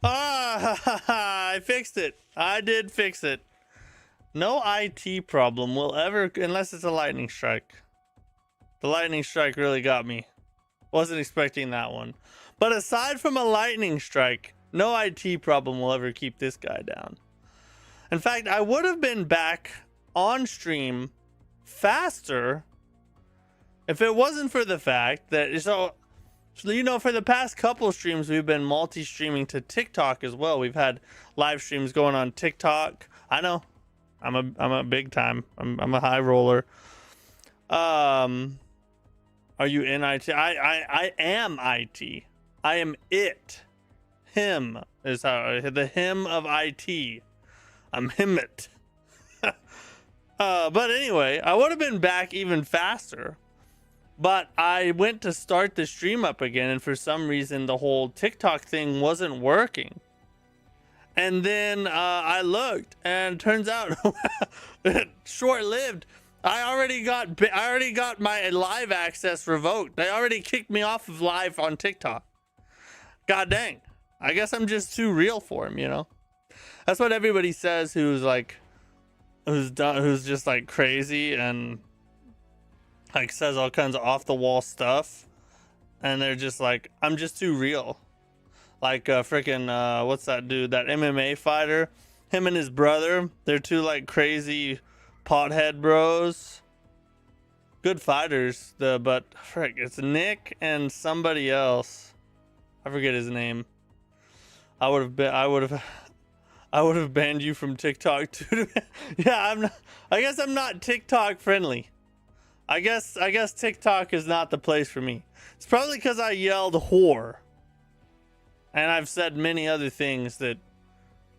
Ah, I fixed it. I did fix it. No IT problem will ever, unless it's a lightning strike. The lightning strike really got me. Wasn't expecting that one. But aside from a lightning strike, no IT problem will ever keep this guy down. In fact, I would have been back on stream faster if it wasn't for the fact that, so you know, for the past couple streams, we've been multi-streaming to TikTok as well. We've had live streams going on TikTok. I know, I'm a big time. I'm a high roller. Are you in IT? I am IT. I am it. Him is how the him of IT. I'm him it. But anyway, I would have been back even faster. But I went to start the stream up again, and for some reason the whole TikTok thing wasn't working. And then I looked, and turns out, short-lived. I already got my live access revoked. They already kicked me off of live on TikTok. God dang! I guess I'm just too real for him, you know. That's what everybody says. Who's just like crazy and like says all kinds of off the wall stuff, and they're just like, I'm just too real. Like freaking what's that dude, that MMA fighter, him and his brother, they're two like crazy pothead bros, good fighters, but frick, it's Nick and somebody else, I forget his name. I would have banned you from TikTok too. Yeah, I guess I'm not TikTok friendly. I guess TikTok is not the place for me. It's probably because I yelled whore. And I've said many other things that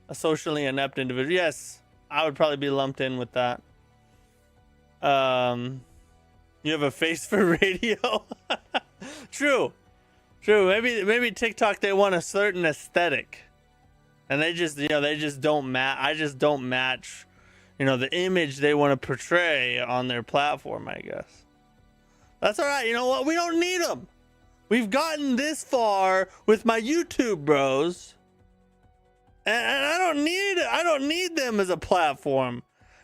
a socially inept individual. Yes, I would probably be lumped in with that. You have a face for radio? True. Maybe TikTok, they want a certain aesthetic. And they just, they just don't match. I just don't match, the image they want to portray on their platform, I guess. That's all right. You know what? We don't need them. We've gotten this far with my YouTube bros, and I don't need them as a platform.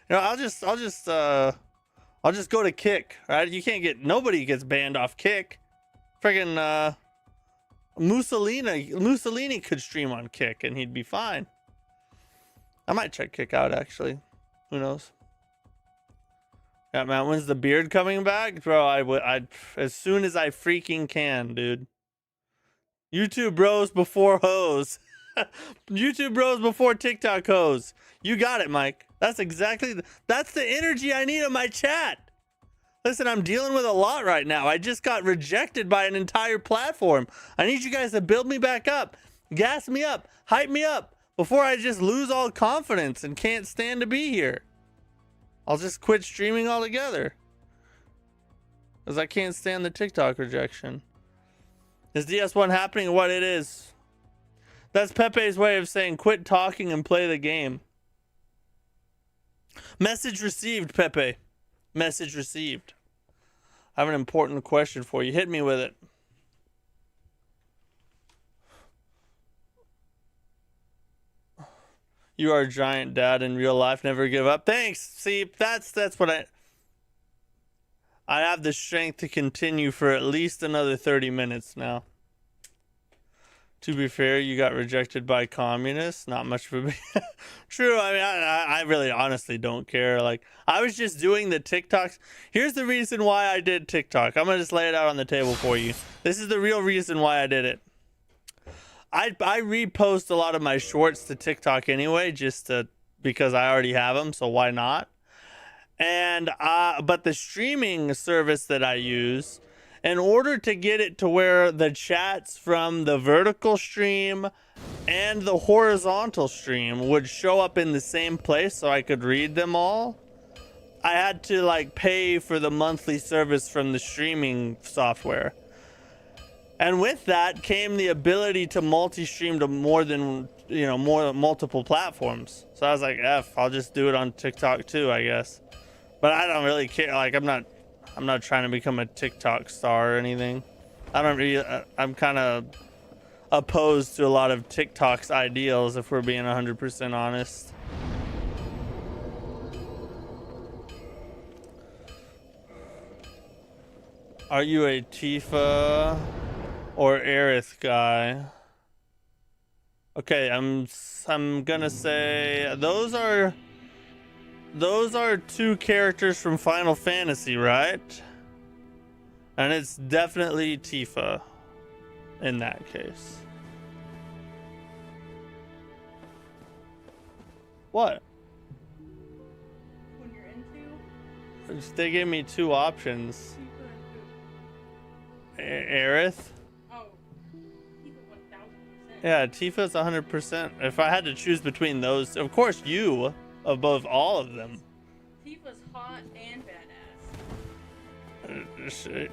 I'll just go to Kick, right? Nobody gets banned off Kick. Friggin' Mussolini could stream on Kick and he'd be fine. I might check Kick out, actually. Who knows? Yeah, man, when's the beard coming back? Bro, I'd as soon as I freaking can, dude. YouTube bros before hoes. YouTube bros before TikTok hoes. You got it, Mike. That's that's the energy I need in my chat. Listen, I'm dealing with a lot right now. I just got rejected by an entire platform. I need you guys to build me back up, gas me up, hype me up before I just lose all confidence and can't stand to be here. I'll just quit streaming altogether because I can't stand the TikTok rejection. Is DS1 happening? What it is? That's Pepe's way of saying quit talking and play the game. Message received, Pepe. Message received. I have an important question for you. Hit me with it. You are a giant dad in real life. Never give up. Thanks. See, that's what I have the strength to continue for at least another 30 minutes now. To be fair, you got rejected by communists. Not much for me. True. I mean, I really honestly don't care. Like, I was just doing the TikToks. Here's the reason why I did TikTok. I'm going to just lay it out on the table for you. This is the real reason why I did it. I repost a lot of my shorts to TikTok anyway, because I already have them, so why not? And but the streaming service that I use, in order to get it to where the chats from the vertical stream and the horizontal stream would show up in the same place so I could read them all, I had to like pay for the monthly service from the streaming software. And with that came the ability to multi-stream to more multiple platforms. So I was like, I'll just do it on TikTok too, I guess. But I don't really care. Like, I'm not trying to become a TikTok star or anything. I'm kind of opposed to a lot of TikTok's ideals, if we're being 100% honest. Are you a Tifa or Aerith guy? Okay, I'm gonna say those are two characters from Final Fantasy, right? And it's definitely Tifa in that case. What? When you're into? They gave me two options. Aerith? Oh, Tifa 1000%. Yeah, Tifa's 100%. If I had to choose between those, of course you above all of them. Tifa's hot and badass.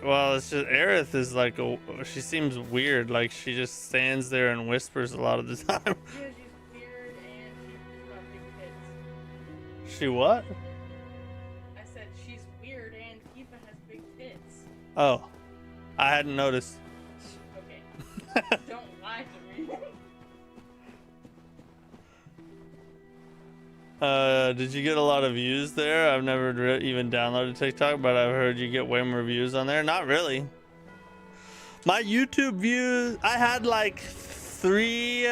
Well, it's just Aerith is like she seems weird. Like she just stands there and whispers a lot of the time. Yeah, she's weird and she's got big tits. She what? I said she's weird and Tifa has big tits. Oh, I hadn't noticed. Okay. Don't lie to me. Did you get a lot of views there? I've never even downloaded TikTok, but I've heard you get way more views on there. Not really. My YouTube views, I had three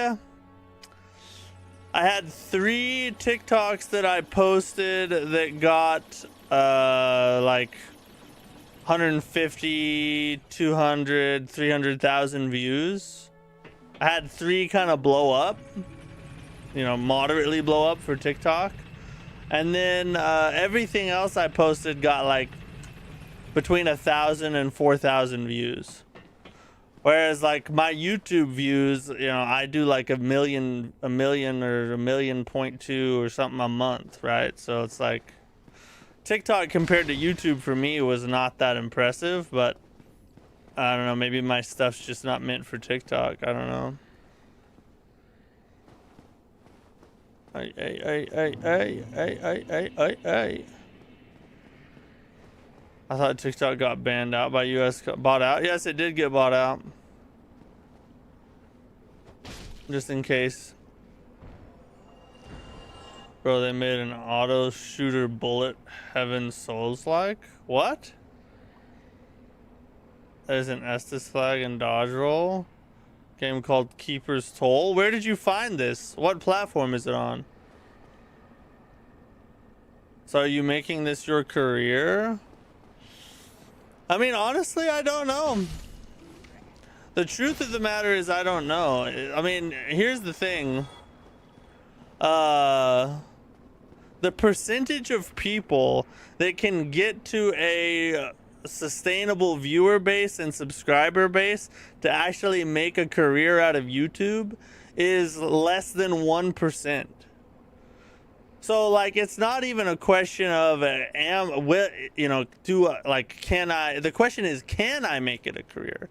TikToks that I posted that got 150, 200, 300,000 views. I had 3 kind of blow up. You know, moderately blow up for TikTok. And then everything else I posted got between 1,000 and 4,000 views. Whereas my YouTube views, you know, I do a million or 1.2 million or something a month, right? So it's TikTok compared to YouTube for me was not that impressive, but I don't know, maybe my stuff's just not meant for TikTok. I don't know. Hey. I thought TikTok got banned out by US, bought out. Yes, it did get bought out. Just in case. Bro, they made an auto shooter bullet heaven soulslike. What? There's an Estes flag and dodge roll. Game called Keeper's Toll. Where did you find this? What platform is it on? So are you making this your career? I mean, honestly, I don't know. The truth of the matter is I don't know. I mean, here's the thing. The percentage of people that can get to a sustainable viewer base and subscriber base to actually make a career out of YouTube is less than 1%. So it's not even a question of the question is, can I make it a career?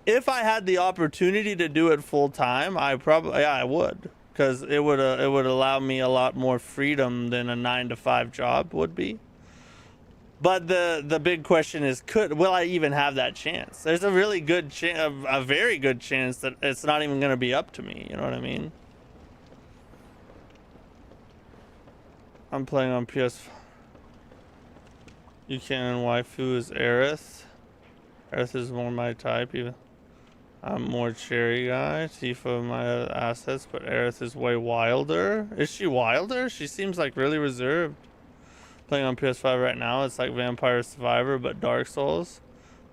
If I had the opportunity to do it full time, I would, because it would allow me a lot more freedom than a 9-to-5 job would be. But the big question is, will I even have that chance? There's a really good chance, a very good chance that it's not even going to be up to me. You know what I mean? I'm playing on PS. You can waifu is Aerith. Aerith is more my type. Even I'm more cherry guy. Tifa my assets, but Aerith is way wilder. Is she wilder? She seems really reserved. Playing on PS5 right now. It's like Vampire Survivor, but Dark Souls.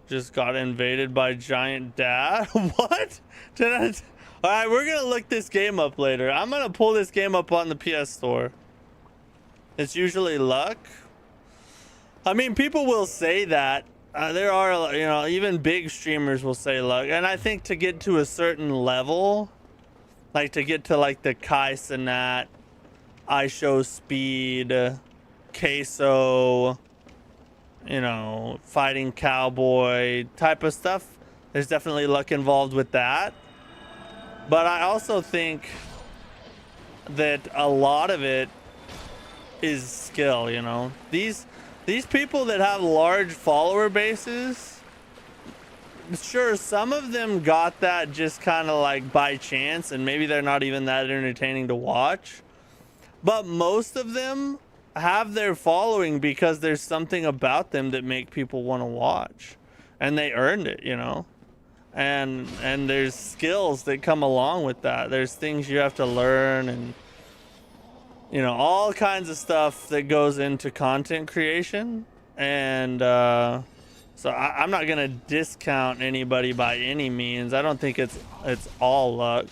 Just got invaded by giant dad. What? Alright, we're gonna look this game up later. I'm gonna pull this game up on the PS Store. It's usually luck. I mean, people will say that. There are, you know, even big streamers will say luck. And I think to get to a certain level, to get to the Kai Cenat, I Show Speed, Queso, you know, Fighting Cowboy type of stuff, there's definitely luck involved with that. But I also think that a lot of it is skill, you know. These people that have large follower bases, sure, some of them got that just kind of like by chance, and maybe they're not even that entertaining to watch. But most of them have their following because there's something about them that make people want to watch, and they earned it, you know. And there's skills that come along with that. There's things you have to learn, and you know, all kinds of stuff that goes into content creation. And so I'm not gonna discount anybody by any means. I don't think it's all luck.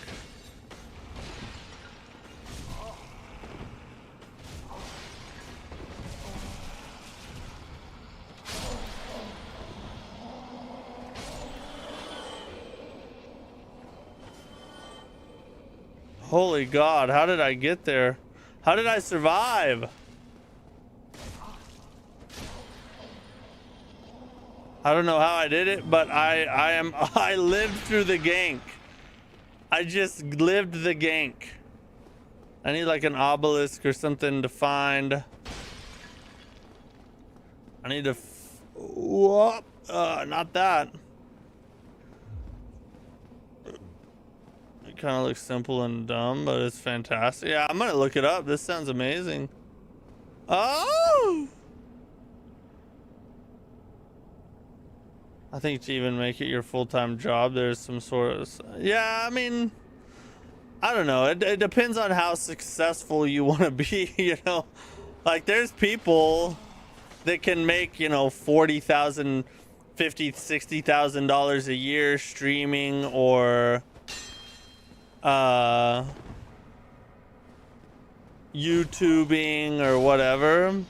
Holy God, how did I get there? How did I survive? I don't know how I did it, but I lived through the gank. I just lived the gank. I need like an obelisk or something to find. I need to whoop, not that. It kind of looks simple and dumb, but it's fantastic. Yeah, I'm gonna look it up. This sounds amazing. Oh! I think to even make it your full-time job, there's some sort of... Yeah, I mean... I don't know. It depends on how successful you want to be, you know? Like, there's people that can make, you know, $40,000, $50,000, $60,000 a year streaming or... YouTubing or whatever.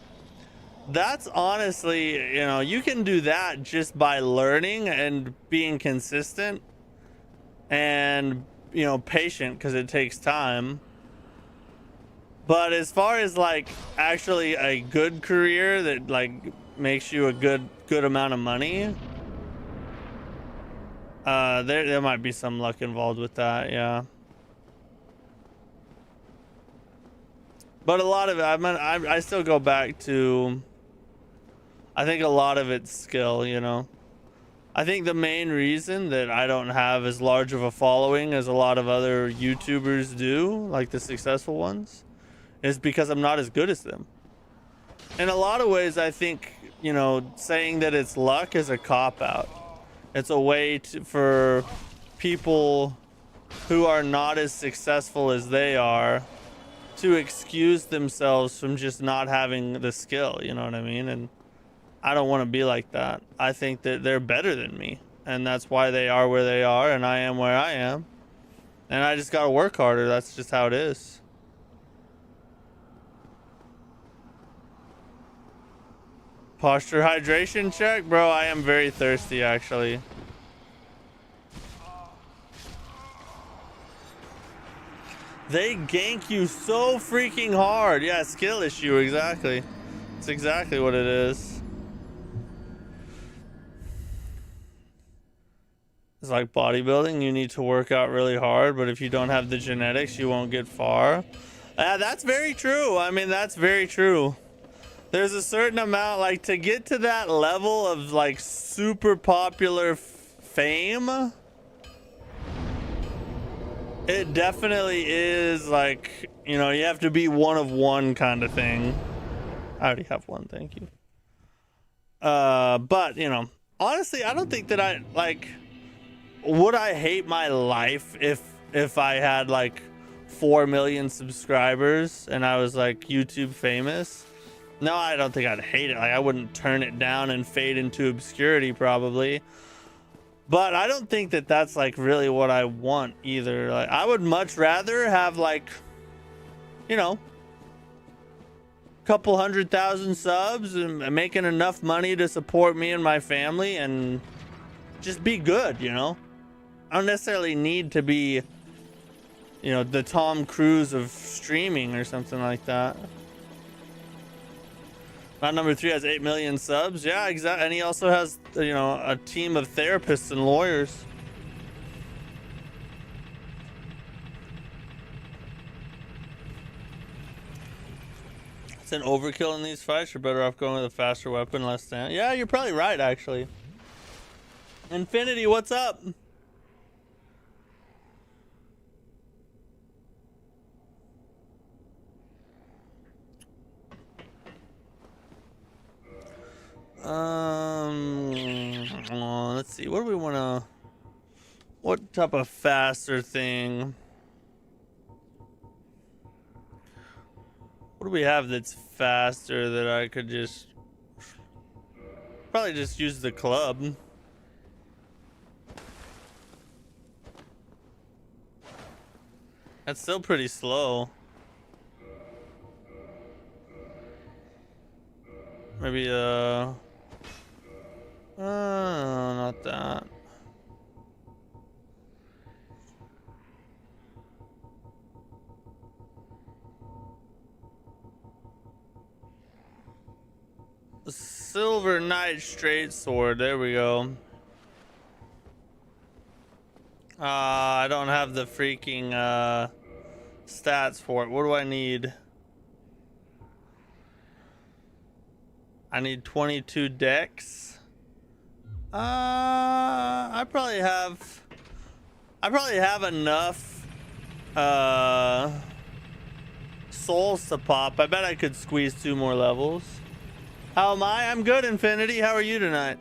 That's honestly, you know, you can do that just by learning and being consistent and, you know, patient, because it takes time. But as far as like actually a good career that like makes you a good amount of money, there might be some luck involved with that, yeah. But a lot of it, I still go back to, I think a lot of it's skill, you know. I think the main reason that I don't have as large of a following as a lot of other YouTubers do, like the successful ones, is because I'm not as good as them. In a lot of ways, I think, you know, saying that it's luck is a cop-out. It's a way for people who are not as successful as they are to excuse themselves from just not having the skill, you know what I mean? And I don't want to be like that. I think that they're better than me, and that's why they are where they are, and I am where I am. And I just gotta work harder. That's just how it is. Posture hydration check? Bro, I am very thirsty, actually. They gank you so freaking hard. Yeah, skill issue, exactly. It's exactly what it is. It's like bodybuilding. You need to work out really hard, but if you don't have the genetics, you won't get far. That's very true. I mean, that's very true. There's a certain amount, like, to get to that level of, like, super popular fame, it definitely is, like, you know, you have to be one of one kind of thing. I already have one, thank you. But, you know, honestly, I don't think that I, like, would I hate my life if I had, like, 4 million subscribers and I was, like, YouTube famous? No, I don't think I'd hate it. Like, I wouldn't turn it down and fade into obscurity, probably. But I don't think that that's like really what I want either. Like, I would much rather have, like, you know, a couple 100,000 subs and making enough money to support me and my family and just be good, you know? I don't necessarily need to be, you know, the Tom Cruise of streaming or something like that. My number 3 has 8 million subs. Yeah, exactly. And he also has, you know, a team of therapists and lawyers. It's an overkill in these fights. You're better off going with a faster weapon, less damage. Yeah, you're probably right, actually. Infinity, what's up? Let's see. What do we want to? What type of faster thing? What do we have that's faster that I could just probably just use the club? That's still pretty slow. Maybe not that. Silver Knight straight sword. There we go. I don't have the freaking stats for it. What do I need? I need 22 decks. I probably have enough souls to pop. I bet I could squeeze 2 more levels. How am I? I'm good, Infinity. How are you tonight?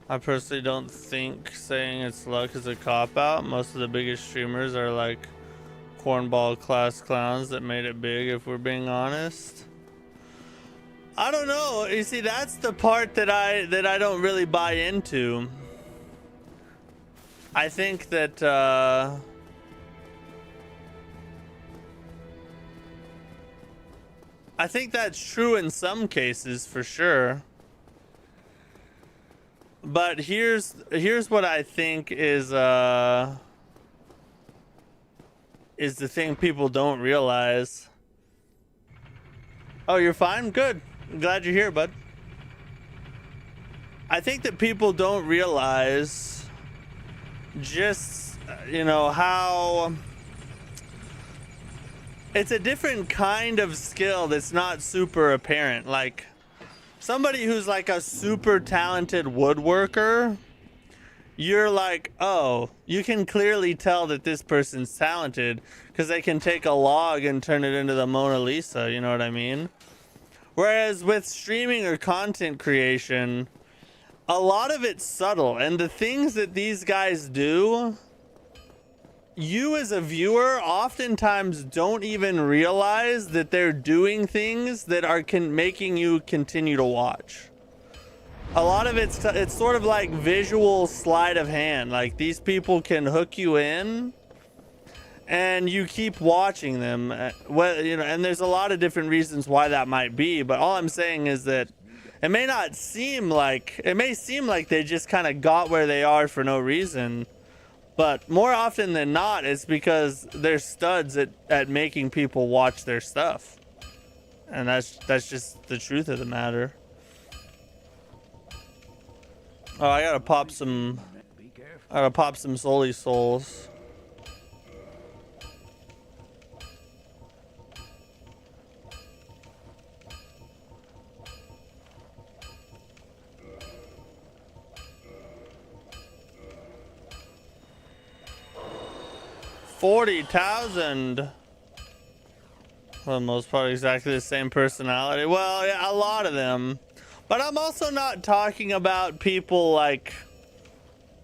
I personally don't think saying it's luck is a cop-out. Most of the biggest streamers are like cornball class clowns that made it big, if we're being honest. I don't know. You see, that's the part that I don't really buy into. I think that I think that's true in some cases for sure. But here's what I think is the thing people don't realize. Oh, you're fine? Good. I'm glad you're here, bud. I think that people don't realize just, you know, how it's a different kind of skill that's not super apparent. Like, somebody who's like a super talented woodworker, you're like, oh, you can clearly tell that this person's talented because they can take a log and turn it into the Mona Lisa, you know what I mean? Whereas with streaming or content creation, a lot of it's subtle, and the things that these guys do, you as a viewer oftentimes don't even realize that they're doing things that are making you continue to watch. A lot of it's sort of like visual sleight of hand. Like, these people can hook you in and you keep watching them. Well, you know, and there's a lot of different reasons why that might be, but all I'm saying is that it may seem like they just kind of got where they are for no reason. But more often than not, it's because they're studs at making people watch their stuff. And that's just the truth of the matter. Oh, I gotta pop some Soully Souls. $40,000. For the most part, exactly the same personality. Well, yeah, a lot of them. But I'm also not talking about people like,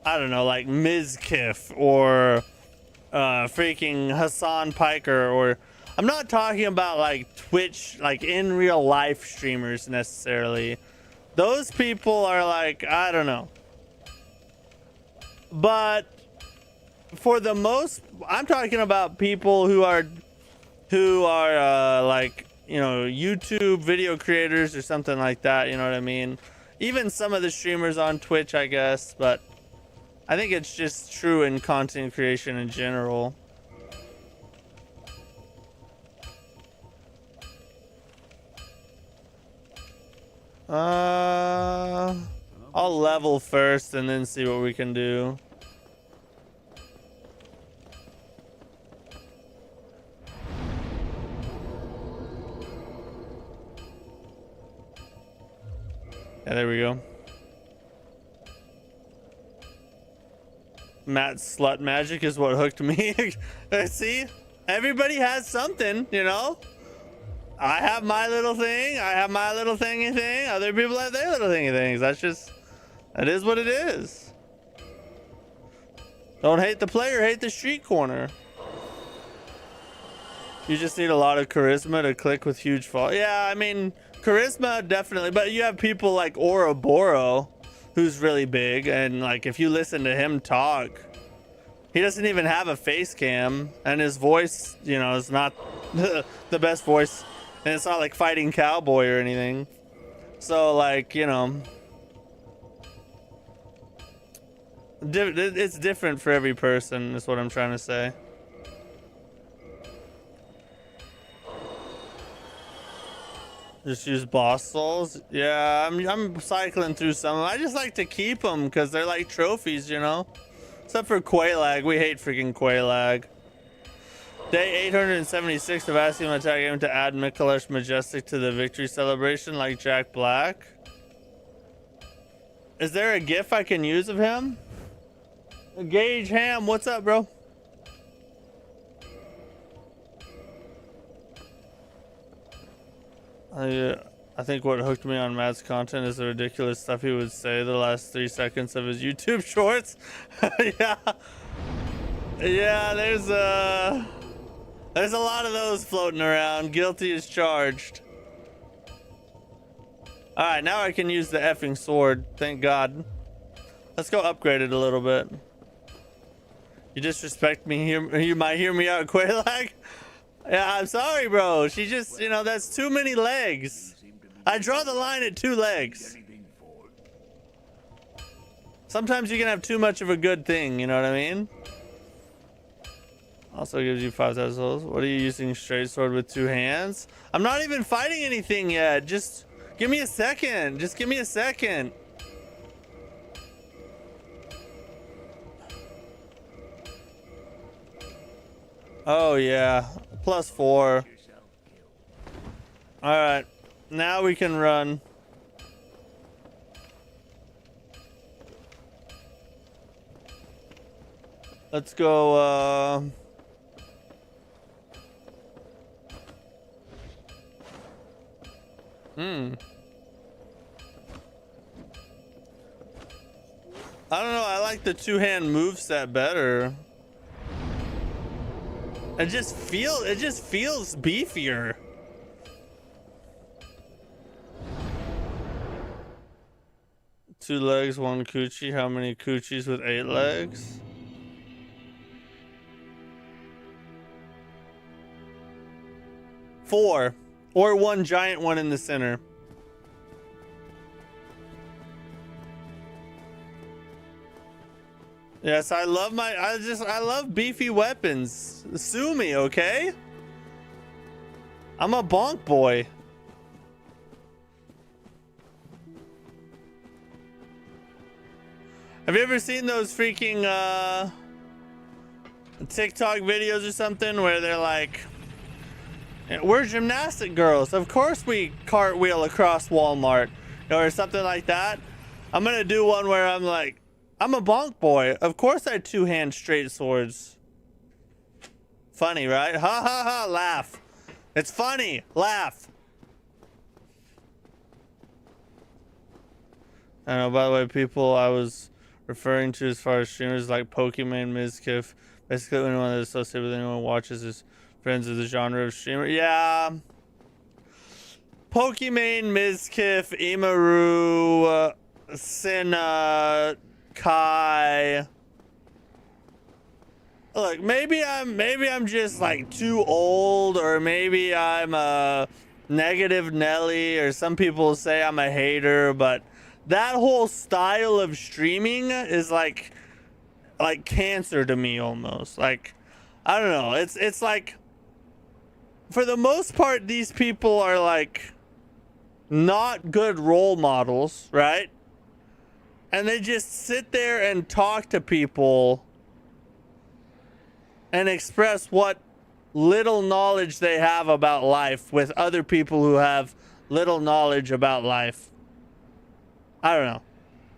I don't know, like Mizkif or freaking Hassan Piker, or I'm not talking about like Twitch, like in real life streamers necessarily. Those people are like, I don't know. But for the most, I'm talking about people who are like, you know, YouTube video creators or something like that, you know what I mean? Even some of the streamers on Twitch, I guess, but I think it's just true in content creation in general. I'll level first and then see what we can do. Yeah, there we go. Matt's slut magic is what hooked me. See? Everybody has something, you know? I have my little thing. I have my little thingy thing. Other people have their little thingy things. That is what it is. Don't hate the player, hate the street corner. You just need a lot of charisma to click with huge fall. Yeah, I mean, charisma definitely, but you have people like Ouroboros, who's really big, and like if you listen to him talk, he doesn't even have a face cam, and his voice, you know, is not the best voice, and it's not like Fighting Cowboy or anything. So like, you know, it's different for every person, is what I'm trying to say. Just use boss souls. Yeah, I'm cycling through some of them. I just like to keep them because they're like trophies, you know. Except for Quaylag. We hate freaking Quaylag. Day 876 of asking Mattack.gaming to add Mikalesh Majestic to the victory celebration like Jack Black. Is there a GIF I can use of him? Gage Ham, what's up, bro? I think what hooked me on Matt's content is the ridiculous stuff he would say the last 3 seconds of his YouTube shorts. Yeah. Yeah, there's a lot of those floating around. Guilty as charged. Alright, now I can use the effing sword. Thank God. Let's go upgrade it a little bit. You disrespect me here. You might hear me out, Quaylag. Yeah, I'm sorry, bro. She just, you know, that's too many legs. I draw the line at 2 legs. Sometimes you can have too much of a good thing, you know what I mean? Also gives you 5,000 souls. What are you using straight sword with 2 hands? I'm not even fighting anything yet. Just give me a second. Just give me a second. Oh yeah, +4. All right, now we can run. Let's go. I don't know. I like the 2-hand moveset better. It just feels beefier. Two legs, 1 coochie. How many coochies with 8 legs? Four, or 1 giant one in the center. Yes, I love beefy weapons. Sue me, okay? I'm a bonk boy. Have you ever seen those freaking TikTok videos or something where they're like, we're gymnastic girls. Of course we cartwheel across Walmart or something like that. I'm gonna do one where I'm like, I'm a bonk boy. Of course I 2-hand straight swords. Funny, right? Ha ha ha, laugh. It's funny, laugh. I know, by the way, people I was referring to as far as streamers like Pokemon, Mizkif, basically anyone that's associated with anyone who watches is friends of the genre of streamer. Yeah. Pokemon, Mizkif, Imaru, Sinna, Kai. Look, maybe I'm just like too old, or maybe I'm a negative Nelly, or some people say I'm a hater, but that whole style of streaming is like cancer to me almost. Like, I don't know. It's like, for the most part, these people are like not good role models, right? And they just sit there and talk to people and express what little knowledge they have about life with other people who have little knowledge about life. I don't know.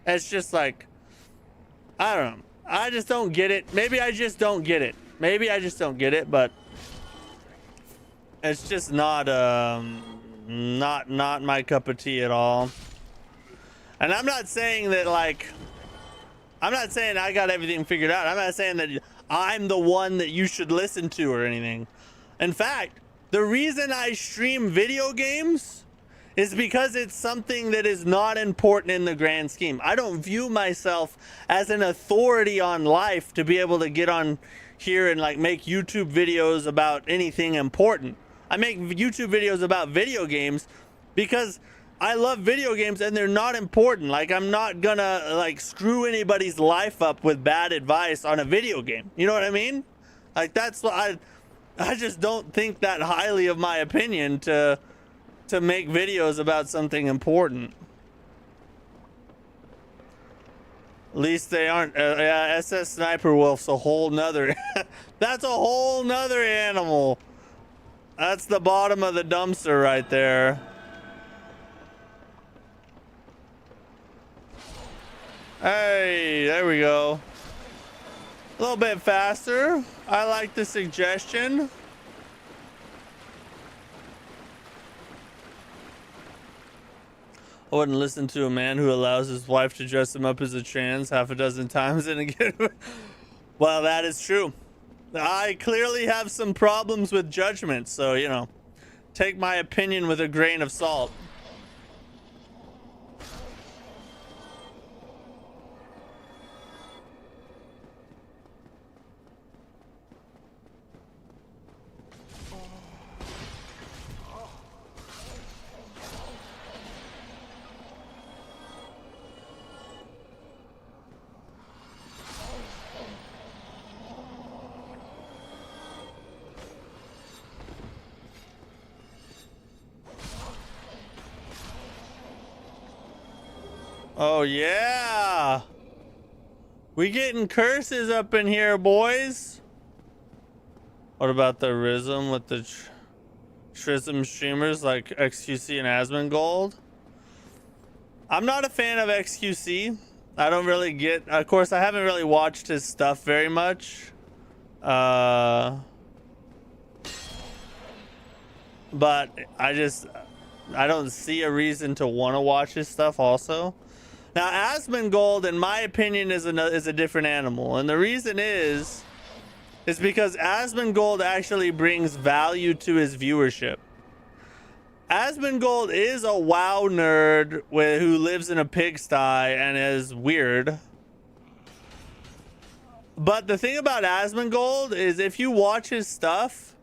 It's just like, I don't know. I just don't get it. Maybe I just don't get it. Maybe I just don't get it, but it's just not my cup of tea at all. And I'm not saying that, like, I'm not saying I got everything figured out. I'm not saying that I'm the one that you should listen to or anything. In fact, the reason I stream video games is because it's something that is not important in the grand scheme. I don't view myself as an authority on life to be able to get on here and like make YouTube videos about anything important. I make YouTube videos about video games because I love video games and they're not important. Like, I'm not gonna like screw anybody's life up with bad advice on a video game. You know what I mean? Like, that's, I just don't think that highly of my opinion to make videos about something important. At least they aren't. Yeah, SS Sniper Wolf's a whole nother. That's a whole nother animal. That's the bottom of the dumpster right there. Hey, there we go. A little bit faster. I like the suggestion. I wouldn't listen to a man who allows his wife to dress him up as a trans half a dozen times and again. Well, that is true. I clearly have some problems with judgment, so, you know, take my opinion with a grain of salt. Oh, yeah. We getting curses up in here, boys. What about the Rism with the Trism streamers like XQC and Asmongold? I'm not a fan of XQC. I don't really get... Of course, I haven't really watched his stuff very much. But I don't see a reason to want to watch his stuff also. Now, Asmongold, in my opinion, is a different animal. And the reason is because Asmongold actually brings value to his viewership. Asmongold is a WoW nerd who lives in a pigsty and is weird. But the thing about Asmongold is if you watch his stuff,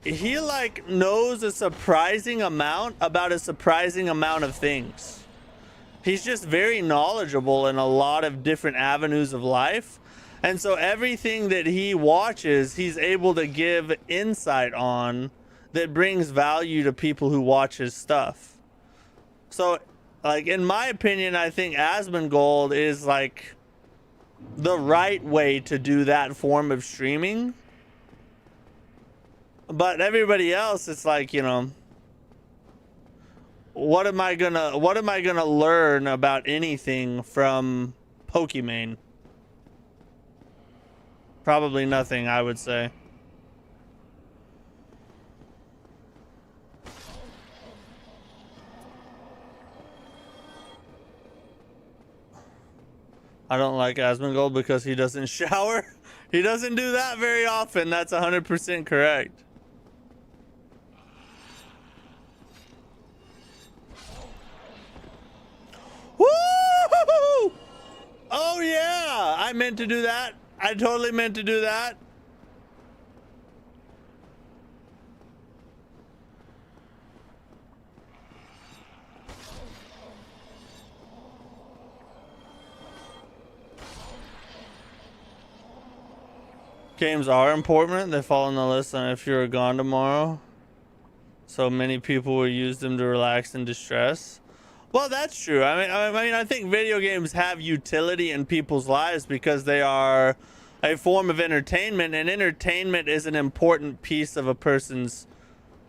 he like knows a surprising amount about a surprising amount of things. He's just very knowledgeable in a lot of different avenues of life. And so everything that he watches, he's able to give insight on that brings value to people who watch his stuff. So, like, in my opinion, I think Asmongold is like the right way to do that form of streaming. But everybody else, it's like, you know, what am I gonna learn about anything from Pokimane? Probably nothing, I would say. I don't like Asmongold because he doesn't shower. He doesn't do that very often. That's 100% correct. Woo! Oh yeah, I meant to do that. I totally meant to do that. Games are important. They fall on the list on if you're gone tomorrow. So many people will use them to relax and distress. Well, that's true. I think video games have utility in people's lives because they are a form of entertainment, and entertainment is an important piece of a person's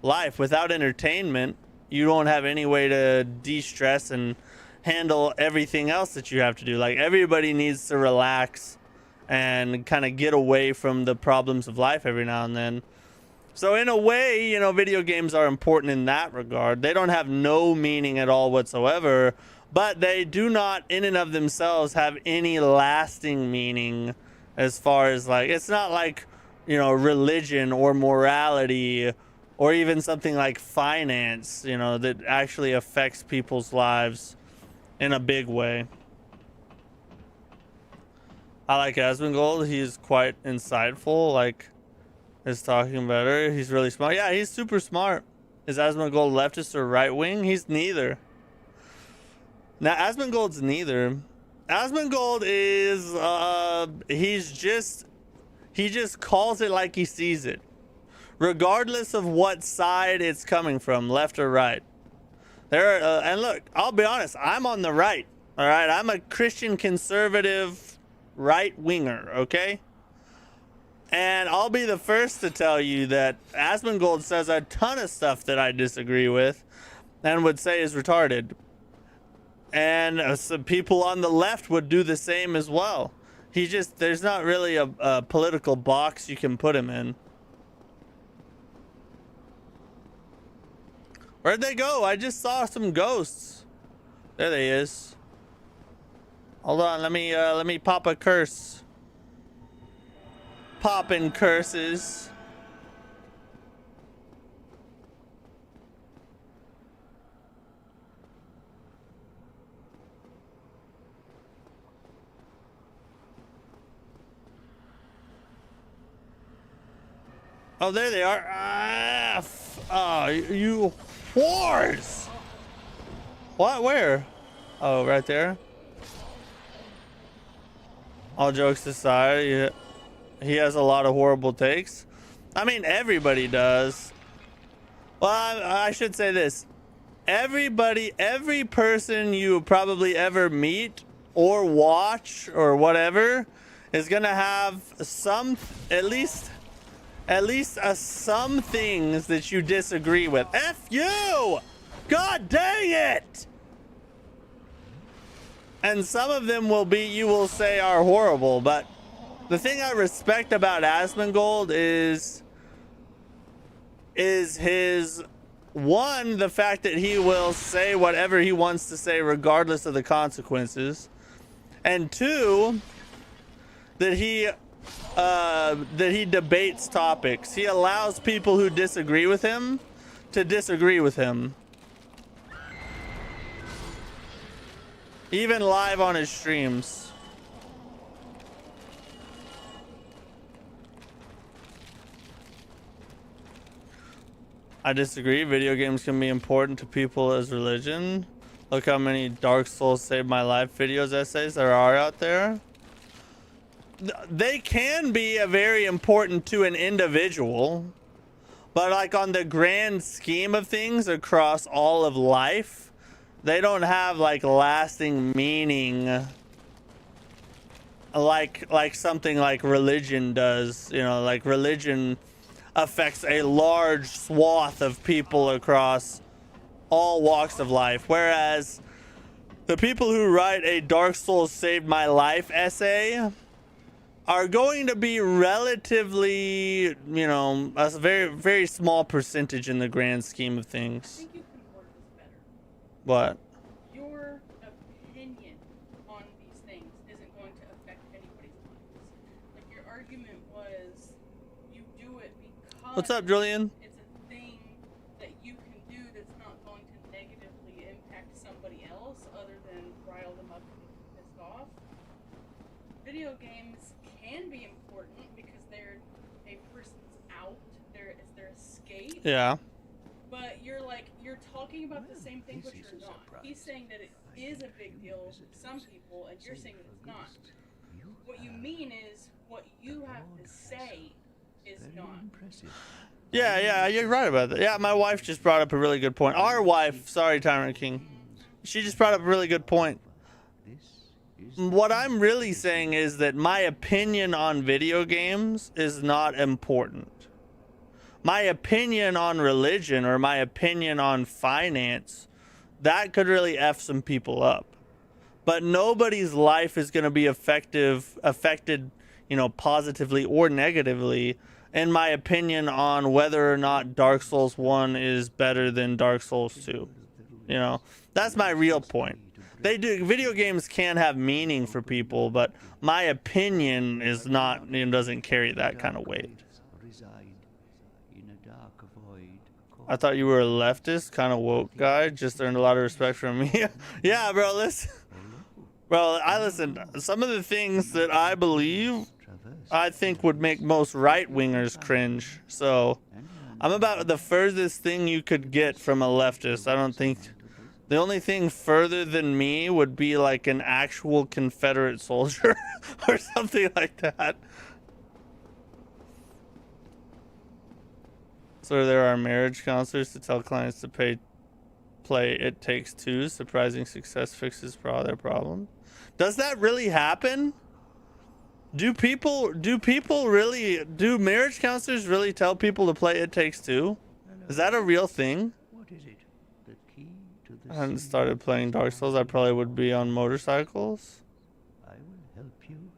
life. Without entertainment, you don't have any way to de-stress and handle everything else that you have to do. Like, everybody needs to relax and kind of get away from the problems of life every now and then. So in a way, you know, video games are important in that regard. They don't have no meaning at all whatsoever, but they do not in and of themselves have any lasting meaning, as far as, like, it's not like, you know, religion or morality or even something like finance, you know, that actually affects people's lives in a big way. I like Asmongold. He's quite insightful. Like, is talking better. He's really smart. Yeah, he's super smart. Is Asmongold leftist or right wing? He's neither. Now, Asmongold's neither. Asmongold is he just calls it like he sees it, regardless of what side it's coming from, left or right. And look, I'll be honest, I'm on the right. All right, I'm a Christian conservative right winger. Okay. And I'll be the first to tell you that Asmongold says a ton of stuff that I disagree with and would say is retarded. And some people on the left would do the same as well. There's not really a political box you can put him in. Where'd they go? I just saw some ghosts. There they is. Hold on, let me pop a curse. Popping curses. Oh, there they are. Oh, you whores. What? Where? Oh, right there. All jokes aside, yeah. He has a lot of horrible takes. I mean, everybody does. Well, I should say this. Every person you probably ever meet or watch or whatever is going to have at least some things that you disagree with. F you! God dang it! And some of them you will say are horrible, but the thing I respect about Asmongold is the fact that he will say whatever he wants to say regardless of the consequences, and two, that he debates topics. He allows people who disagree with him to disagree with him, even live on his streams. I disagree. Video games can be important to people as religion. Look how many Dark Souls Saved My Life videos, essays there are out there. They can be very important to an individual, but like on the grand scheme of things across all of life, they don't have like lasting meaning like something like religion does. You know, like religion affects a large swath of people across all walks of life, whereas the people who write a Dark Souls Saved My Life essay are going to be relatively, you know, a very, very small percentage in the grand scheme of things. I think you can word this better. What? Your opinion on these things isn't going to affect anybody's lives. Like, your argument was you do it because What's up, Julian? it's a thing that you can do that's not going to negatively impact somebody else other than rile them up and get them pissed off. Video games can be important because they're a person's out, it's their escape. Yeah. But you're talking about the same thing, but you're not. He's saying that it is a big deal to some people, and you're saying that it's not. What you mean is what you have to say is not. Yeah, you're right about that. Yeah, my wife just brought up a really good point. Our wife, sorry, Tyrant King. She just brought up a really good point. What I'm really saying is that my opinion on video games is not important. My opinion on religion or my opinion on finance, that could really F some people up. but nobody's life is going to be affected, you know, positively or negatively, in my opinion, on whether or not Dark Souls 1 is better than Dark Souls 2. You know, that's my real point. Video games can have meaning for people, but my opinion is not, it doesn't carry that kind of weight. I thought you were a leftist, kind of woke guy. Just earned a lot of respect from me. Yeah, bro, listen. Bro, I listen. Some of the things that I believe, I think would make most right-wingers cringe. So, I'm about the furthest thing you could get from a leftist. I don't think... The only thing further than me would be like an actual Confederate soldier or something like that. So there are marriage counselors to tell clients to play It Takes Two. Surprising success fixes all their problems. Does that really happen? Do marriage counselors really tell people to play It Takes Two? Is that a real thing? I hadn't started playing Dark Souls, I probably would be on motorcycles.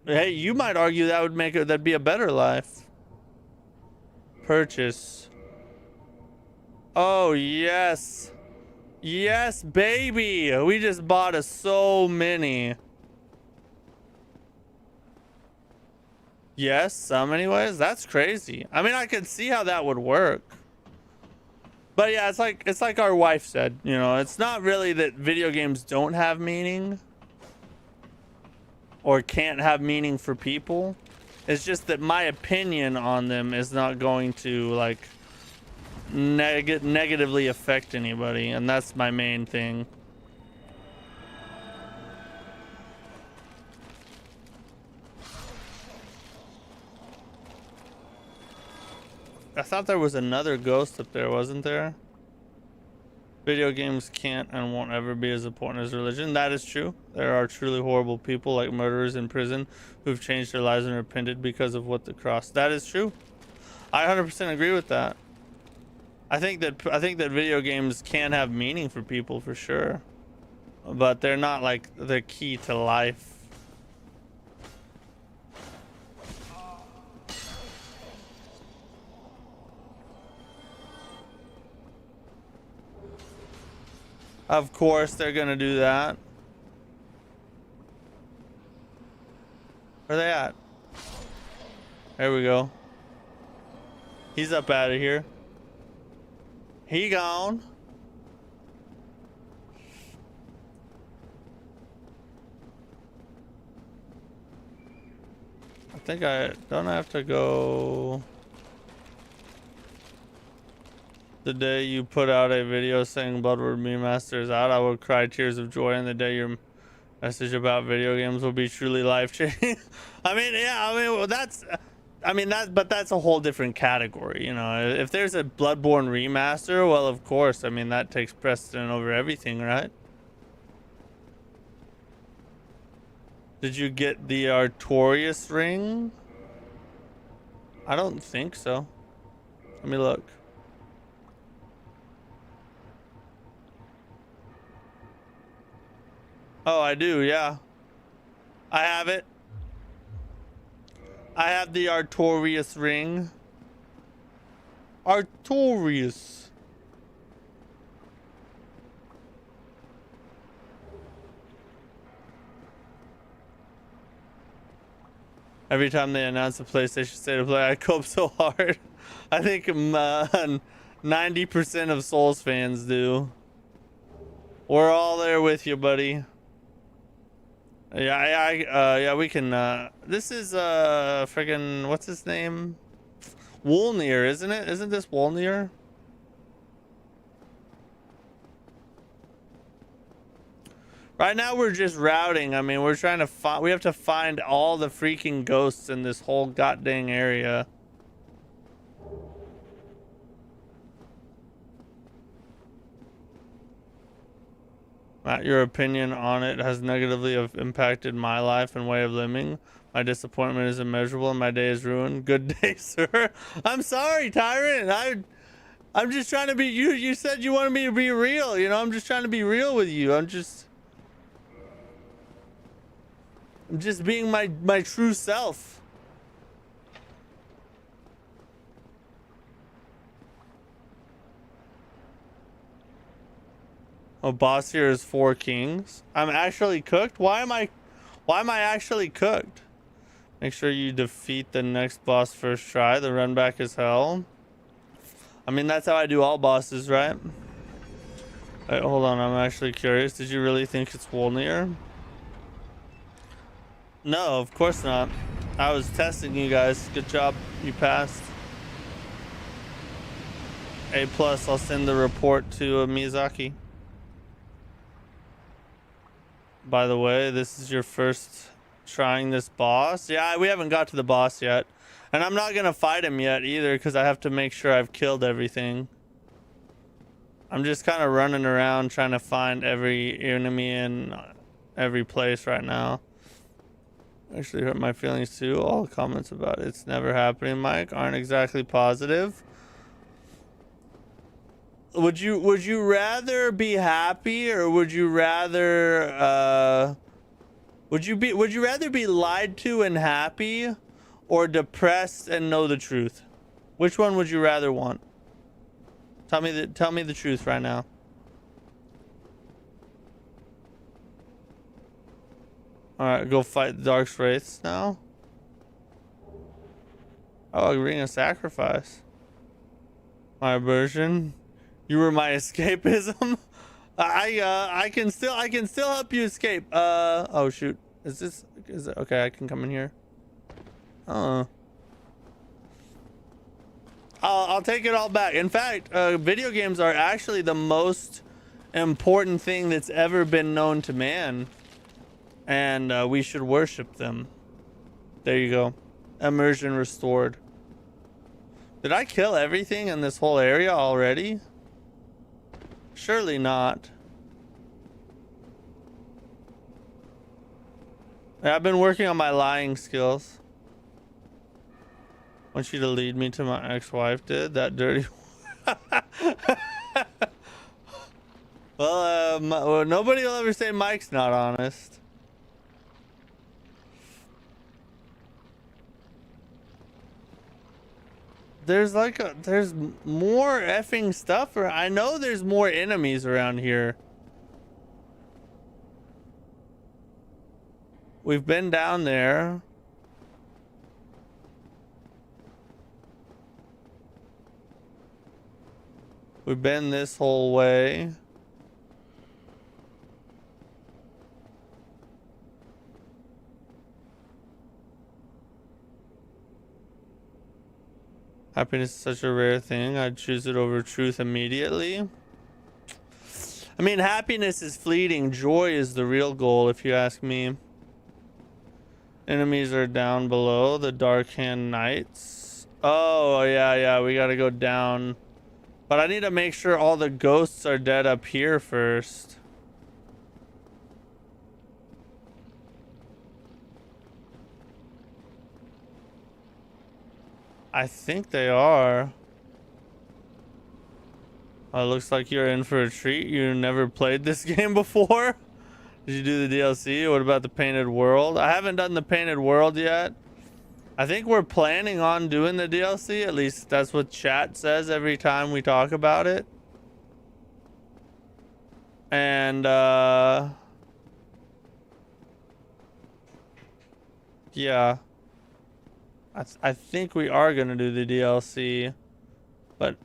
Hey, you might argue that would make it, that'd be a better life. Purchase. Oh, yes. Yes, baby. We just bought so many. Yes, some anyways. That's crazy. I mean, I could see how that would work. But yeah, it's like our wife said, you know, it's not really that video games don't have meaning or can't have meaning for people. It's just that my opinion on them is not going to like negatively affect anybody, and that's my main thing. I thought there was another ghost up there, wasn't there? Video games can't and won't ever be as important as religion. That is true. There are truly horrible people like murderers in prison who've changed their lives and repented because of what the cross. That is true. I 100% agree with that. I think that video games can have meaning for people for sure, but they're not like the key to life. Of course they're gonna do that. Where are they at? There we go. He's up out of here. He gone. I think I don't have to go. The day you put out a video saying Bloodward Remaster is out, I will cry tears of joy, and the day your message about video games will be truly life-changing. I mean, yeah, but that's a whole different category, you know. If there's a Bloodborne remaster, well, of course, I mean, that takes precedent over everything, right? Did you get the Artorias ring? I don't think so. Let me look. Oh, I do, yeah. I have it. I have the Artorias ring. Artorias. Every time they announce a PlayStation State of Play, I cope so hard. I think 90% of Souls fans do. We're all there with you, buddy. Yeah, we can, this is, friggin', what's his name? Wolnir, isn't it? Isn't this Wolnir? Right now we're just routing. I mean, we're trying to find, we have to find all the freaking ghosts in this whole goddamn area. Matt, your opinion on it has negatively impacted my life and way of living. My disappointment is immeasurable and my day is ruined. Good day, sir. I'm sorry, Tyrant. I'm just trying to be, you said you wanted me to be real, you know. I'm just trying to be real with you. I'm just, I'm just being my true self. Oh, boss here is 4 kings. I'm actually cooked? Why am I actually cooked? Make sure you defeat the next boss first try. The run back is hell. I mean, that's how I do all bosses, right? Wait, hold on. I'm actually curious. Did you really think it's Wolnir? No, of course not. I was testing you guys. Good job. You passed. A+. I'll send the report to Miyazaki. By the way, this is your first trying this boss. Yeah, we haven't got to the boss yet. And I'm not going to fight him yet either because I have to make sure I've killed everything. I'm just kind of running around trying to find every enemy in every place right now. Actually hurt my feelings too. All comments about it's never happening, Mike, aren't exactly positive. Would you rather be happy, or would you rather would you rather be lied to and happy, or depressed and know the truth? Which one would you rather want? Tell me the truth right now. All right, go fight the Dark Wraiths now. Oh, Ring of Sacrifice. My version. You were my escapism. I can still help you escape. Oh shoot. Is it okay? I can come in here. I'll take it all back. In fact, video games are actually the most important thing that's ever been known to man, and we should worship them. There you go. Immersion restored. Did I kill everything in this whole area already? Surely not. I've been working on my lying skills. I want you to lead me to my ex-wife did that dirty. Well, nobody will ever say Mike's not honest. There's there's more effing stuff, or I know there's more enemies around here. We've been down there. We've been this whole way. Happiness is such a rare thing. I'd choose it over truth immediately. I mean, happiness is fleeting. Joy is the real goal, if you ask me. Enemies are down below. The Dark Hand Knights. Oh, yeah. We gotta go down. But I need to make sure all the ghosts are dead up here first. I think they are. Oh, it looks like you're in for a treat. You never played this game before? Did you do the DLC? What about the Painted World? I haven't done the Painted World yet. I think we're planning on doing the DLC. At least that's what chat says every time we talk about it. And, yeah. I think we are going to do the DLC. But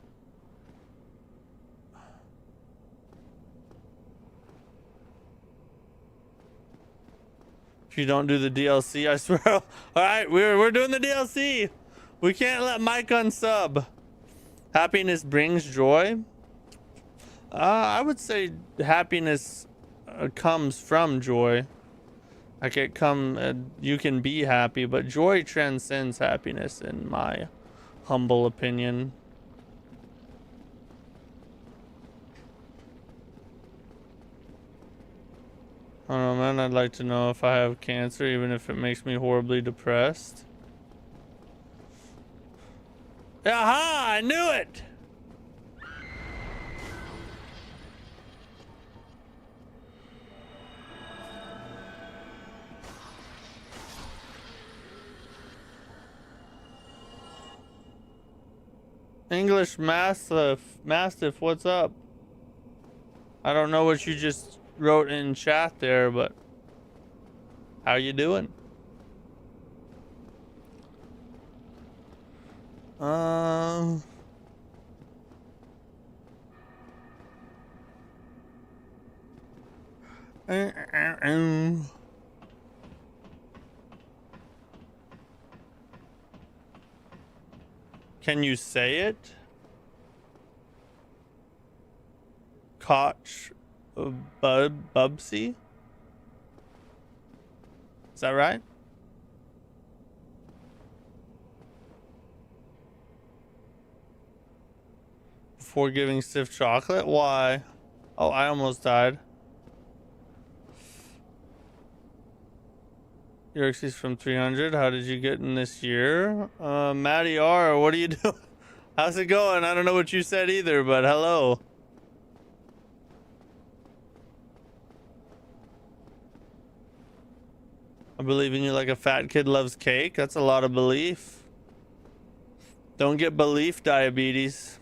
if you don't do the DLC, I swear. All right, we're doing the DLC. We can't let Mike unsub. Happiness brings joy. I would say happiness comes from joy. Like you can be happy, but joy transcends happiness, in my humble opinion. I don't know, man. I'd like to know if I have cancer, even if it makes me horribly depressed. Aha! I knew it! English Mastiff, what's up? I don't know what you just wrote in chat there, but how you doing? Can you say it? Koch Bubsy? Is that right? Before giving stiff chocolate? Why? Oh, I almost died. Your exceeds from 300. How did you get in this year? Matty R, what are you doing? How's it going? I don't know what you said either, but hello. I believe in you like a fat kid loves cake. That's a lot of belief. Don't get belief diabetes.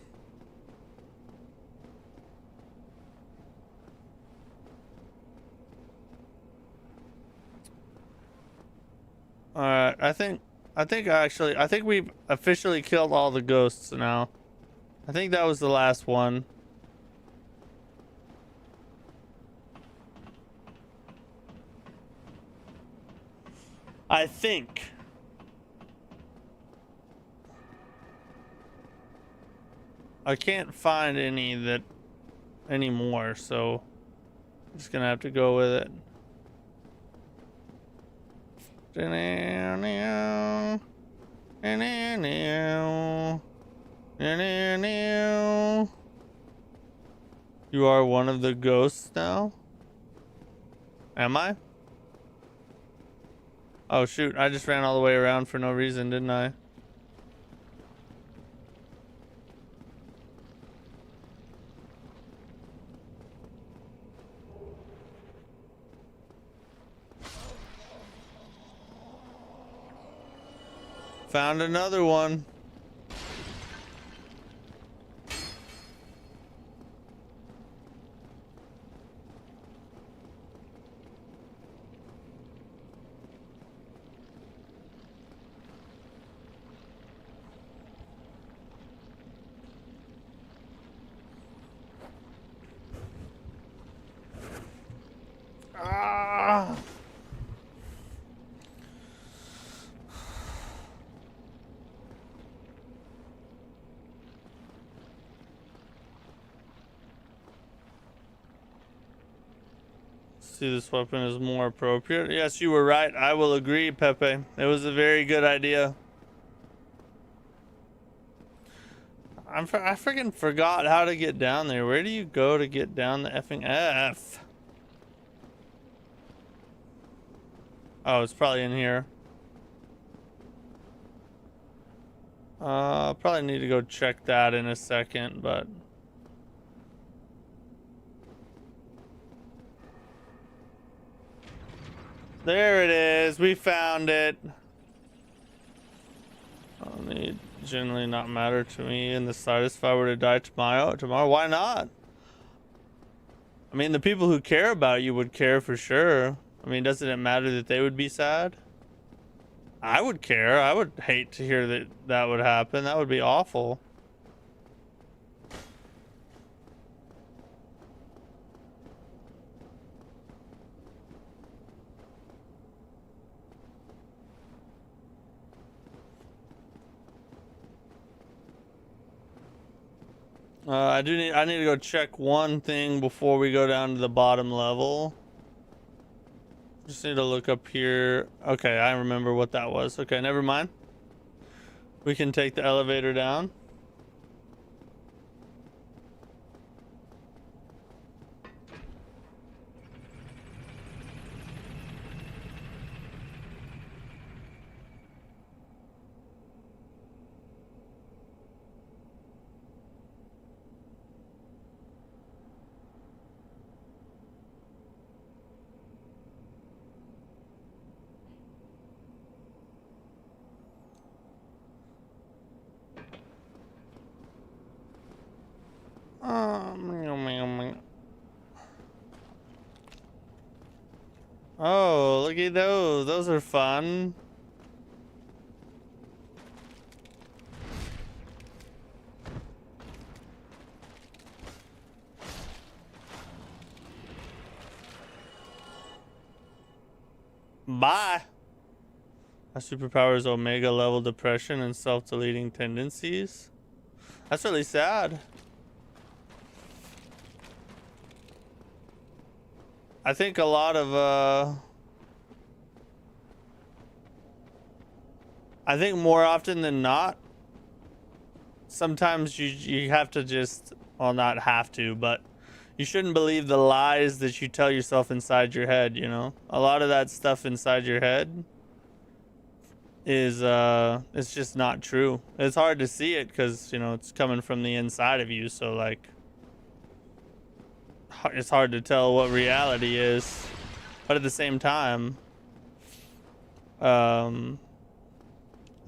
All right, I think we've officially killed all the ghosts now. I think that was the last one. I think. I can't find any anymore, so I'm just gonna have to go with it. You are one of the ghosts now? Am I? Oh shoot, I just ran all the way around for no reason, didn't I? Found another one. Ah. See, this weapon is more appropriate. Yes, you were right. I will agree, Pepe. It was a very good idea. I freaking forgot how to get down there. Where do you go to get down the effing F? Oh, it's probably in here. I'll probably need to go check that in a second, but... There it is. We found it. Need generally not matter to me in the slightest if I were to die tomorrow. Why not? I mean, the people who care about you would care for sure. I mean, doesn't it matter that they would be sad? I would care. I would hate to hear that that would happen. That would be awful. I need to go check one thing before we go down to the bottom level. Just need to look up here. Okay, I remember what that was. Okay, never mind. We can take the elevator down. Oh, look at those. Those are fun. Bye. My superpower is Omega level depression and self-deleting tendencies. That's really sad. I think a lot of I think more often than not, sometimes you have to just, well, not have to, but you shouldn't believe the lies that you tell yourself inside your head, you know? A lot of that stuff inside your head is it's just not true. It's hard to see it because, you know, it's coming from the inside of you, so like it's hard to tell what reality is. But at the same time, I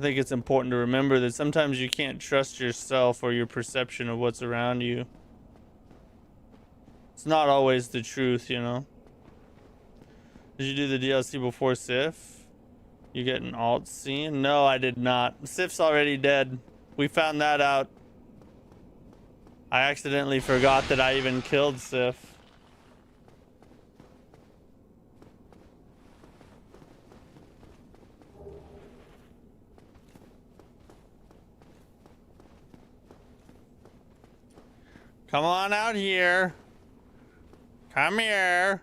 think it's important to remember that sometimes you can't trust yourself or your perception of what's around you. It's not always the truth, you know? Did you do the DLC before Sif? You get an alt scene? No, I did not. Sif's already dead. We found that out. I accidentally forgot that I even killed Sif. Come on out here. Come here.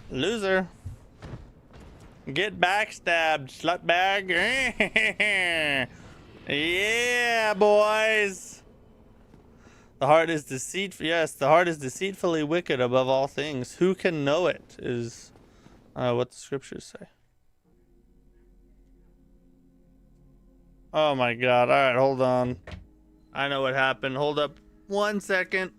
Loser. Get backstabbed, slutbag. Yeah, boys. The heart is deceitful. Yes, the heart is deceitfully wicked above all things. Who can know it is what the scriptures say. Oh my god. All right, hold on. I know what happened. Hold up 1 second.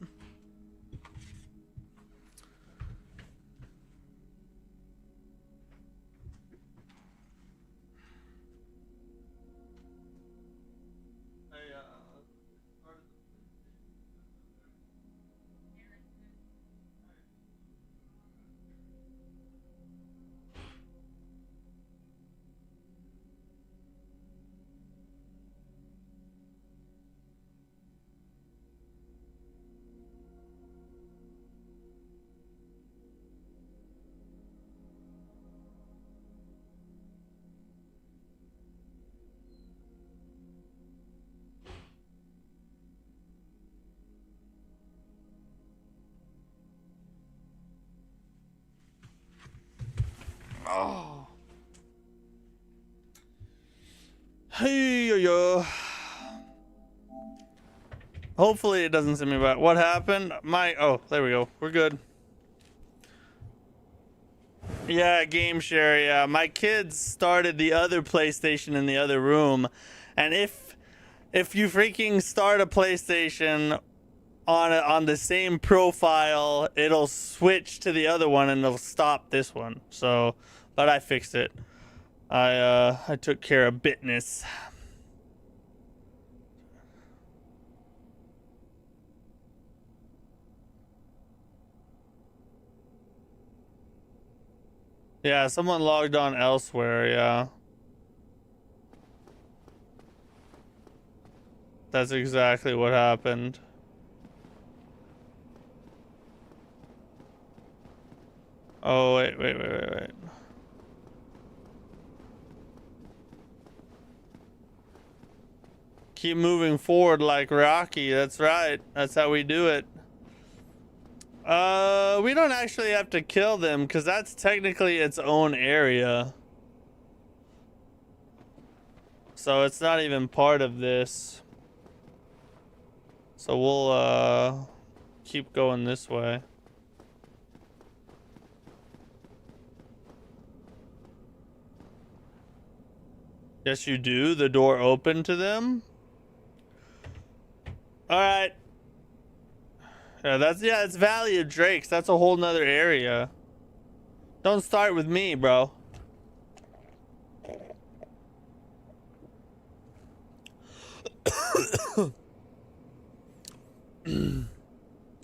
Oh. Hey, yo. Hopefully it doesn't send me back. What happened? Oh, there we go. We're good. Yeah, game share. Yeah, my kids started the other PlayStation in the other room, and if you freaking start a PlayStation on the same profile, it'll switch to the other one and it'll stop this one. So, but I fixed it. I took care of business. Yeah, someone logged on elsewhere, yeah. That's exactly what happened. Oh, wait. Keep moving forward like Rocky. That's right. That's how we do it. We don't actually have to kill them because that's technically its own area. So it's not even part of this. So we'll keep going this way. Yes, you do. The door open to them. All right. Yeah, it's Valley of Drakes. That's a whole nother area. Don't start with me, bro.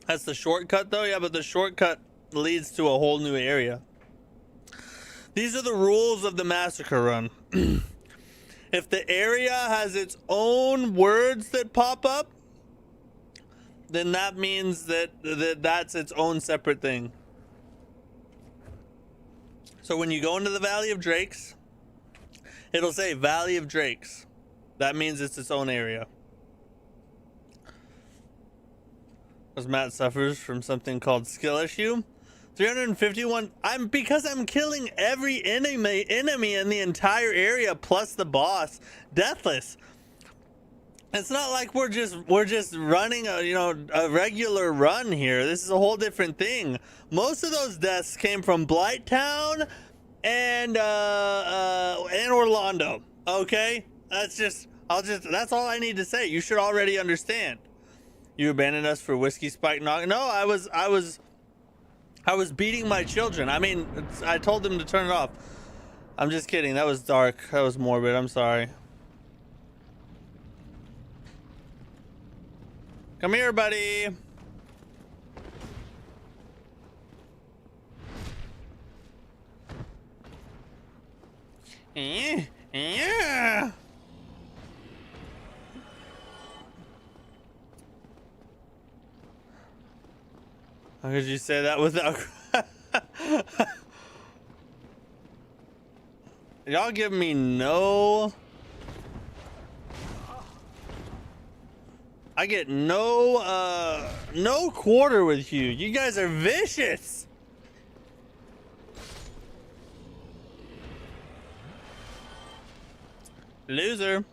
That's the shortcut though? Yeah, but the shortcut leads to a whole new area. These are the rules of the Massacre run. If the area has its own words that pop up, then that means that's its own separate thing. So when you go into the Valley of Drakes, it'll say Valley of Drakes. That means it's its own area. As Matt suffers from something called skill issue. 351. Because I'm killing every enemy in the entire area plus the boss, deathless. It's not like we're just running a regular run here. This is a whole different thing. Most of those deaths came from Blighttown and Orlando. Okay? That's all I need to say. You should already understand. You abandoned us for whiskey spike knock. No, I was beating my children. I mean, I told them to turn it off. I'm just kidding. That was dark. That was morbid. I'm sorry. Come here, buddy. Yeah. How could you say that without... Y'all give me no... I get no quarter with you. You guys are vicious. Loser.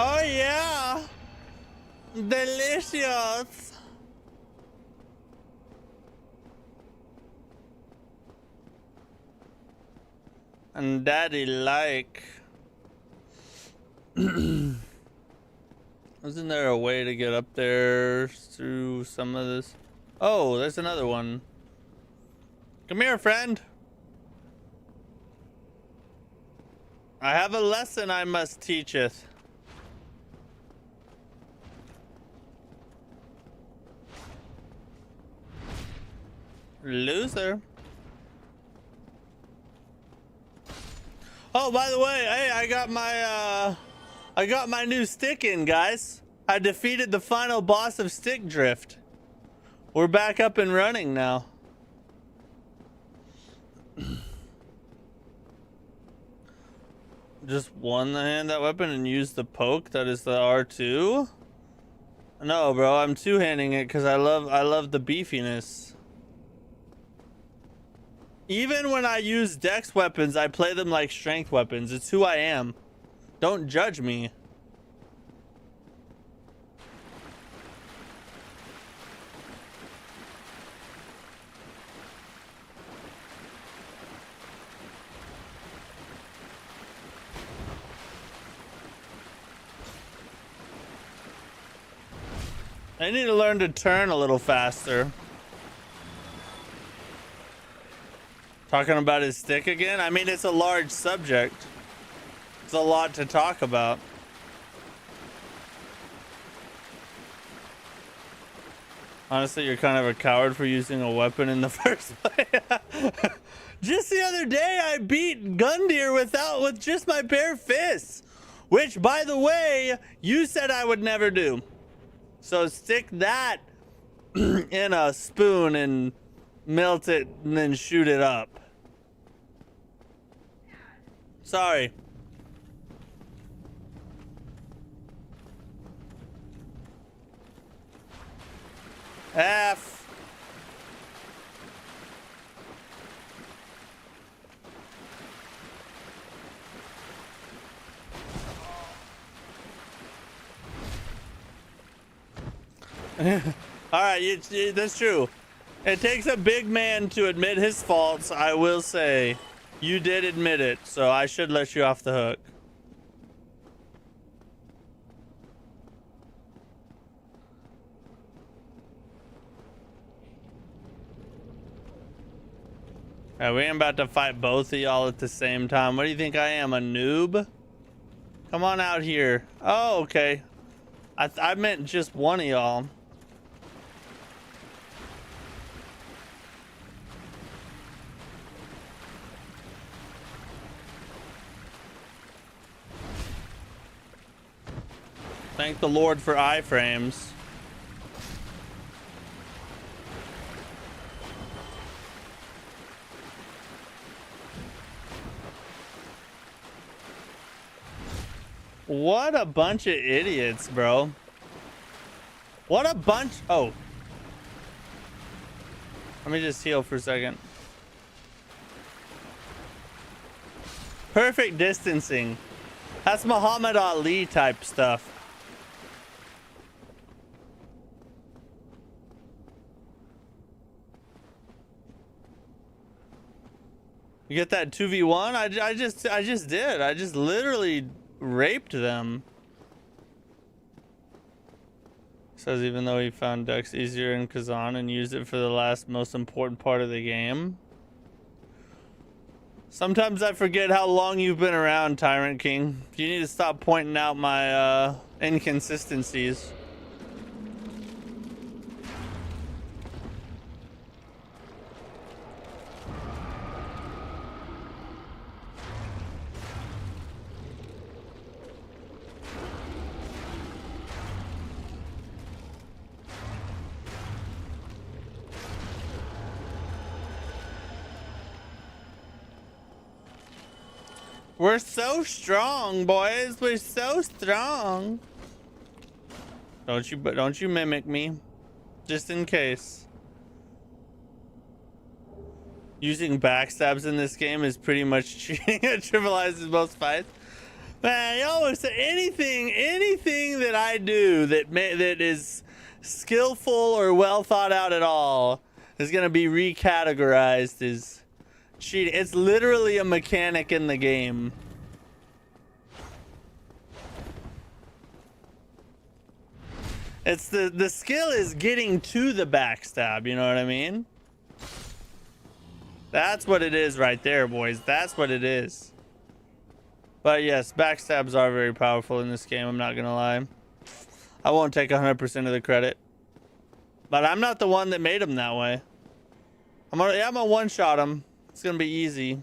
Oh yeah, delicious. And daddy like. Isn't there a way to get up there through some of this? Oh, there's another one. Come here, friend. I have a lesson I must teacheth. Loser. Oh, by the way, hey, I got my new stick in, guys. I defeated the final boss of Stick Drift. We're back up and running now. Just one-hand that weapon and use the poke. That is the R2. No, bro, I'm two-handing it because I love the beefiness. Even when I use dex weapons, I play them like strength weapons. It's who I am. Don't judge me. I need to learn to turn a little faster. Talking about his stick again? I mean, it's a large subject. It's a lot to talk about. Honestly, you're kind of a coward for using a weapon in the first place. Just the other day, I beat Gundyr with just my bare fists. Which, by the way, you said I would never do. So stick that in a spoon and melt it and then shoot it up. Sorry. F. All right, that's true. It takes a big man to admit his faults. I will say, you did admit it, so I should let you off the hook. Alright, we ain't about to fight both of y'all at the same time. What do you think I am, a noob? Come on out here. Oh, okay. I meant just one of y'all. Thank the Lord for iframes. What a bunch of idiots, bro. What a bunch. Oh. Let me just heal for a second. Perfect distancing. That's Muhammad Ali type stuff. You get that 2v1? I just did. I just literally raped them. Says even though he found Dex easier in Kazan and used it for the last most important part of the game. Sometimes I forget how long you've been around, Tyrant King. You need to stop pointing out my inconsistencies. We're so strong, boys. We're so strong. Don't you mimic me. Just in case. Using backstabs in this game is pretty much cheating at Triple I's most fights. Man, yo, so anything that I do that is skillful or well thought out at all is gonna be recategorized as cheating. It's literally a mechanic in the game. It's the skill is getting to the backstab, you know what I mean? That's what it is right there, boys. That's what it is. But yes, backstabs are very powerful in this game, I'm not gonna lie. I won't take 100% of the credit. But I'm not the one that made them that way. I'm gonna one-shot him. It's gonna be easy.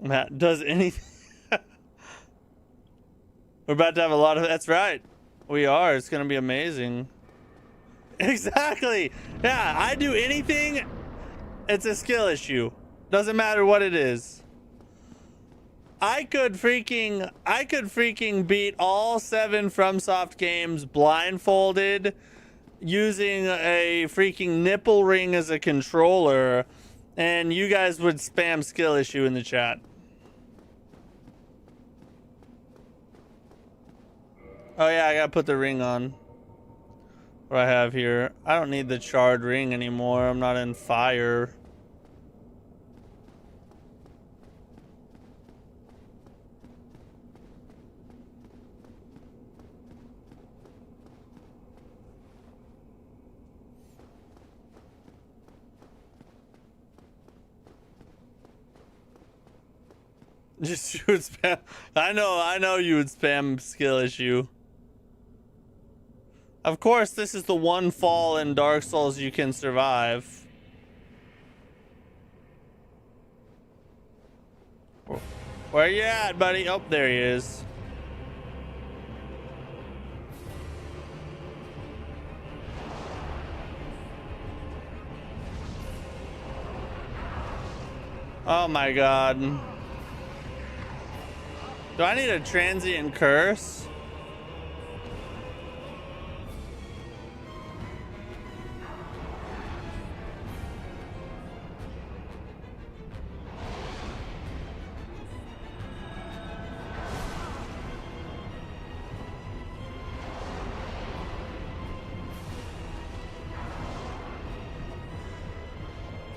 Matt does anything. We're about to have a lot of. That's right. We are. It's gonna be amazing. Exactly. Yeah, I do anything. It's a skill issue. Doesn't matter what it is. I could freaking beat all 7 FromSoft games blindfolded, using a freaking nipple ring as a controller, and you guys would spam skill issue in the chat. Oh yeah, I gotta put the ring on. What I have here. I don't need the charred ring anymore. I'm not in fire. Just you would spam. I know you would spam skill issue. Of course, this is the one fall in Dark Souls you can survive. Where you at, buddy? Oh, there he is. Oh my god. Do I need a transient curse?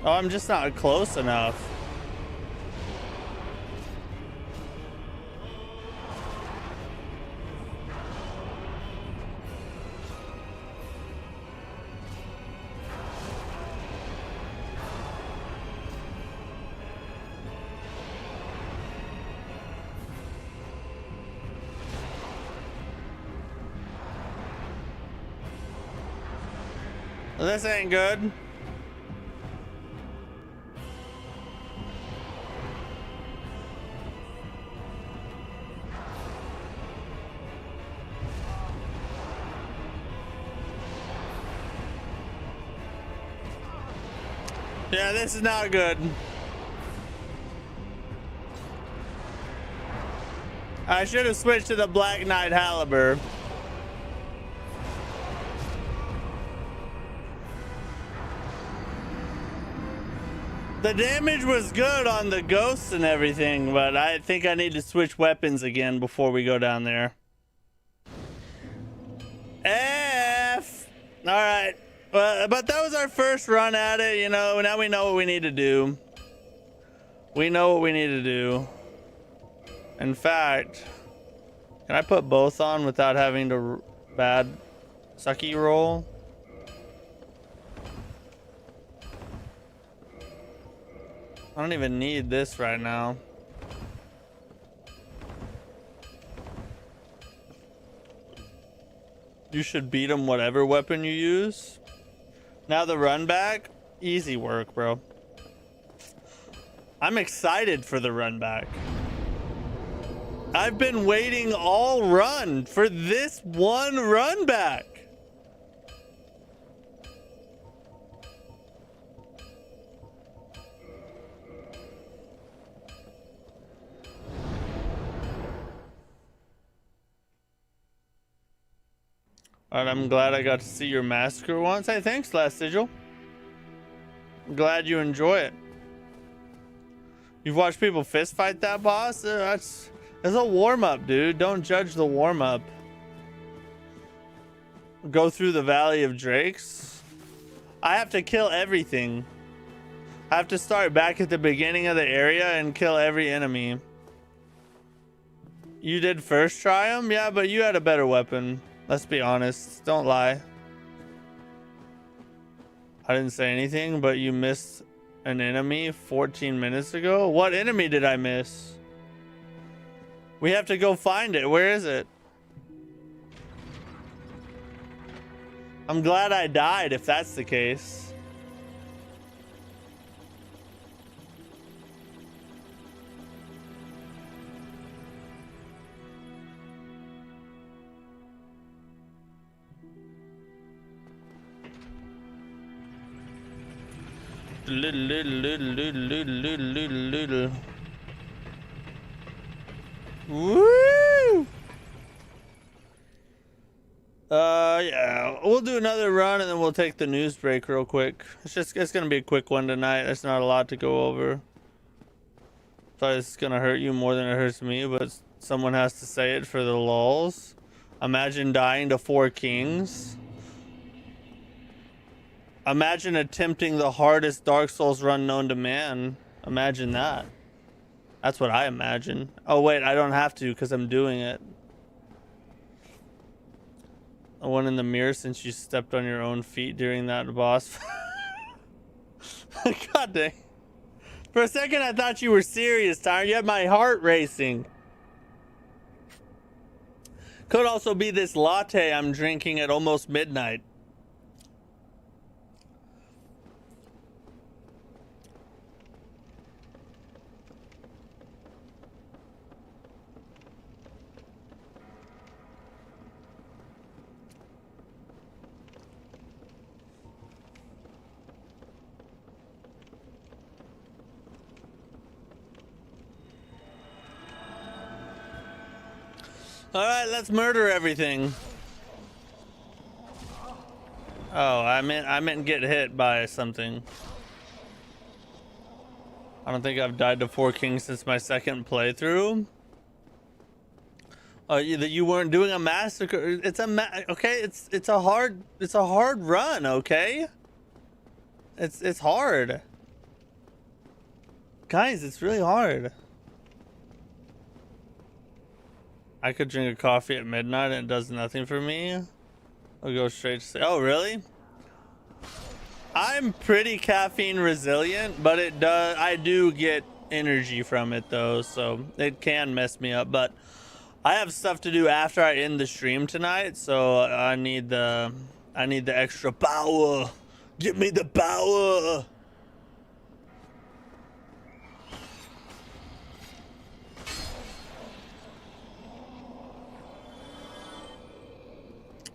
Oh, I'm just not close enough. Well, this ain't good. Yeah, this is not good. I should have switched to the Black Knight Halberd. The damage was good on the ghosts and everything, but I think I need to switch weapons again before we go down there. F! Alright. But that was our first run at it, you know. Now we know what we need to do. We know what we need to do. In fact, can I put both on without having to bad sucky roll? I don't even need this right now. You should beat him whatever weapon you use. Now the run back, easy work, bro. I'm excited for the run back. I've been waiting all run for this one run back. Alright, I'm glad I got to see your Massacre once. Hey, thanks, Last Sigil. I'm glad you enjoy it. You've watched people fist fight that boss? That's a warm-up, dude. Don't judge the warm-up. Go through the Valley of Drakes. I have to kill everything. I have to start back at the beginning of the area and kill every enemy. You did first try him? Yeah, but you had a better weapon. Let's be honest. Don't lie. I didn't say anything, but you missed an enemy 14 minutes ago? What enemy did I miss? We have to go find it. Where is it? I'm glad I died if that's the case. Little. Woo! Yeah, we'll do another run and then we'll take the news break real quick. It's gonna be a quick one tonight. There's not a lot to go over. Probably it's gonna hurt you more than it hurts me, but someone has to say it for the lulz. Imagine dying to 4 kings. Imagine attempting the hardest Dark Souls run known to man. Imagine that. That's what I imagine. Oh wait, I don't have to because I'm doing it. The one in the mirror since you stepped on your own feet during that boss. God dang. For a second I thought you were serious, Tyron. You had my heart racing. Could also be this latte I'm drinking at almost midnight. All right, let's murder everything. Oh, I meant get hit by something. I don't think I've died to 4 kings since my second playthrough. You weren't doing a massacre. It's okay. It's a hard run. Okay. It's hard. Guys, it's really hard. I could drink a coffee at midnight and it does nothing for me. I'll go straight to sleep. Oh, really? I'm pretty caffeine resilient, but it does. I do get energy from it though, so it can mess me up. But I have stuff to do after I end the stream tonight, so I need the extra power. Give me the power.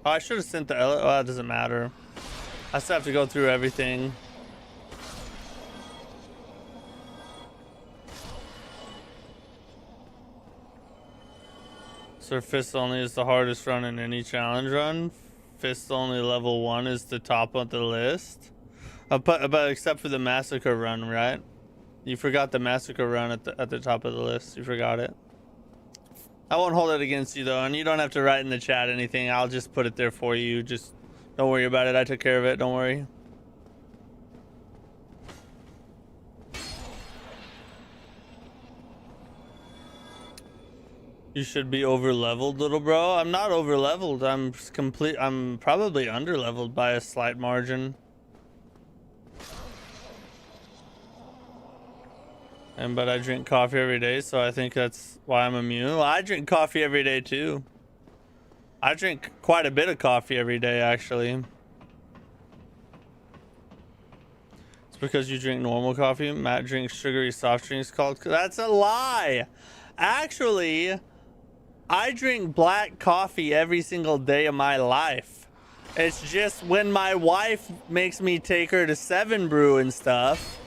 Oh, I should have sent the. Oh, that doesn't matter. I still have to go through everything. So fist only is the hardest run in any challenge run. Fist only level 1 is the top of the list. But except for the Massacre run, right? You forgot the Massacre run at the top of the list. You forgot it. I won't hold it against you though, and you don't have to write in the chat anything. I'll just put it there for you. Just don't worry about it. I took care of it. Don't worry. You should be over leveled, little bro. I'm not over leveled. I'm probably under leveled by a slight margin. But I drink coffee every day, so I think that's why I'm immune. Well, I drink coffee every day too. I drink quite a bit of coffee every day, actually. It's because you drink normal coffee. Matt drinks sugary soft drinks called. That's a lie. Actually, I drink black coffee every single day of my life. It's just when my wife makes me take her to 7 Brew and stuff,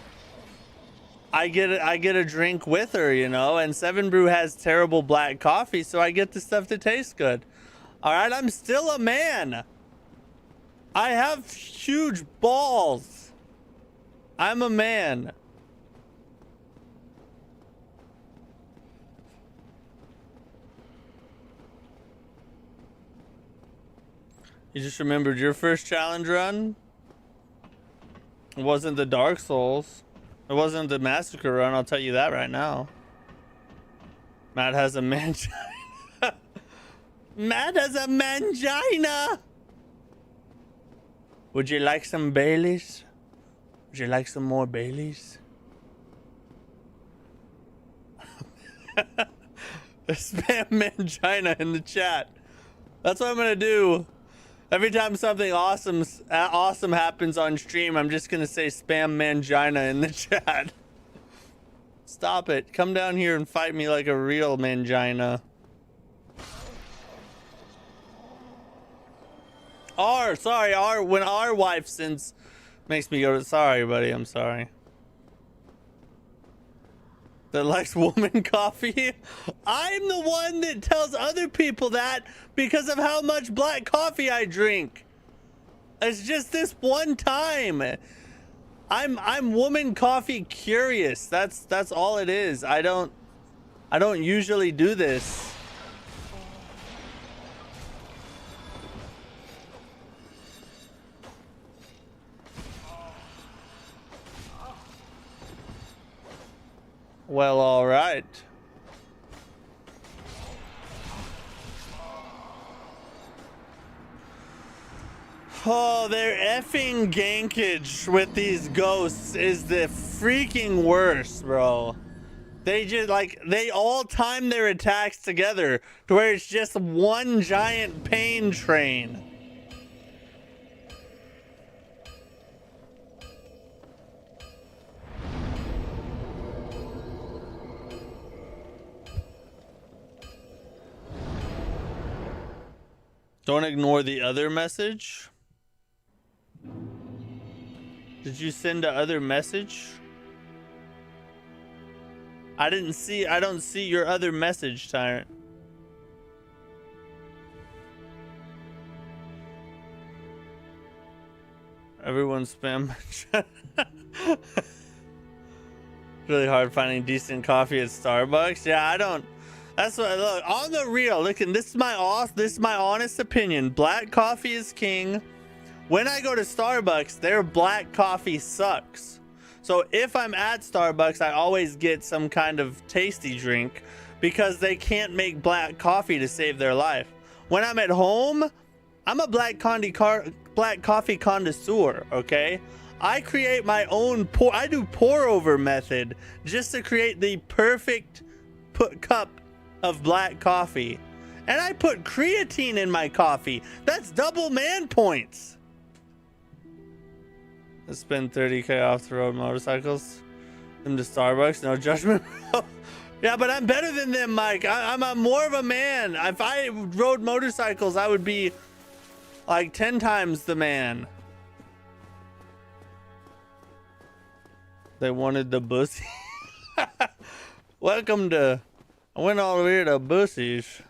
I get a drink with her, you know, and 7 Brew has terrible black coffee, so I get the stuff that tastes good. All right, I'm still a man. I have huge balls. I'm a man. You just remembered your first challenge run? It wasn't the Dark Souls. It wasn't the Massacre run, I'll tell you that right now. Matt has a mangina. Matt has a mangina! Would you like some Baileys? Would you like some more Baileys? Spam mangina in the chat. That's what I'm gonna do. Every time something awesome happens on stream, I'm just gonna say spam mangina in the chat. Stop it. Come down here and fight me like a real mangina. When our wife makes me go to, sorry buddy, I'm sorry. That likes woman coffee? I'm the one that tells other people that because of how much black coffee I drink. It's just this one time. I'm woman coffee curious. That's all it is. I don't usually do this. Well, all right. Oh, their effing gankage with these ghosts is the freaking worst, bro. They just, like, they all time their attacks together to where it's just one giant pain train. Don't ignore the other message. Did you send the other message? I don't see your other message, Tyrant. Everyone spam. Really hard finding decent coffee at Starbucks. Yeah, I don't. That's what. Look, on the real. Look, and this is my honest opinion. Black coffee is king. When I go to Starbucks, their black coffee sucks. So if I'm at Starbucks, I always get some kind of tasty drink because they can't make black coffee to save their life. When I'm at home, I'm a black coffee connoisseur, okay? I create my own I do pour over method just to create the perfect cup of black coffee. And I put creatine in my coffee. That's double man points. I spend 30K off the road motorcycles. Them to Starbucks, no judgment. Yeah, but I'm better than them, Mike. I'm more of a man. If I rode motorcycles, I would be like 10 times the man. They wanted the bussy. Welcome to... I went all the way to bussies.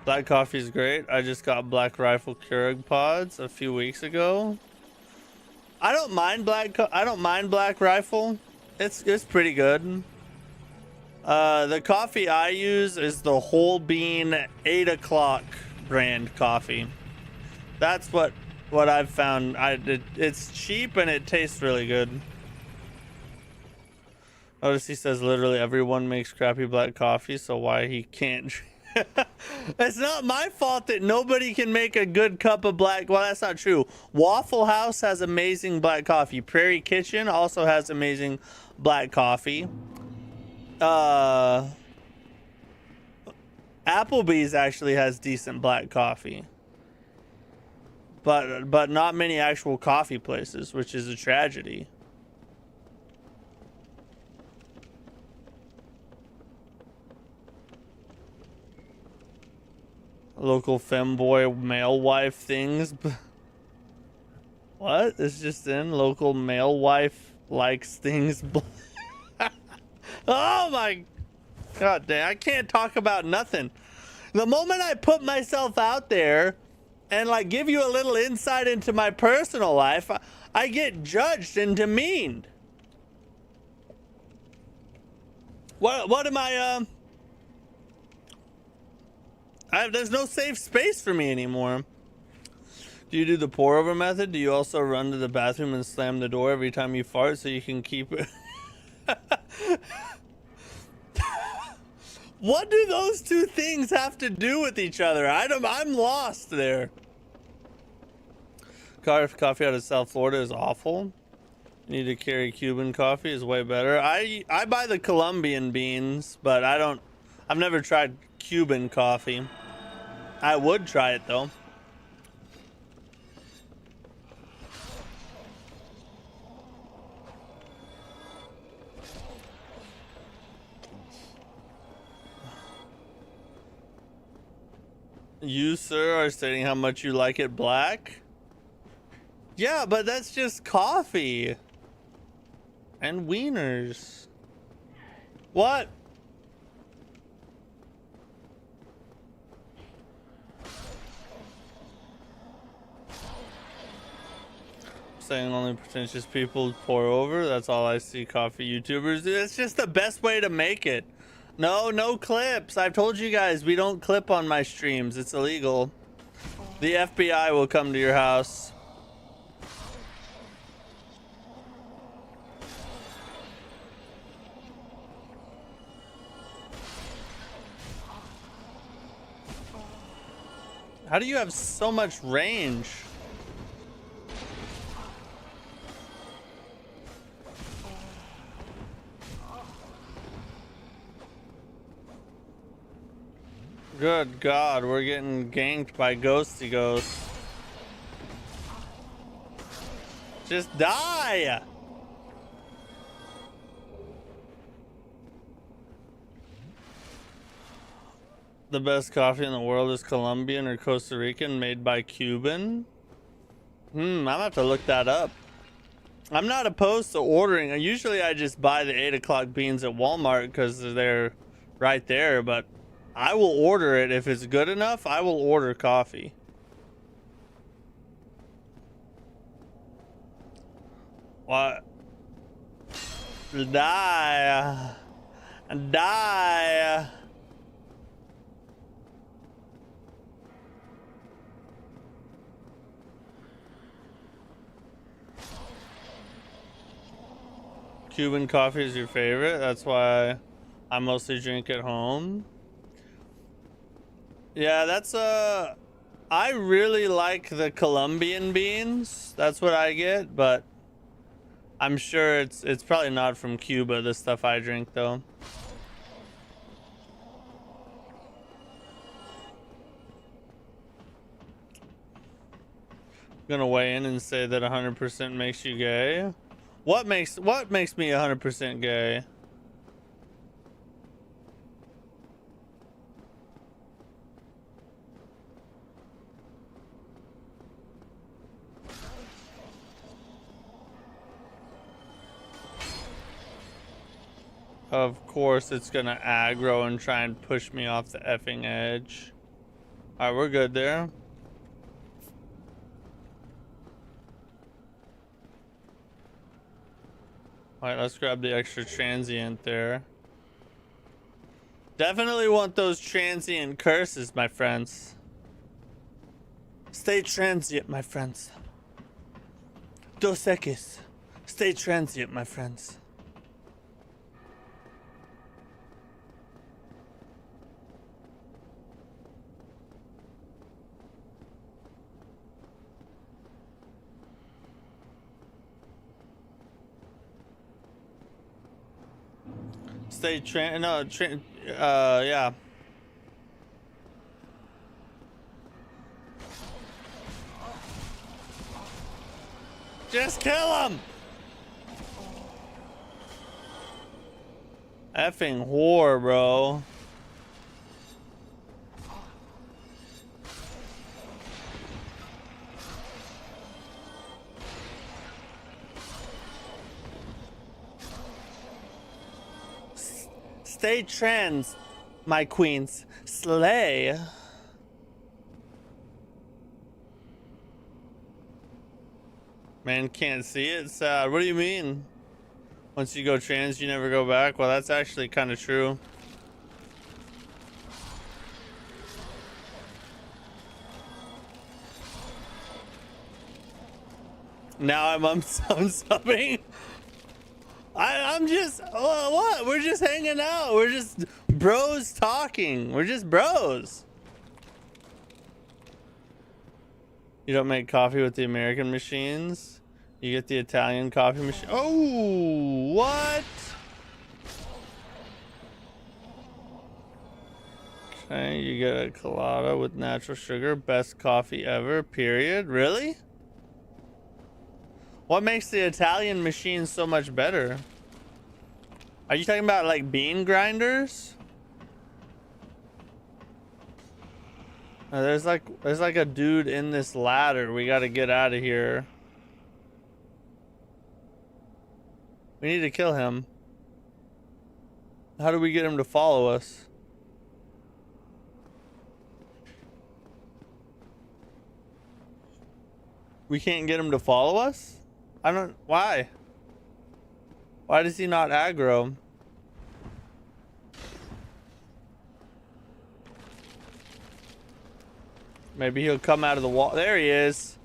Black coffee is great. I just got Black Rifle Keurig pods a few weeks ago. I don't mind Black Rifle. It's pretty good. The coffee I use is the whole bean 8 o'clock brand coffee. That's what I've found. It's cheap and it tastes really good. Notice he says literally everyone makes crappy black coffee, so why he can't drink. It's not my fault that nobody can make a good cup of black. Well, that's not true. Waffle House has amazing black coffee. Prairie Kitchen also has amazing black coffee. Applebee's actually has decent black coffee. But not many actual coffee places, which is a tragedy. Local femboy male wife things. What? It's just in local male wife likes things. Oh my god damn, I can't talk about nothing. The moment I put myself out there and like give you a little insight into my personal life, I get judged and demeaned. What am I there's no safe space for me anymore. Do you do the pour over method? Do you also run to the bathroom and slam the door every time you fart so you can keep it? What do those two things have to do with each other? I'm lost there. Coffee out of South Florida is awful. You need to carry Cuban coffee is way better. I buy the Colombian beans, but I've never tried Cuban coffee. I would try it though. You, sir, are stating how much you like it black? Yeah, but that's just coffee. And wieners. What? Saying only pretentious people pour over. That's all I see coffee YouTubers do. It's just the best way to make it. No clips. I've told you guys we don't clip on my streams. It's illegal. The FBI will come to your house. How do you have so much range? Good God, we're getting ganked by Ghosty Ghost. Just die! The best coffee in the world is Colombian or Costa Rican made by Cuban? I'm gonna have to look that up. I'm not opposed to ordering. Usually I just buy the 8 o'clock beans at Walmart because they're right there, but I will order it. If it's good enough, I will order coffee. What? Die. Die. Cuban coffee is your favorite. That's why I mostly drink at home. Yeah, that's I really like the Colombian beans. That's what I get, but I'm sure it's probably not from Cuba, the stuff I drink though. Gonna weigh in and say that 100% makes you gay. What makes me 100% gay? Of course it's gonna aggro and try and push me off the effing edge. Alright, we're good there. Alright, let's grab the extra transient there. Definitely want those transient curses, my friends. Stay transient, my friends. Dos Equis. Stay transient, my friends. Stay yeah. Just kill him! Effing whore, bro. Stay trans, my queens. Slay. Man can't see it. Sad. What do you mean? Once you go trans, you never go back? Well, that's actually kind of true. Now I'm unsubbing. I'm just, what? We're just hanging out. We're just bros talking. We're just bros. You don't make coffee with the American machines. You get the Italian coffee machine. Oh, what? Okay, you get a colada with natural sugar. Best coffee ever, period. Really? What makes the Italian machine so much better? Are you talking about like bean grinders? There's like a dude in this ladder. We gotta get out of here. We need to kill him. How do we get him to follow us? We can't get him to follow us? I don't... Why? Why does he not aggro? Maybe he'll come out of the wall. There he is.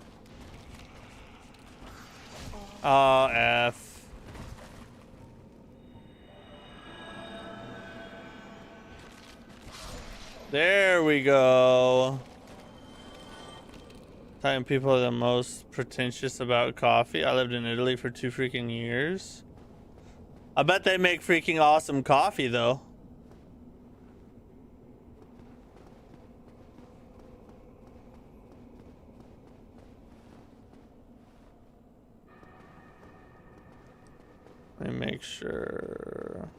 Oh, F. There we go. Italian people are the most pretentious about coffee. I lived in Italy for 2 freaking years. I bet they make freaking awesome coffee though. Let me make sure.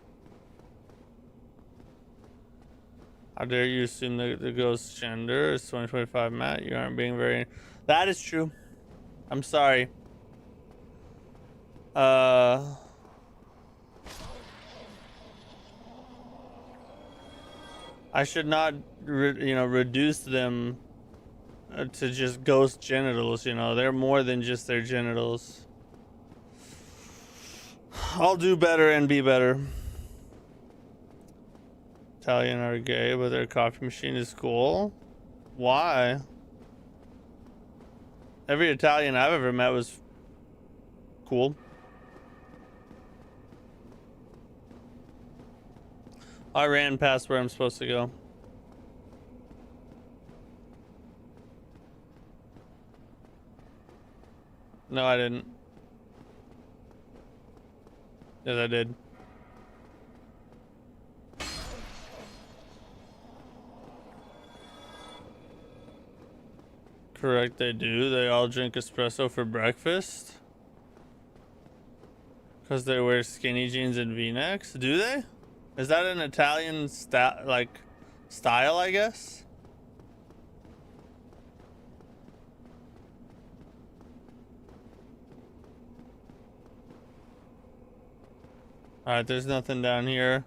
How dare you assume the ghost gender is 2025, Matt? You aren't being very... That is true. I'm sorry. I should not, reduce them to just ghost genitals. They're more than just their genitals. I'll do better and be better. Italian are gay, but their coffee machine is cool. Why? Every Italian I've ever met was cool. I ran past where I'm supposed to go. No, I didn't. Yes, I did. Correct, they do. They all drink espresso for breakfast. Because they wear skinny jeans and V-necks. Do they? Is that an Italian style, I guess? Alright, there's nothing down here.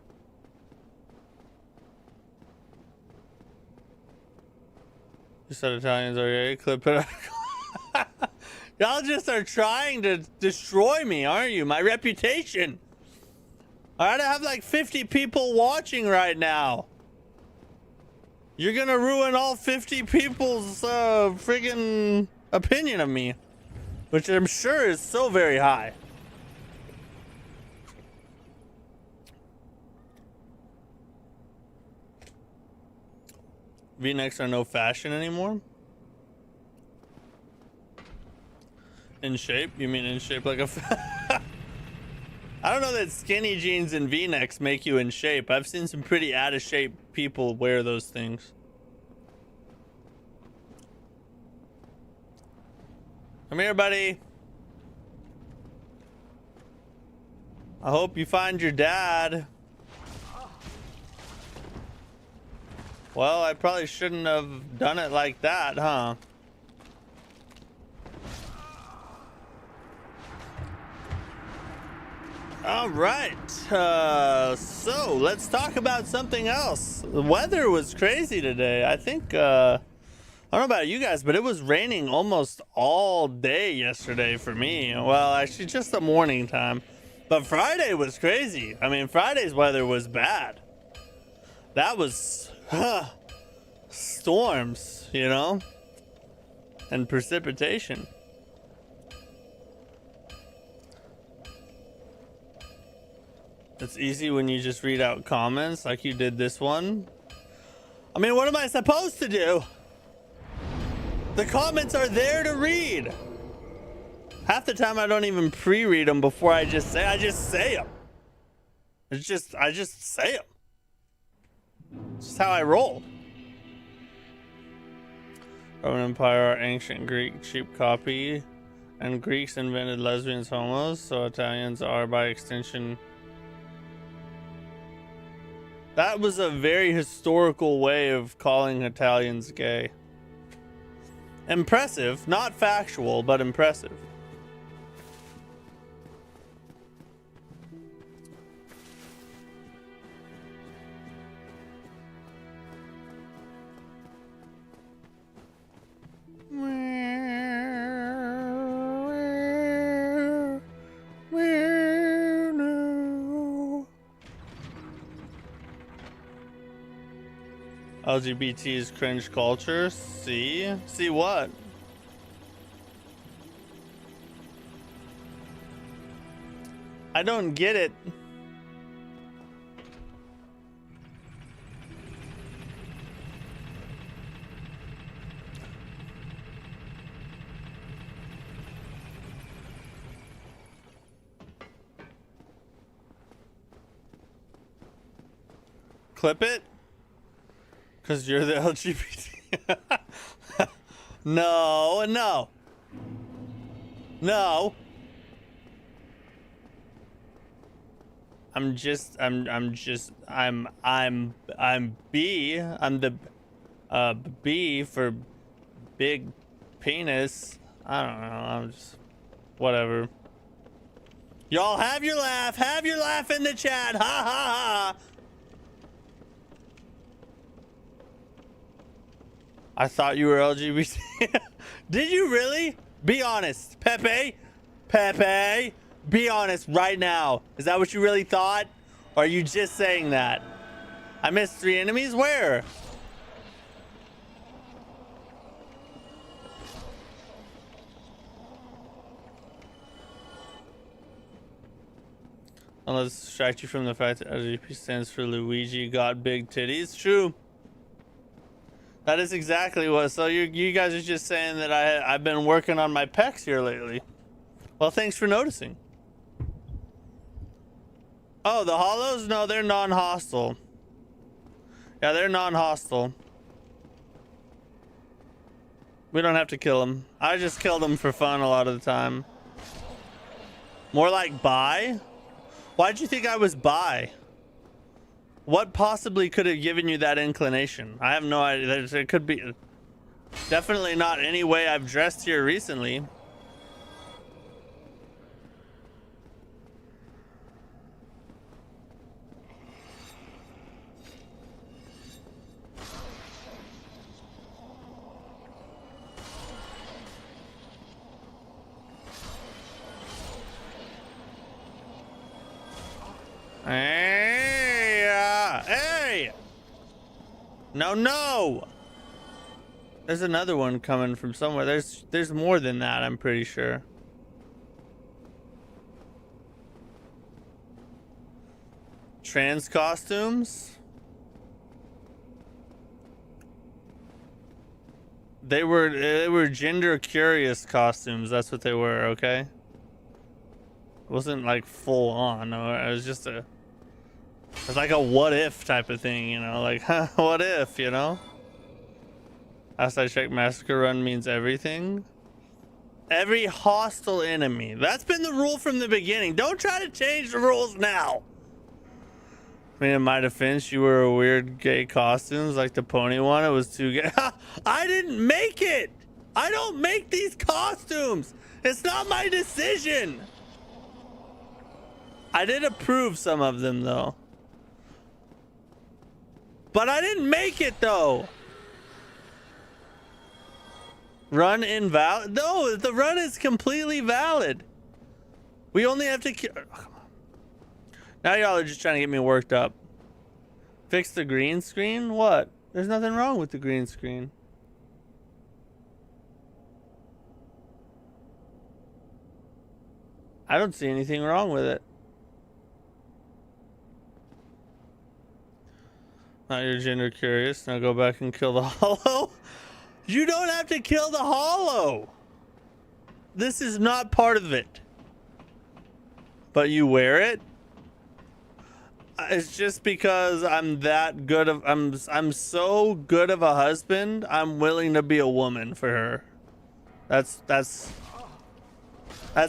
You said Italians are gay. Clip it out. Y'all just are trying to destroy me, aren't you? My reputation. Alright, I have like 50 people watching right now. You're gonna ruin all 50 people's friggin' opinion of me, which I'm sure is so very high. V-necks are no fashion anymore. In shape? You mean in shape like a I don't know that skinny jeans and V-necks make you in shape. I've seen some pretty out of shape people wear those things. Come here, buddy. I hope you find your dad. Well, I probably shouldn't have done it like that, huh? All right, so let's talk about something else. The weather was crazy today. I think, I don't know about you guys, but it was raining almost all day yesterday for me. Well, actually just the morning time. But Friday was crazy. I mean, Friday's weather was bad. That was, storms, you know, and precipitation. It's easy when you just read out comments like you did this one. I mean, what am I supposed to do? The comments are there to read. Half the time I don't even pre-read them before I just say them. I just say them. It's just how I roll. Roman Empire, ancient Greek, cheap copy, and Greeks invented lesbians, homos, so Italians are by extension. That was a very historical way of calling Italians gay. Impressive, not factual, but impressive. LGBT's cringe culture. See what? I don't get it. Clip it? Because you're the LGBT. No. I'm B. I'm the B for big penis. I don't know. I'm just whatever. Y'all have your laugh. Have your laugh in the chat. Ha ha ha. I thought you were LGBT. Did you really? Be honest. Pepe, be honest right now. Is that what you really thought? Or are you just saying that? I missed 3 enemies? Where? Unless distract you from the fact that LGP stands for Luigi got big titties. True. That is exactly what. So you guys are just saying that I've been working on my pecs here lately. Well, thanks for noticing. Oh, the hollows? No, they're non-hostile. Yeah, they're non-hostile. We don't have to kill them. I just kill them for fun a lot of the time. More like bi? Why'd you think I was bi? What possibly could have given you that inclination? I have no idea. There could be... Definitely not any way I've dressed here recently. Hey! No! There's another one coming from somewhere. There's more than that, I'm pretty sure. Trans costumes? They were gender curious costumes. That's what they were, okay? It wasn't like full on. It was just it's like a what if type of thing, you know, like, huh, what if, you know? Last I checked, Massacre run means everything. Every hostile enemy. That's been the rule from the beginning. Don't try to change the rules now. I mean, in my defense, you were a weird gay costumes, like the pony one. It was too gay. I didn't make it. I don't make these costumes. It's not my decision. I did approve some of them, though. But I didn't make it, though. Run invalid? No, the run is completely valid. We only have to kill... Oh, come on. Now y'all are just trying to get me worked up. Fix the green screen? What? There's nothing wrong with the green screen. I don't see anything wrong with it. Now you're gender curious. Now go back and kill the hollow. You don't have to kill the hollow. This is not part of it. But you wear it? It's just because I'm that good of I'm so good of a husband, I'm willing to be a woman for her. That's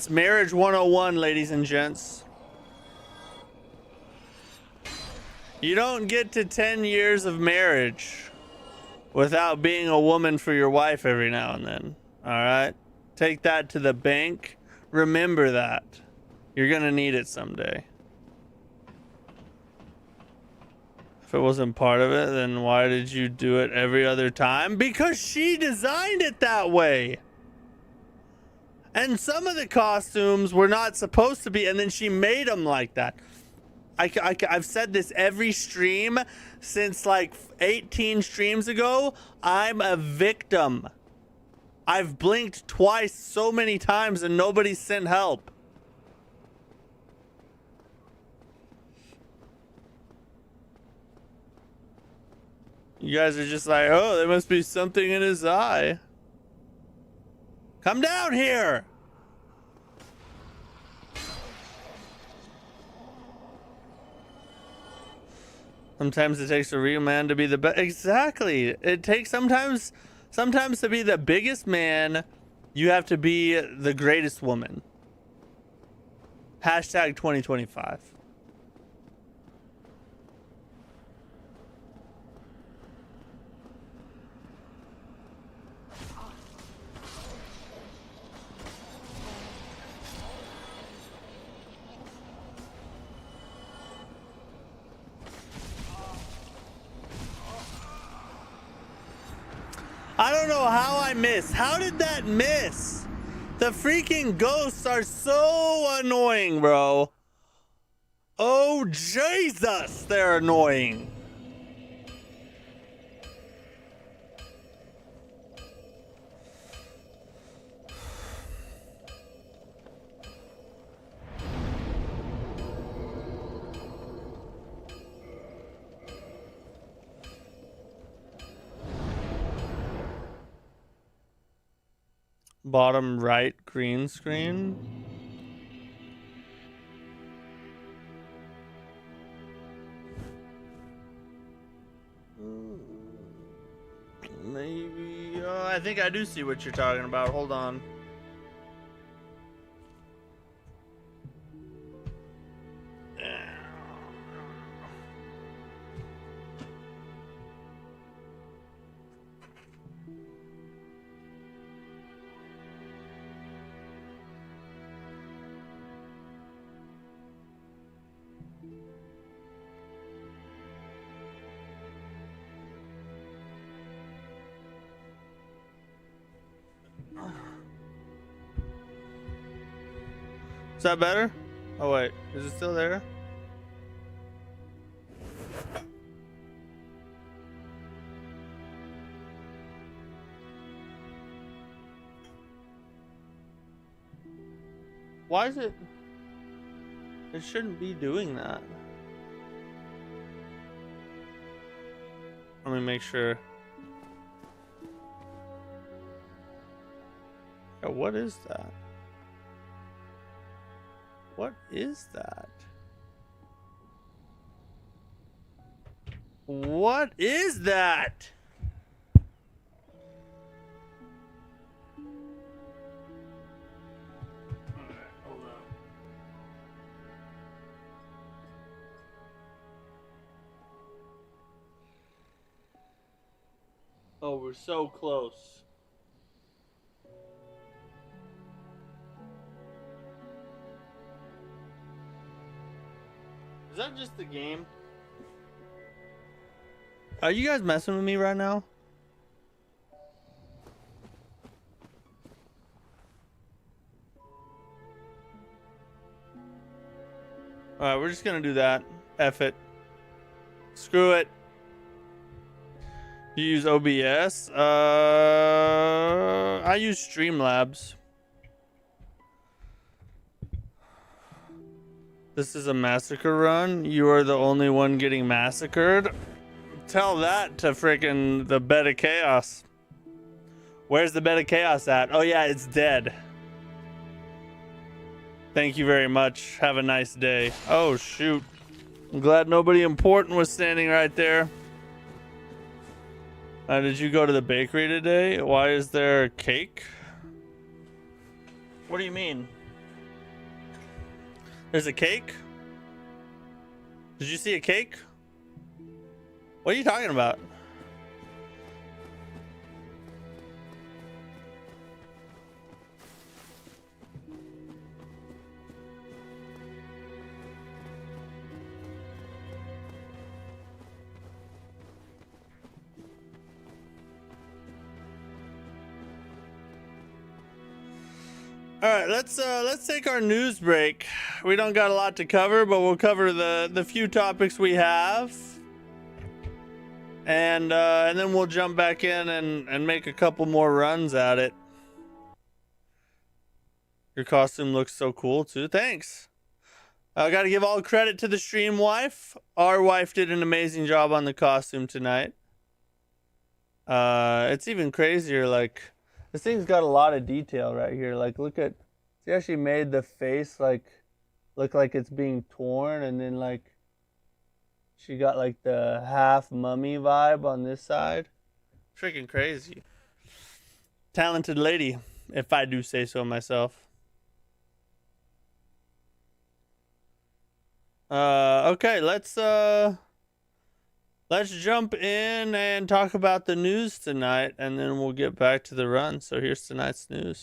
marriage 101, ladies and gents. You don't get to 10 years of marriage without being a woman for your wife every now and then. All right? Take that to the bank. Remember that. You're going to need it someday. If it wasn't part of it, then why did you do it every other time? Because she designed it that way. And some of the costumes were not supposed to be, and then she made them like that. I've said this every stream since like 18 streams ago. I'm a victim. I've blinked twice so many times and nobody sent help. You guys are just like, oh, there must be something in his eye. Come down here. Sometimes it takes a real man to be the best. Exactly. It takes sometimes to be the biggest man, you have to be the greatest woman. Hashtag 2025. I don't know how I missed. How did that miss? The freaking ghosts are so annoying, bro. Oh, Jesus, they're annoying. Bottom right green screen. Maybe. I think I do see what you're talking about. Hold on. Is that better? Oh wait, is it still there? Why is it? It shouldn't be doing that. Let me make sure. Yeah, what is that? What is that? What is that? Hold on. Oh, we're so close. Is that just the game? Are you guys messing with me right now? Alright, we're just gonna do that. F it. Screw it. You use OBS? I use Streamlabs. This is a massacre run. You are the only one getting massacred. Tell that to frickin' the bed of chaos. Where's the bed of chaos at? Oh yeah, it's dead. Thank you very much. Have a nice day. Oh shoot. I'm glad nobody important was standing right there. Did you go to the bakery today? Why is there cake? What do you mean? There's a cake? Did you see a cake? What are you talking about? All right, let's take our news break. We don't got a lot to cover, but we'll cover the few topics we have, and then we'll jump back in and make a couple more runs at it. Your costume looks so cool too. Thanks. I got to give all credit to the stream wife. Our wife did an amazing job on the costume tonight. It's even crazier. Like, this thing's got a lot of detail right here. Like, look at, she actually made the face like look like it's being torn, and then like she got like the half mummy vibe on this side. Freaking crazy. Talented lady, if I do say so myself. Okay, let's jump in and talk about the news tonight, and then we'll get back to the run. So here's tonight's news.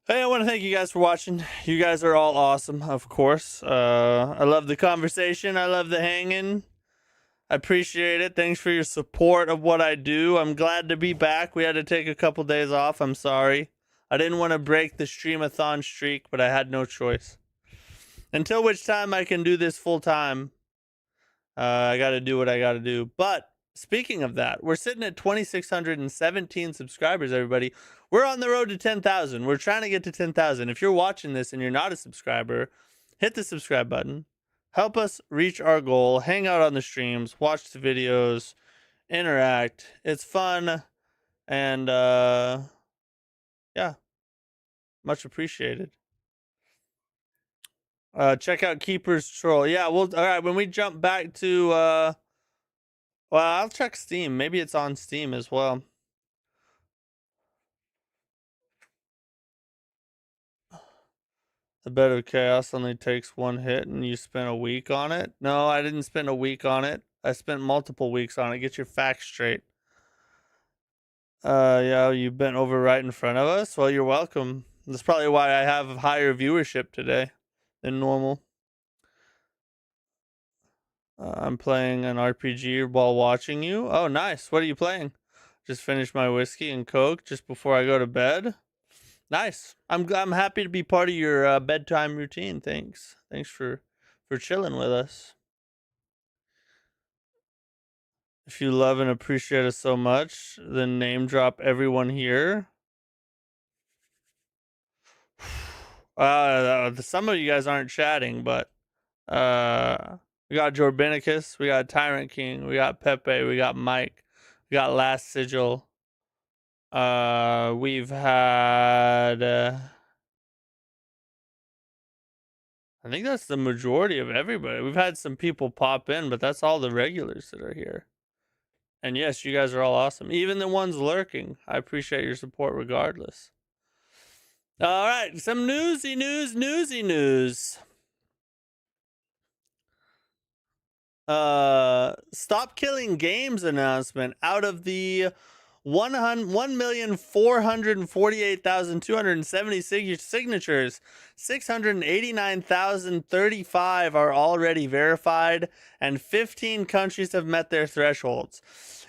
Hey, I want to thank you guys for watching. You guys are all awesome, of course. I love the conversation. I love the hanging. I appreciate it. Thanks for your support of what I do. I'm glad to be back. We had to take a couple days off. I'm sorry. I didn't want to break the Streamathon streak, but I had no choice. Until which time I can do this full time, I got to do what I got to do. But speaking of that, we're sitting at 2,617 subscribers, everybody. We're on the road to 10,000. We're trying to get to 10,000. If you're watching this and you're not a subscriber, hit the subscribe button. Help us reach our goal. Hang out on the streams, watch the videos, interact. It's fun. And yeah, much appreciated. Check out Keeper's Troll. Yeah, all right, when we jump back to well, I'll check Steam. Maybe it's on Steam as well. The Bed of Chaos only takes one hit and you spent a week on it? No, I didn't spend a week on it. I spent multiple weeks on it. Get your facts straight. Yeah, you bent over right in front of us. Well, you're welcome. That's probably why I have higher viewership today than normal. I'm playing an RPG while watching you. Oh, nice. What are you playing? Just finished my whiskey and Coke just before I go to bed. Nice. I'm happy to be part of your bedtime routine. Thanks for chilling with us. If you love and appreciate us so much, then name drop everyone here. Some of you guys aren't chatting, but we got Jorbinicus, we got Tyrant King, we got Pepe, we got Mike, we got Last Sigil. We've had I think that's the majority of everybody. We've had some people pop in, but that's all the regulars that are here. And yes, you guys are all awesome. Even the ones lurking. I appreciate your support regardless. All right, some newsy news. Stop Killing Games announcement. Out of the 1,448,270 signatures, 689,035 are already verified, and 15 countries have met their thresholds.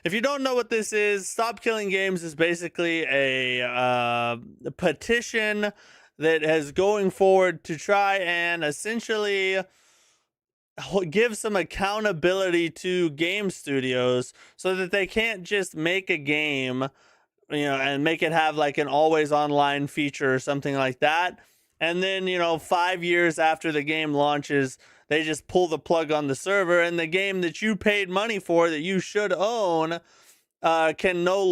If you don't know what this is, Stop Killing Games is basically a petition that is going forward to try and essentially give some accountability to game studios so that they can't just make a game, and make it have like an always online feature or something like that. And then, 5 years after the game launches, they just pull the plug on the server, and the game that you paid money for that you should own you can no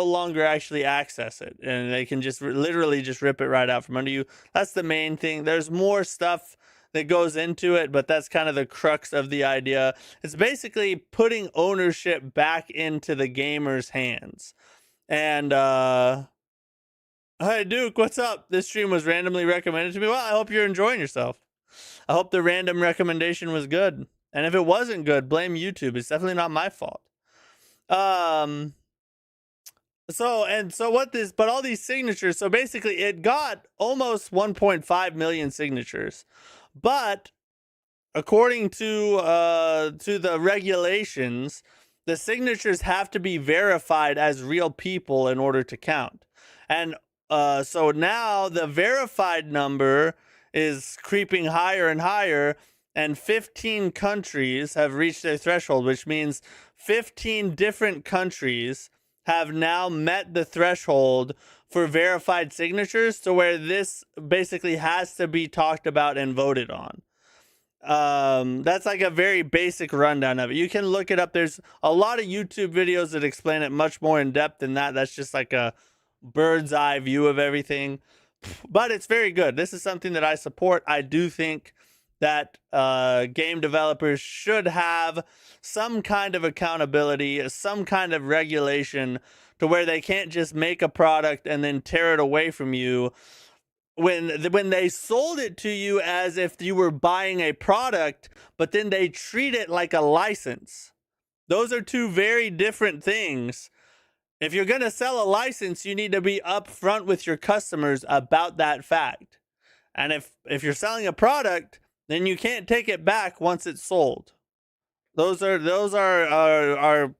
longer actually access it, and they can just literally just rip it right out from under you. That's the main thing. There's more stuff that goes into it, but that's kind of the crux of the idea. It's basically putting ownership back into the gamer's hands. And hey Duke, what's up? This stream was randomly recommended to me. Well, I hope you're enjoying yourself. I hope the random recommendation was good. And if it wasn't good, blame YouTube. It's definitely not my fault. But all these signatures, so basically it got almost 1.5 million signatures. But according to the regulations, the signatures have to be verified as real people in order to count. And so now the verified number is creeping higher and higher, and 15 countries have reached their threshold, which means 15 different countries have now met the threshold for verified signatures, to where this basically has to be talked about and voted on. That's like a very basic rundown of it. You can look it up. There's a lot of YouTube videos that explain it much more in depth than that. That's just like a bird's eye view of everything, but it's very good. This is something that I support. I do think that game developers should have some kind of accountability, some kind of regulation, to where they can't just make a product and then tear it away from you when they sold it to you as if you were buying a product, but then they treat it like a license. Those are two very different things. If you're going to sell a license, you need to be upfront with your customers about that fact. And if you're selling a product, then you can't take it back once it's sold. Those are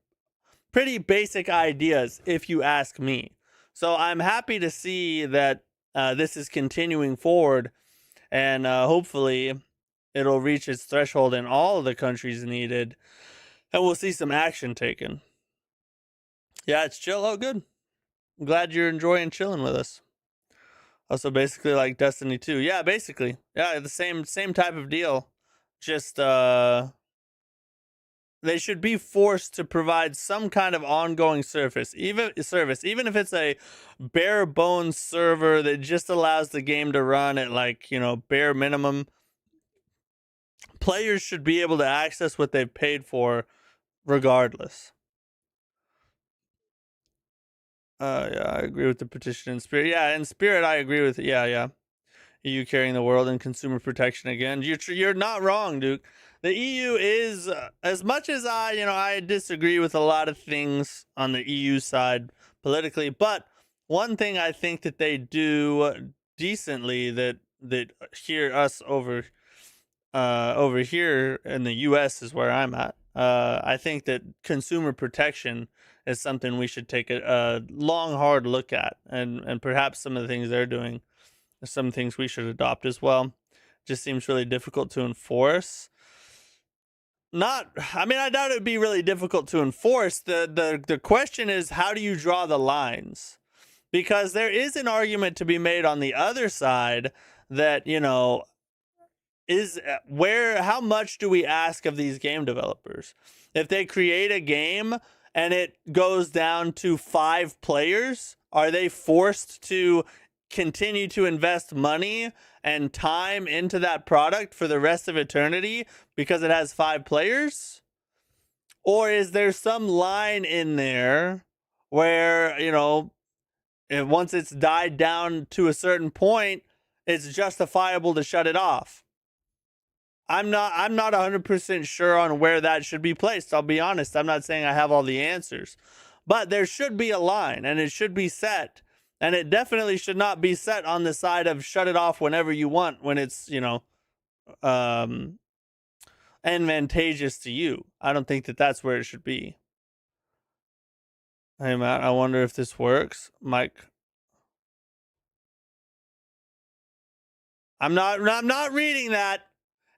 pretty basic ideas, if you ask me. So I'm happy to see that this is continuing forward, and hopefully it'll reach its threshold in all of the countries needed. and we'll see some action taken. Yeah, it's chill. Oh, good. I'm glad you're enjoying chilling with us. Also, basically like Destiny 2. Yeah, basically. Yeah, the same type of deal. Just they should be forced to provide some kind of ongoing service, even if it's a bare bones server that just allows the game to run at, like, you know, bare minimum. Players should be able to access what they've paid for regardless. Yeah, I agree with the petition in spirit. Yeah, in spirit, I agree with it. Yeah. EU carrying the world in consumer protection again. You're not wrong, Duke. The EU is, as much as I disagree with a lot of things on the EU side politically, but one thing I think that they do decently that here us over here in the US is where I'm at. I think that consumer protection is something we should take a long, hard look at, and perhaps some of the things they're doing are some things we should adopt as well. Just seems really difficult to enforce. I doubt it would be really difficult to enforce. The question is, how do you draw the lines? Because there is an argument to be made on the other side that, how much do we ask of these game developers? If they create a game and it goes down to 5 players, are they forced to continue to invest money and time into that product for the rest of eternity because it has 5 players? Or is there some line in there where, once it's died down to a certain point, it's justifiable to shut it off? I'm not 100% sure on where that should be placed. I'll be honest. I'm not saying I have all the answers, but there should be a line, and it should be set, and it definitely should not be set on the side of shut it off whenever you want when it's, advantageous to you. I don't think that that's where it should be. Hey, Matt, I wonder if this works. Mike. I'm not reading that.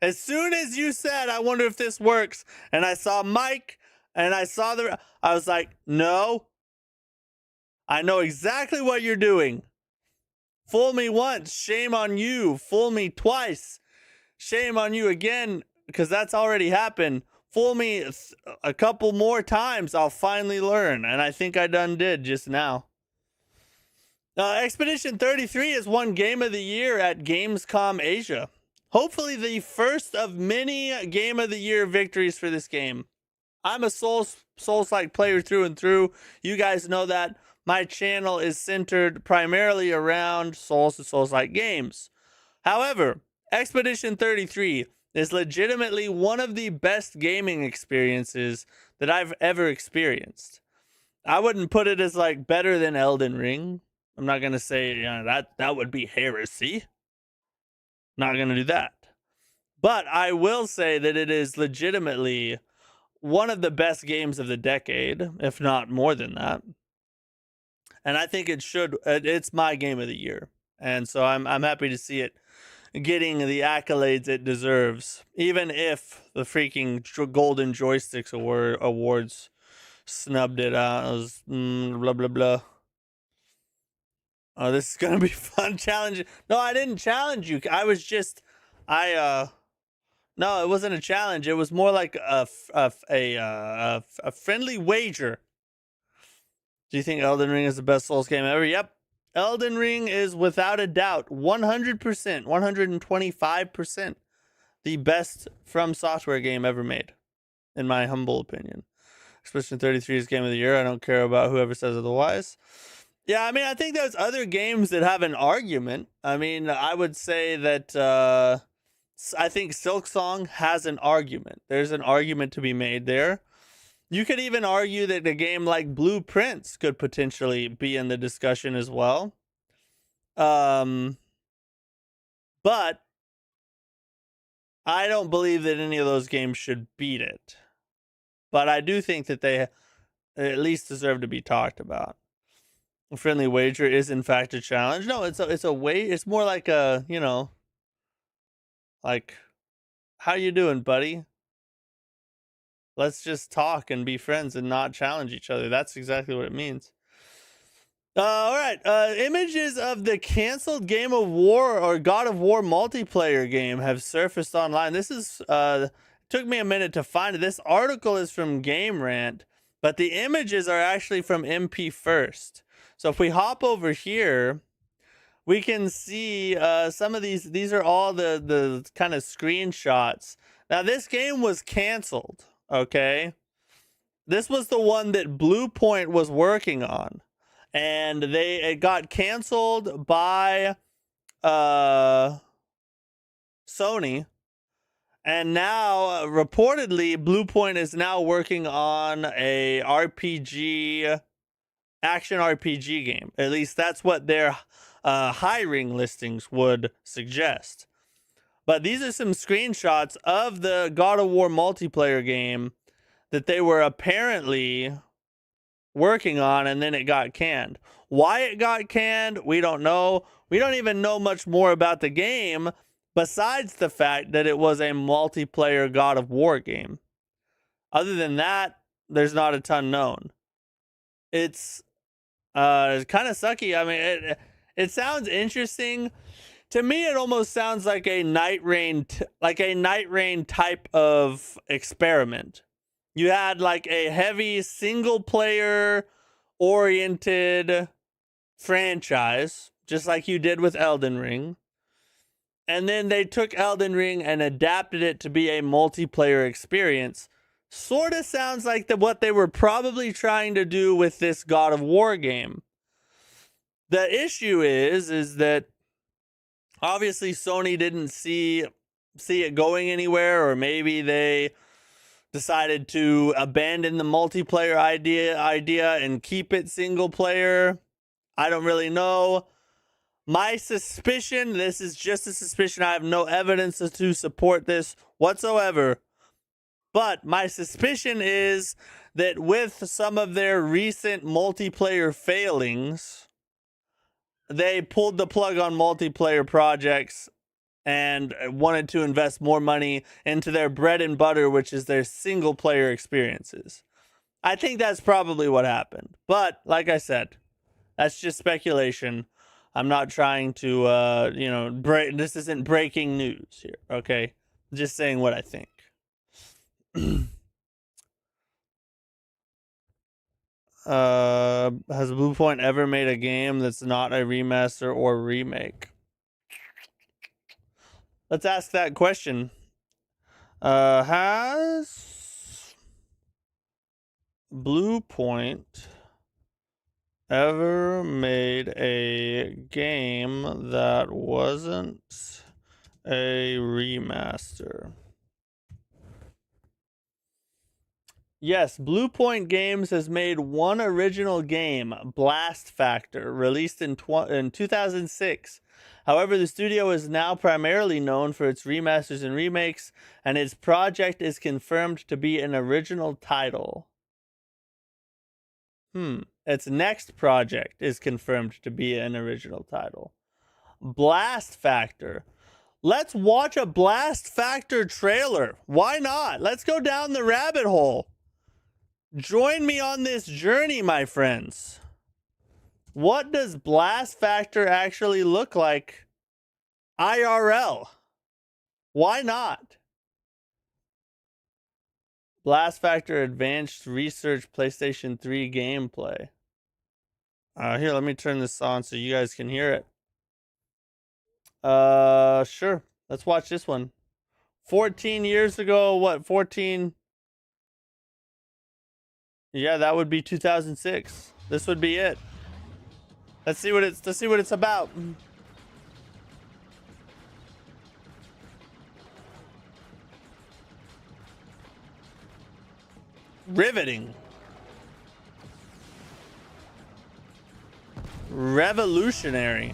As soon as you said, I wonder if this works, and I saw Mike, and I was like, no. I know exactly what you're doing. Fool me once, shame on you. Fool me twice, shame on you again, because that's already happened. Fool me a couple more times, I'll finally learn, and I think I done did just now. Expedition 33 has won Game of the Year at Gamescom Asia. Hopefully the first of many Game of the Year victories for this game. I'm a Souls-like player through and through. You guys know that. My channel is centered primarily around Souls and Souls-like games. However, Expedition 33 is legitimately one of the best gaming experiences that I've ever experienced. I wouldn't put it as like better than Elden Ring. I'm not going to say that would be heresy. Not going to do that. But I will say that it is legitimately one of the best games of the decade, if not more than that. And I think it's my game of the year. And so I'm happy to see it getting the accolades it deserves, even if the freaking Golden Joysticks awards snubbed it out. It was blah blah blah. Oh, this is gonna be fun. Challenge. No, I didn't challenge you. No, it wasn't a challenge. It was more like a friendly wager. Do you think Elden Ring is the best Souls game ever? Yep. Elden Ring is without a doubt 100%, 125% the best From Software game ever made, in my humble opinion. Expedition 33 is game of the year. I don't care about whoever says otherwise. Yeah, I think there's other games that have an argument. I would say that I think Silksong has an argument. There's an argument to be made there. You could even argue that a game like Blueprints could potentially be in the discussion as well. But I don't believe that any of those games should beat it. But I do think that they at least deserve to be talked about. A friendly wager is in fact a challenge. No, it's more like a, like, how you doing, buddy? Let's just talk and be friends and not challenge each other. That's exactly what it means. All right. Images of the canceled Game of War or God of War multiplayer game have surfaced online. This is took me a minute to find it. This article is from Game Rant, but the images are actually from MP First. So if we hop over here, we can see some of these. These are all the kind of screenshots. Now this game was canceled. Okay, this was the one that Blue Point was working on, and it got canceled by Sony, and now reportedly Blue Point is now working on a RPG, action RPG game. At least that's what their hiring listings would suggest. But these are some screenshots of the God of War multiplayer game that they were apparently working on, and then it got canned. Why it got canned, we don't know. We don't even know much more about the game besides the fact that it was a multiplayer God of War game. Other than that, there's not a ton known. It's kind of sucky. I mean, it sounds interesting. To me, it almost sounds like a Night Rain type of experiment. You had like a heavy single player oriented franchise, just like you did with Elden Ring. And then they took Elden Ring and adapted it to be a multiplayer experience. Sort of sounds like what they were probably trying to do with this God of War game. The issue is that obviously Sony didn't see it going anywhere, or maybe they decided to abandon the multiplayer idea and keep it single player. I don't really know. My suspicion, this is just a suspicion, I have no evidence to support this whatsoever, but my suspicion is that with some of their recent multiplayer failings, they pulled the plug on multiplayer projects and wanted to invest more money into their bread and butter, which is their single player experiences. I think that's probably what happened. But like I said, that's just speculation. I'm not trying to, this isn't breaking news here, okay? I'm just saying what I think. Has Bluepoint ever made a game that's not a remaster or remake? Let's ask that question. Has Bluepoint ever made a game that wasn't a remaster? Yes, Bluepoint Games has made one original game, Blast Factor, released in 2006. However, the studio is now primarily known for its remasters and remakes, and its project is confirmed to be an original title. Its next project is confirmed to be an original title. Blast Factor. Let's watch a Blast Factor trailer. Why not? Let's go down the rabbit hole. Join me on this journey, my friends. What does Blast Factor actually look like IRL? Why not? Blast Factor Advanced Research PlayStation 3 gameplay. Here, let me turn this on so you guys can hear it. Sure. Let's watch this one. 14 years ago, what? 14... Yeah, that would be 2006. This would be it. Let's see what it's about. Riveting. Revolutionary.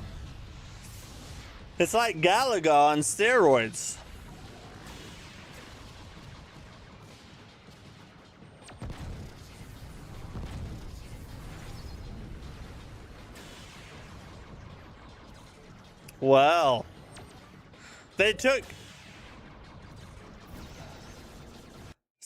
It's like Galaga on steroids. Well,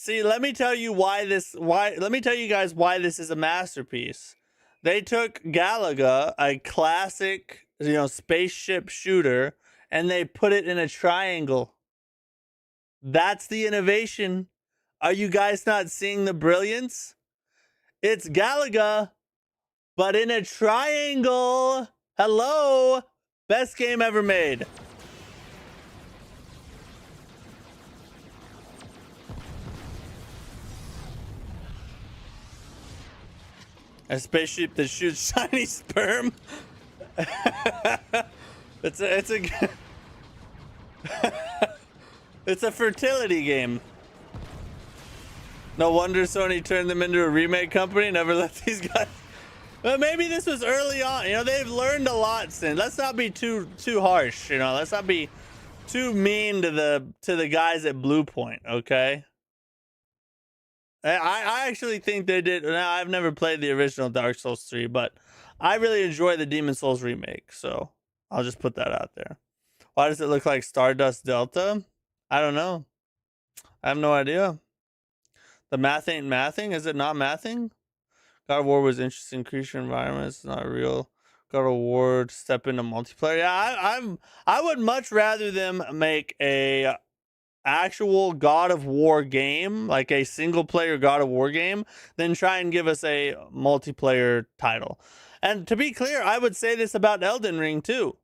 See, let me tell you let me tell you guys why this is a masterpiece. They took Galaga, a classic, spaceship shooter, and they put it in a triangle. That's the innovation. Are you guys not seeing the brilliance? It's Galaga, but in a triangle. Hello. Best game ever made. A spaceship that shoots shiny sperm. it's a fertility game. No wonder Sony turned them into a remake company. Never let these guys. Well, maybe this was early on. They've learned a lot since. Let's not be too harsh. Let's not be too mean to the guys at Blue Point. Okay. I actually think they did. Now, I've never played the original Dark Souls 3, but I really enjoy the Demon Souls remake. So I'll just put that out there. Why does it look like Stardust Delta? I don't know. I have no idea. The math ain't mathing. Is it not mathing? God of War was interesting. Creature environments, not real. God of War step into multiplayer. Yeah, I would much rather them make a actual God of War game, like a single player God of War game, than try and give us a multiplayer title. And to be clear, I would say this about Elden Ring too.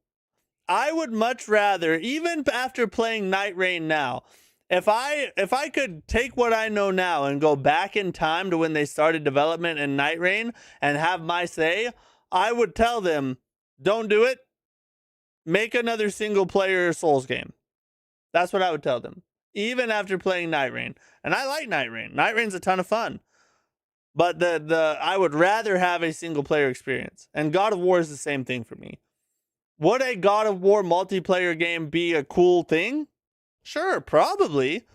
I would much rather, even after playing Night Rain now, if I could take what I know now and go back in time to when they started development in Night Rain and have my say, I would tell them, don't do it. Make another single player Souls game. That's what I would tell them. Even after playing Night Rain. And I like Night Rain. Night Rain's a ton of fun. But I would rather have a single player experience. And God of War is the same thing for me. Would a God of War multiplayer game be a cool thing? Sure, probably.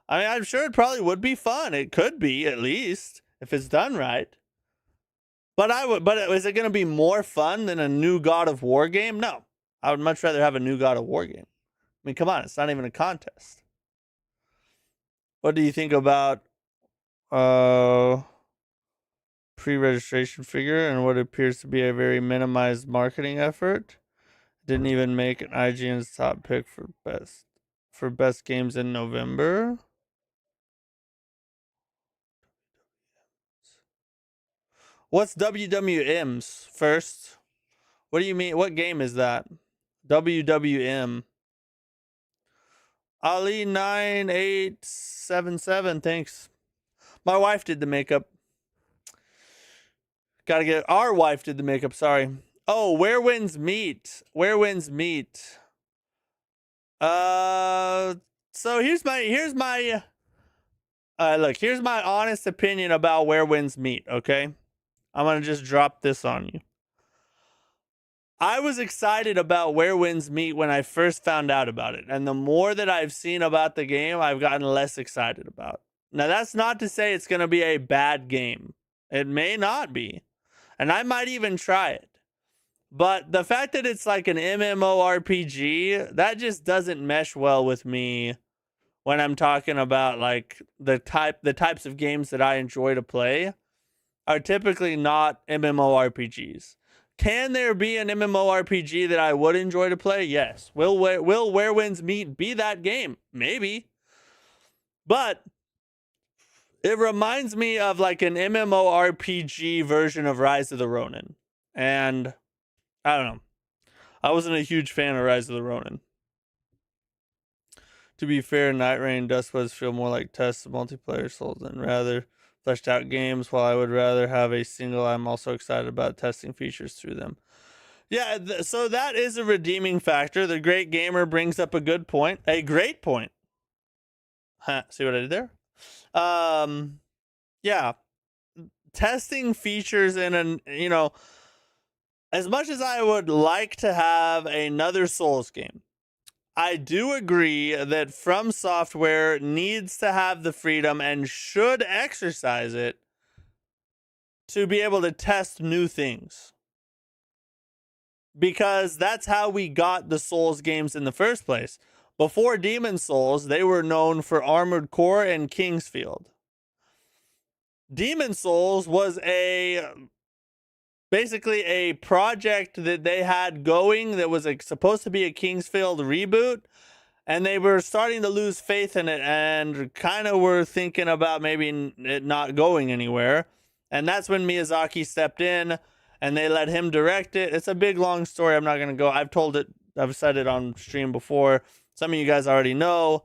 I mean, I'm sure it probably would be fun. It could be, at least, if it's done right. But is it going to be more fun than a new God of War game? No. I would much rather have a new God of War game. I mean, come on, it's not even a contest. What do you think about pre-registration figure and what appears to be a very minimized marketing effort? Didn't even make an IGN's top pick for best games in November. What's WWMs first? What do you mean? What game is that? WWM. Ali 9877. Thanks. My wife did the makeup. Our wife did the makeup. Sorry. Oh, Where Winds Meet. Where Winds Meet. So here's my honest opinion about Where Winds Meet. Okay, I'm gonna just drop this on you. I was excited about Where Winds Meet when I first found out about it. And the more that I've seen about the game, I've gotten less excited about. Now, that's not to say it's going to be a bad game. It may not be. And I might even try it. But the fact that it's like an MMORPG, that just doesn't mesh well with me when I'm talking about like the types of games that I enjoy to play are typically not MMORPGs. Can there be an MMORPG that I would enjoy to play? Yes. Will Where Winds Meet be that game? Maybe. But it reminds me of like an MMORPG version of Rise of the Ronin. And I don't know. I wasn't a huge fan of Rise of the Ronin. To be fair, Night Rain does feel more like tests of multiplayer Souls than rather fleshed out games. While I would rather have a single, I'm also excited about testing features through them. Yeah, so that is a redeeming factor. The Great Gamer brings up a good point. A great point. See what I did there? Yeah. Testing features in an, as much as I would like to have another Souls game, I do agree that From Software needs to have the freedom and should exercise it to be able to test new things. Because that's how we got the Souls games in the first place. Before Demon Souls, they were known for Armored Core and Kingsfield. Demon Souls was basically a project that they had going that was supposed to be a Kingsfield reboot, and they were starting to lose faith in it and kind of were thinking about maybe it not going anywhere. And that's when Miyazaki stepped in and they let him direct it. It's a big, long story. I'm not going to go. I've said it on stream before. Some of you guys already know.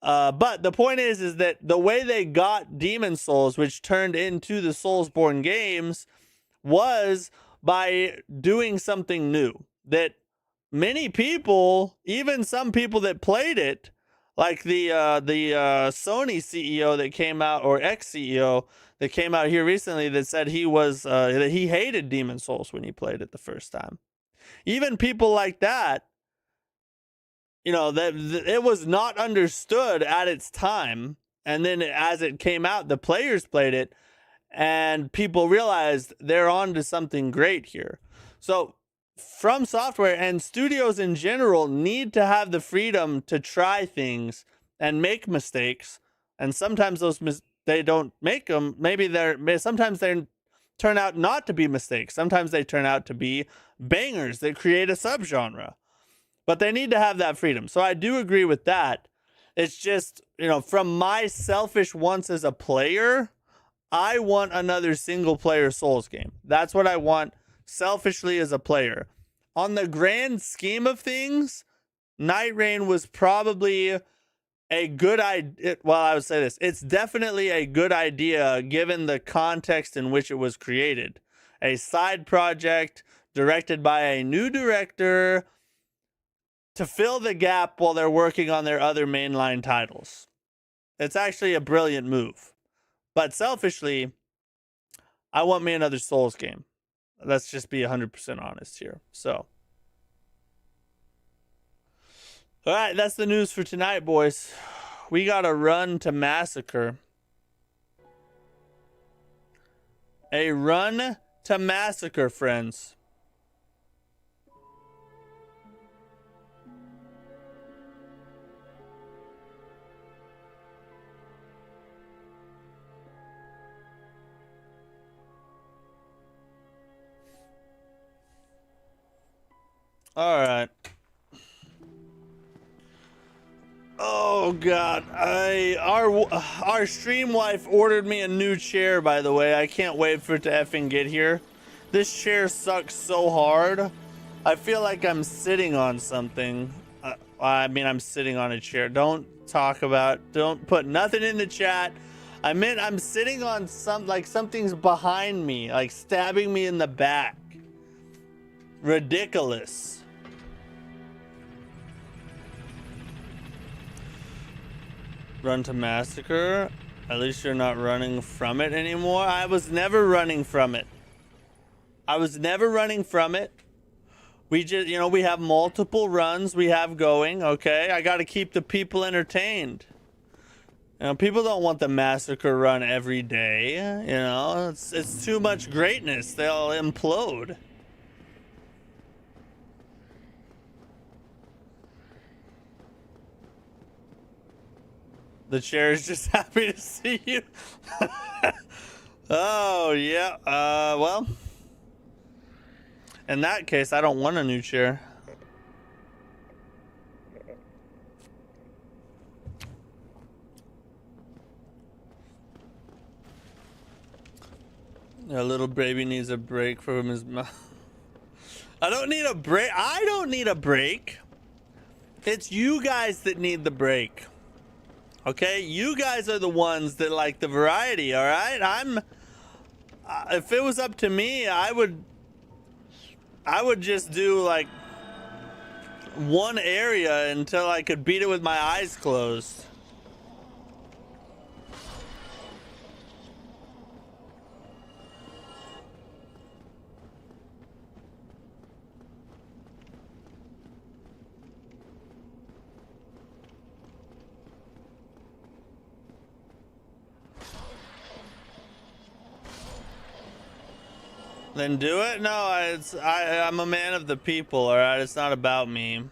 But the point is that the way they got Demon Souls, which turned into the Soulsborne games, was by doing something new that many people, even some people that played it, like the Sony CEO that came out, or ex-CEO that came out here recently, that said that he hated Demon Souls when he played it the first time. Even people like that, that it was not understood at its time, and then as it came out, the players played it, and people realized they're on to something great here. So From Software and studios in general need to have the freedom to try things and make mistakes, and sometimes they don't make them. Sometimes they turn out not to be mistakes. Sometimes they turn out to be bangers that create a subgenre. But they need to have that freedom. So I do agree with that. It's just, from my selfish wants as a player, I want another single player Souls game. That's what I want selfishly as a player. On the grand scheme of things, Night Rain was probably a good idea. Well, I would say this. It's definitely a good idea given the context in which it was created. A side project directed by a new director to fill the gap while they're working on their other mainline titles. It's actually a brilliant move. But selfishly, I want me another Souls game. Let's just be 100% honest here. So, all right, that's the news for tonight, boys. We got to run to Massacre. A run to Massacre, friends. All right. Oh God, our stream wife ordered me a new chair. By the way, I can't wait for it to effing get here. This chair sucks so hard. I feel like I'm sitting on something. I'm sitting on a chair. Don't put nothing in the chat. I meant I'm sitting on something's behind me, like stabbing me in the back. Ridiculous. Run to Massacre. At least you're not running from it anymore. I was never running from it. We just, we have multiple runs we have going, okay? I got to keep the people entertained. People don't want the Massacre run every day, It's too much greatness. They'll implode. The chair is just happy to see you. Oh, yeah. Well, in that case, I don't want a new chair. A little baby needs a break from his mouth. I don't need a break. I don't need a break. It's you guys that need the break. Okay, you guys are the ones that like the variety, all right? If it was up to me, I would just do like one area until I could beat it with my eyes closed. Then do it? No, I'm a man of the people, all right? It's not about me.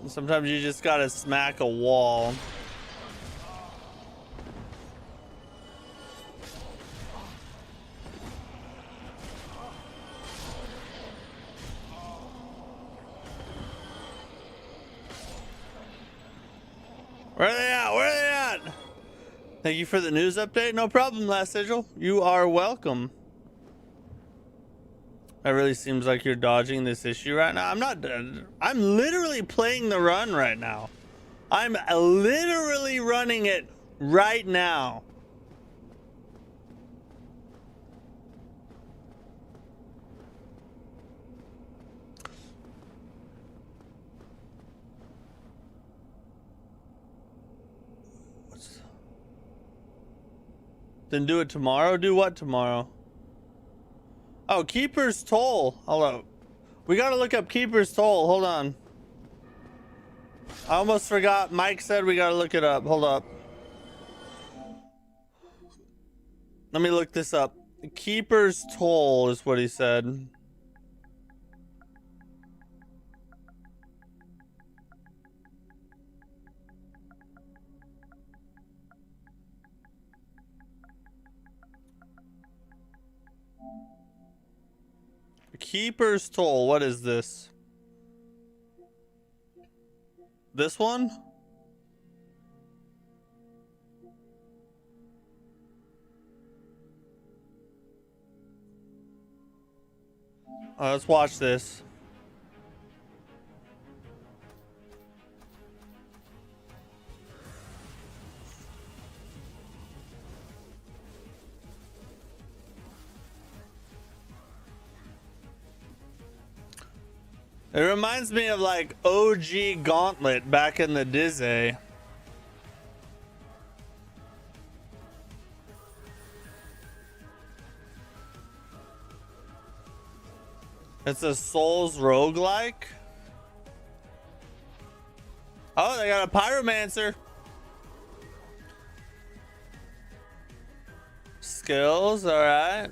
Sometimes you just gotta smack a wall. Where are they at? Where are they at? Thank you for the news update. No problem, Last Sigil. You are welcome. That really seems like you're dodging this issue right now. I'm not. I'm literally playing the run right now. I'm literally running it right now. Then do it tomorrow? Do what tomorrow? Oh, Keeper's Toll. Hello. We gotta look up Keeper's Toll. Hold on. I almost forgot. Mike said we gotta look it up. Hold up. Let me look this up. Keeper's Toll is what he said. Keeper's Toll. What is this? This one? Let's watch this. It reminds me of like OG Gauntlet back in the Disney. It's a Souls roguelike. Oh, they got a pyromancer. Skills, all right.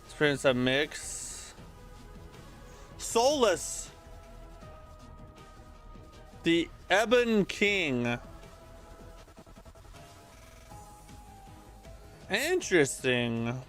Experience a mix. Solus, the Ebon King. Interesting.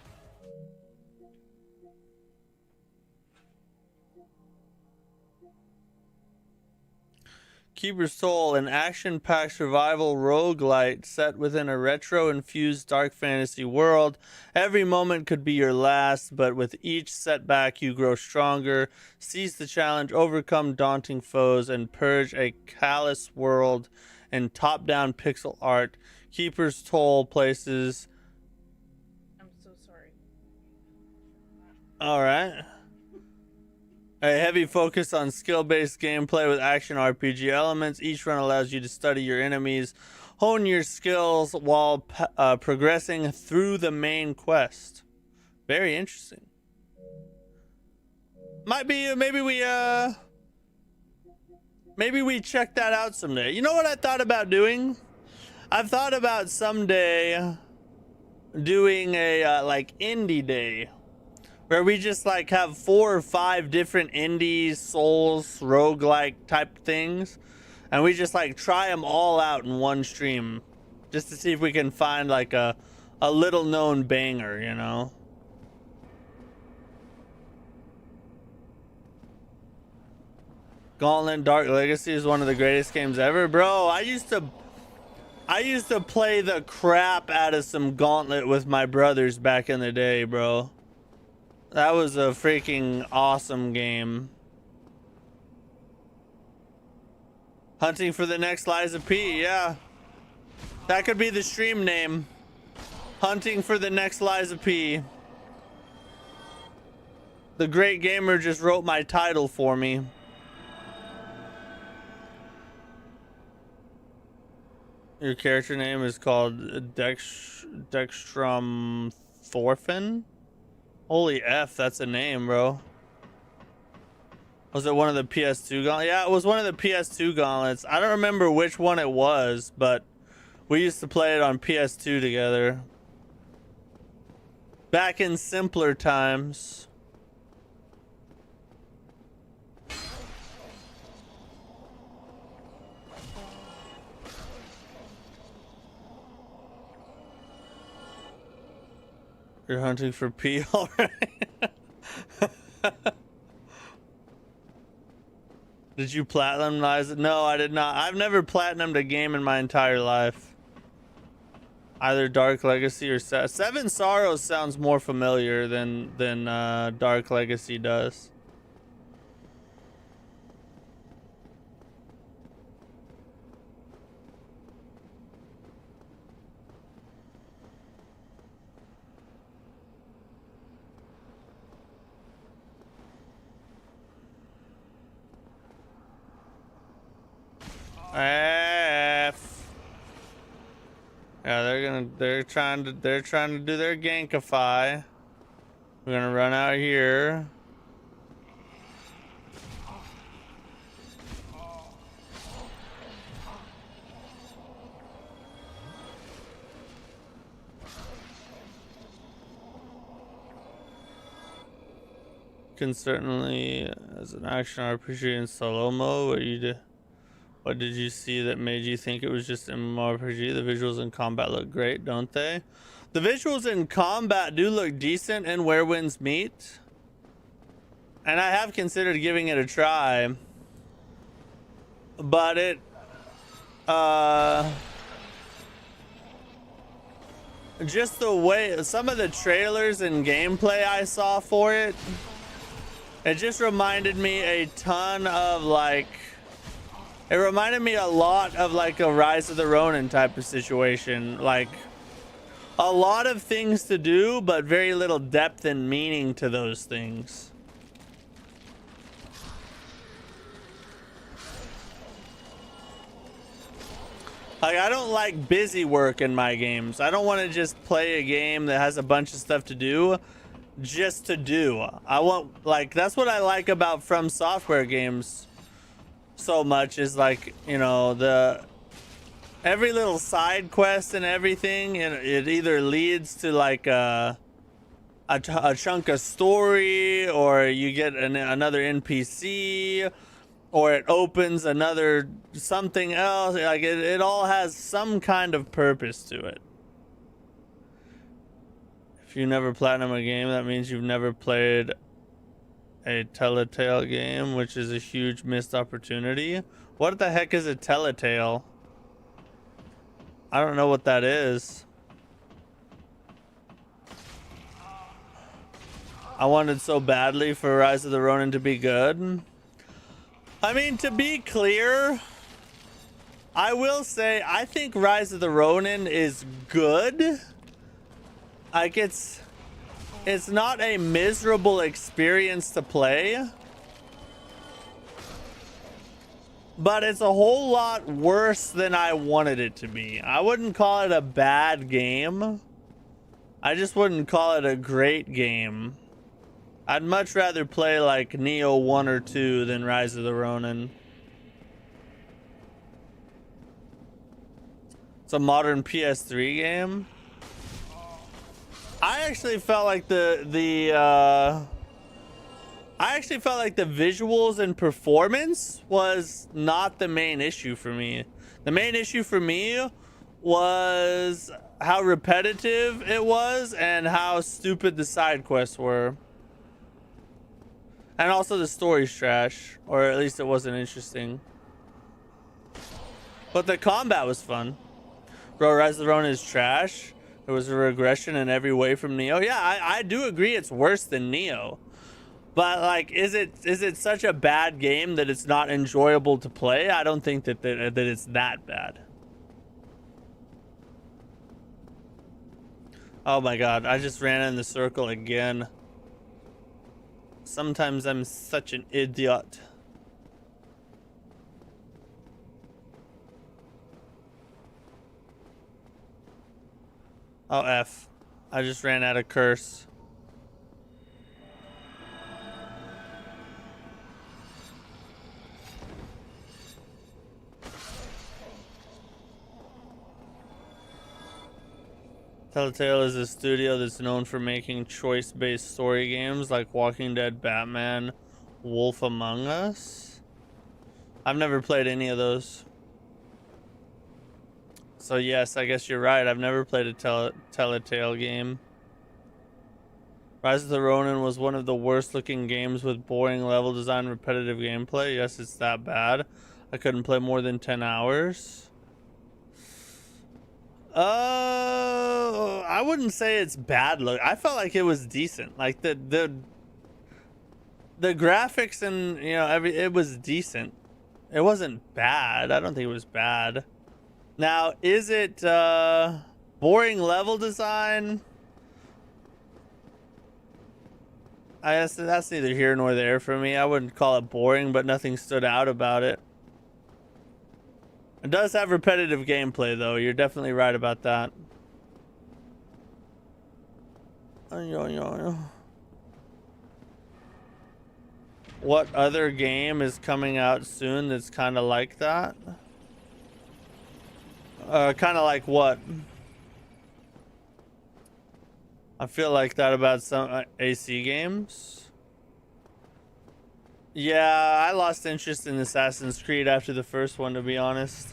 Keeper's Soul, an action-packed survival roguelite set within a retro-infused dark fantasy world. Every moment could be your last, but with each setback you grow stronger, seize the challenge, overcome daunting foes, and purge a callous world in top-down pixel art. Keeper's Toll places... I'm so sorry. Alright. A heavy focus on skill-based gameplay with action RPG elements. Each run allows you to study your enemies, hone your skills while progressing through the main quest. Very interesting. Maybe we check that out someday. You know what I thought about doing? I've thought about someday doing a like indie day, where we just like have 4 or 5 different indies, Souls, roguelike type things, and we just like try them all out in one stream, just to see if we can find like a little known banger, you know? Gauntlet Dark Legacy is one of the greatest games ever. Bro, I used to play the crap out of some Gauntlet with my brothers back in the day, bro. That was a freaking awesome game. Hunting for the next Liza P, yeah. That could be the stream name. Hunting for the next Liza P. The Great Gamer just wrote my title for me. Your character name is called Dextrum Thorfinn? Holy F, that's a name, bro. Was it one of the PS2 gauntlets? Yeah, it was one of the PS2 gauntlets. I don't remember which one it was, but we used to play it on PS2 together. Back in simpler times. You're hunting for P already? Did you platinum-ize it? No, I did not. I've never platinumed a game in my entire life. Either Dark Legacy or Seven Sorrows sounds more familiar than Dark Legacy does. F. Yeah, they're trying to do their gankify. We're gonna run out here. Can certainly, as an action RPG in solo mode, what did you see that made you think it was just MMORPG? The visuals in combat look great, don't they? The visuals in combat do look decent in Where Winds Meet. And I have considered giving it a try. But it... just the way... Some of the trailers and gameplay I saw for it... It just reminded me a ton of, like... It reminded me a lot of like a Rise of the Ronin type of situation. Like a lot of things to do, but very little depth and meaning to those things. Like I don't like busy work in my games. I don't want to just play a game that has a bunch of stuff to do just to do. I want, like, that's what I like about From Software games so much, is like, you know, every little side quest and everything, and it either leads to like a chunk of story, or you get another NPC, or it opens another something else. Like it all has some kind of purpose to it. If you never platinum a game, that means you've never played a Telltale game, which is a huge missed opportunity. What the heck is a Telltale? I don't know what that is. I wanted so badly for Rise of the Ronin to be good. I mean, to be clear, I will say I think Rise of the Ronin is good. Like it's not a miserable experience to play, but it's a whole lot worse than I wanted it to be. I wouldn't call it a bad game. I just wouldn't call it a great game. I'd much rather play like Neo 1 or 2 than Rise of the Ronin. It's a modern PS3 game. I actually felt like the visuals and performance was not the main issue for me. The main issue for me was how repetitive it was and how stupid the side quests were. And also the story's trash, or at least it wasn't interesting. But the combat was fun. Bro, Rise of the Ronin is trash. There was a regression in every way from Neo. Yeah, I do agree it's worse than Neo. But like, is it such a bad game that it's not enjoyable to play? I don't think that it's that bad. Oh my god, I just ran in the circle again. Sometimes I'm such an idiot. Oh, F. I just ran out of curse. Telltale is a studio that's known for making choice-based story games like Walking Dead, Batman, Wolf Among Us. I've never played any of those. So yes, I guess you're right. I've never played a Telltale game. Rise of the Ronin was one of the worst looking games with boring level design, repetitive gameplay. Yes, it's that bad. I couldn't play more than 10 hours. I wouldn't say it's bad look. I felt like it was decent. Like the graphics and, you know, it was decent. It wasn't bad. I don't think it was bad. Now, is it boring level design? I guess that's neither here nor there for me. I wouldn't call it boring, but nothing stood out about it. It does have repetitive gameplay, though. You're definitely right about that. What other game is coming out soon that's kind of like that? Kind of like what? I feel like that about some AC games. Yeah, I lost interest in Assassin's Creed after the first one, to be honest.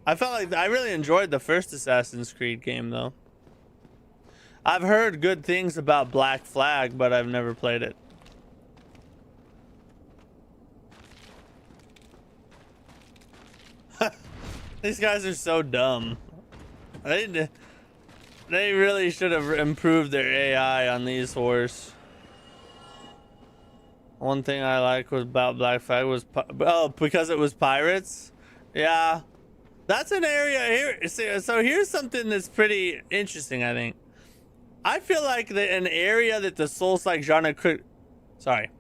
I felt like I really enjoyed the first Assassin's Creed game, though. I've heard good things about Black Flag, but I've never played it. These guys are so dumb. They really should have improved their AI on these horse. One thing I like was about Black Flag was because it was pirates. Yeah, that's an area here. So here's something that's pretty interesting. I think I feel like an area that the Souls-like genre could. Sorry.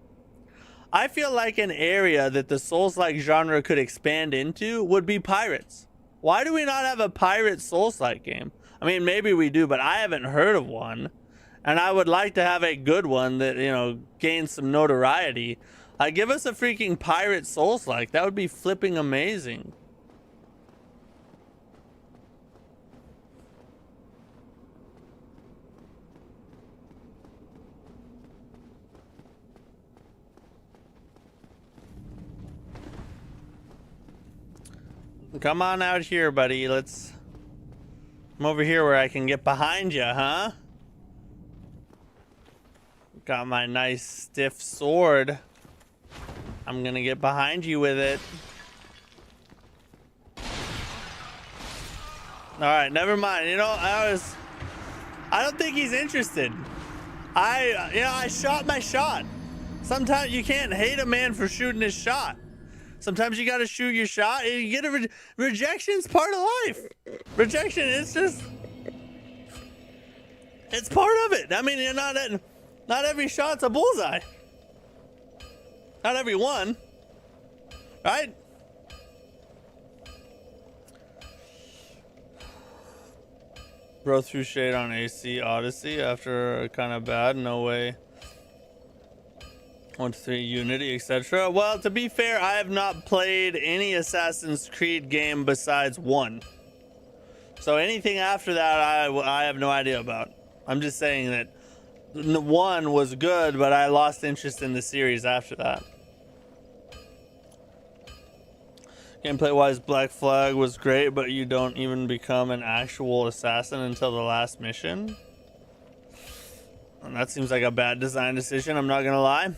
I feel like an area that the Souls-like genre could expand into would be pirates. Why do we not have a pirate Souls-like game? I mean, maybe we do, but I haven't heard of one. And I would like to have a good one that, you know, gains some notoriety. Give us a freaking pirate Souls-like. That would be flipping amazing. Come on out here, buddy. Let's... I'm over here where I can get behind you, huh? Got my nice stiff sword. I'm gonna get behind you with it. Alright, never mind. You know, I don't think he's interested. I shot my shot. Sometimes you can't hate a man for shooting his shot. Sometimes you gotta shoot your shot. You get a rejection's part of life. Rejection is just... It's part of it. I mean, you're not every shot's a bullseye. Not every one. Right? Bro threw shade on AC Odyssey after kind of bad. No way. 1 to 3 Unity, etc. Well, to be fair, I have not played any Assassin's Creed game besides 1. So anything after that, I have no idea about. I'm just saying that 1 was good, but I lost interest in the series after that. Gameplay-wise, Black Flag was great, but you don't even become an actual assassin until the last mission. And that seems like a bad design decision, I'm not gonna lie.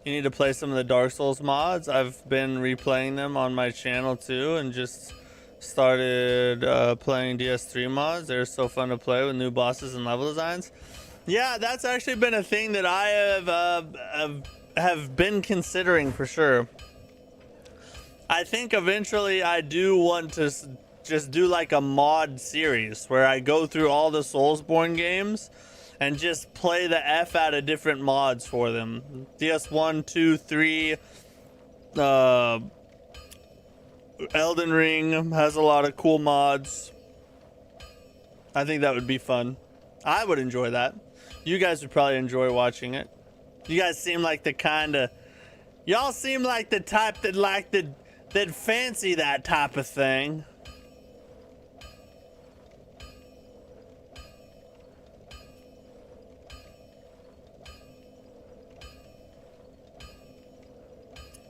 You need to play some of the Dark Souls mods. I've been replaying them on my channel too, and just started playing DS3 mods. They're so fun to play with new bosses and level designs. Yeah, that's actually been a thing that I have been considering for sure. I think eventually I do want to just do like a mod series where I go through all the Soulsborne games and just play the F out of different mods for them. DS1, 2, 3, Elden Ring has a lot of cool mods. I think that would be fun. I would enjoy that. You guys would probably enjoy watching it. You guys seem like the kind of... Y'all seem like the type that like that fancy that type of thing.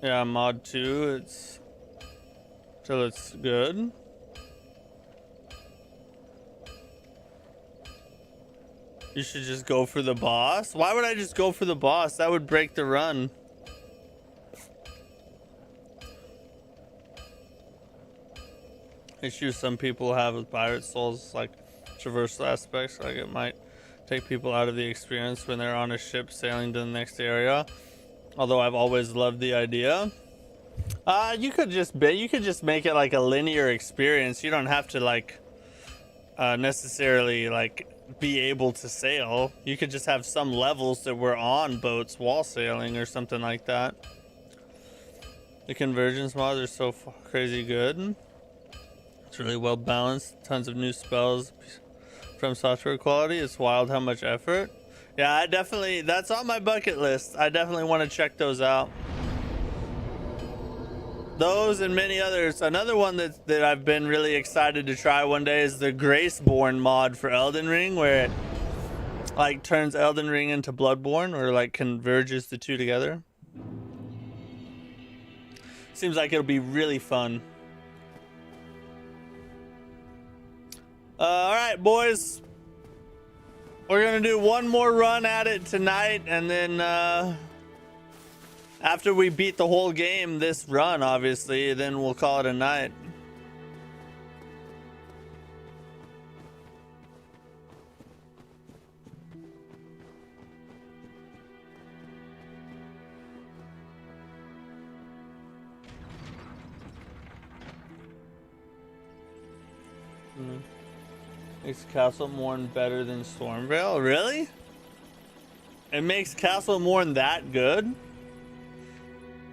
Yeah, mod 2, it's good. You should just go for the boss. Why would I just go for the boss? That would break the run. Issues some people have with Pirate Souls, like traversal aspects, like it might take people out of the experience when they're on a ship sailing to the next area. Although I've always loved the idea. You could just make it like a linear experience. You don't have to like necessarily like be able to sail. You could just have some levels that were on boats while sailing or something like that. The convergence mods are so crazy good. It's really well balanced. Tons of new spells from software quality. It's wild how much effort. Yeah, that's on my bucket list. I definitely want to check those out. Those and many others. Another one that I've been really excited to try one day is the Graceborn mod for Elden Ring, where it like turns Elden Ring into Bloodborne, or like converges the two together. Seems like it'll be really fun. All right, boys. We're gonna do one more run at it tonight, and then after we beat the whole game this run, obviously, then we'll call it a night. Makes Castle Morn better than Stormveil? Really? It makes Castle Morn that good?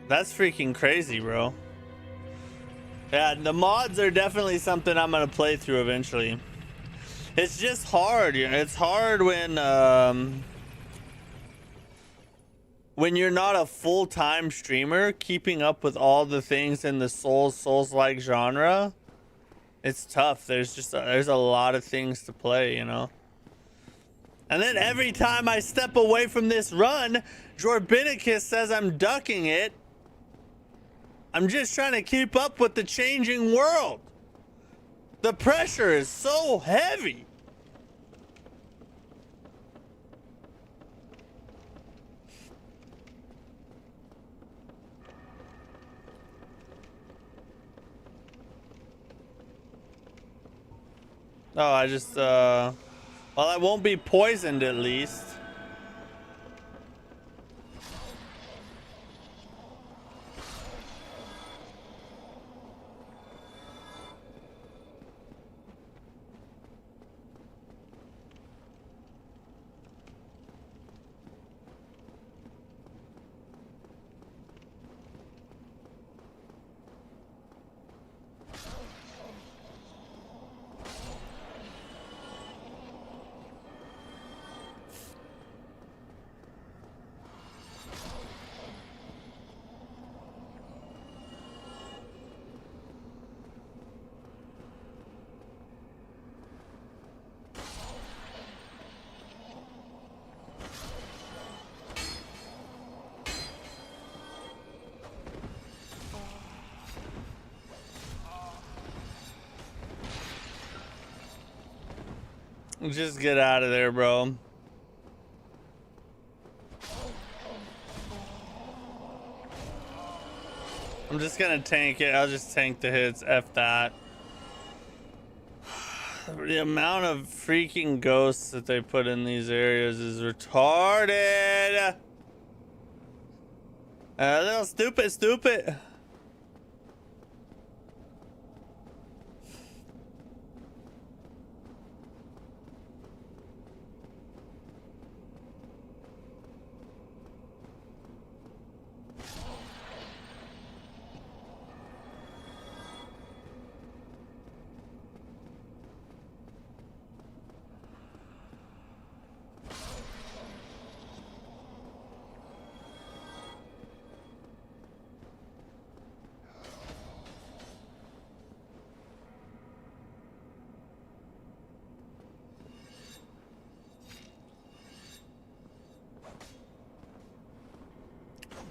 That's freaking crazy, bro. Yeah, the mods are definitely something I'm gonna play through eventually. It's just hard, you know. It's hard when you're not a full-time streamer, keeping up with all the things in the Souls-like genre. It's tough. There's a lot of things to play, you know. And then every time I step away from this run, Jorbinicus says I'm ducking it. I'm just trying to keep up with the changing world. The pressure is so heavy. Oh, I just, well, I won't be poisoned at least. Just get out of there, bro. I'm just gonna tank it. I'll just tank the hits. F that. The amount of freaking ghosts that they put in these areas is retarded. A little stupid.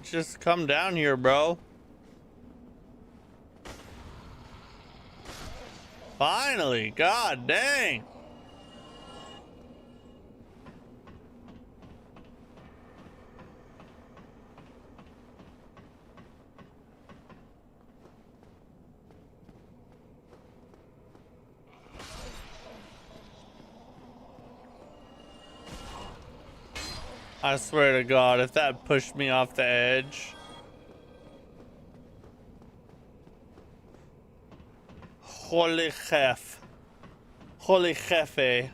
Just come down here, bro. Finally, god dang. I swear to God, if that pushed me off the edge. Holy chef. Holy jefe.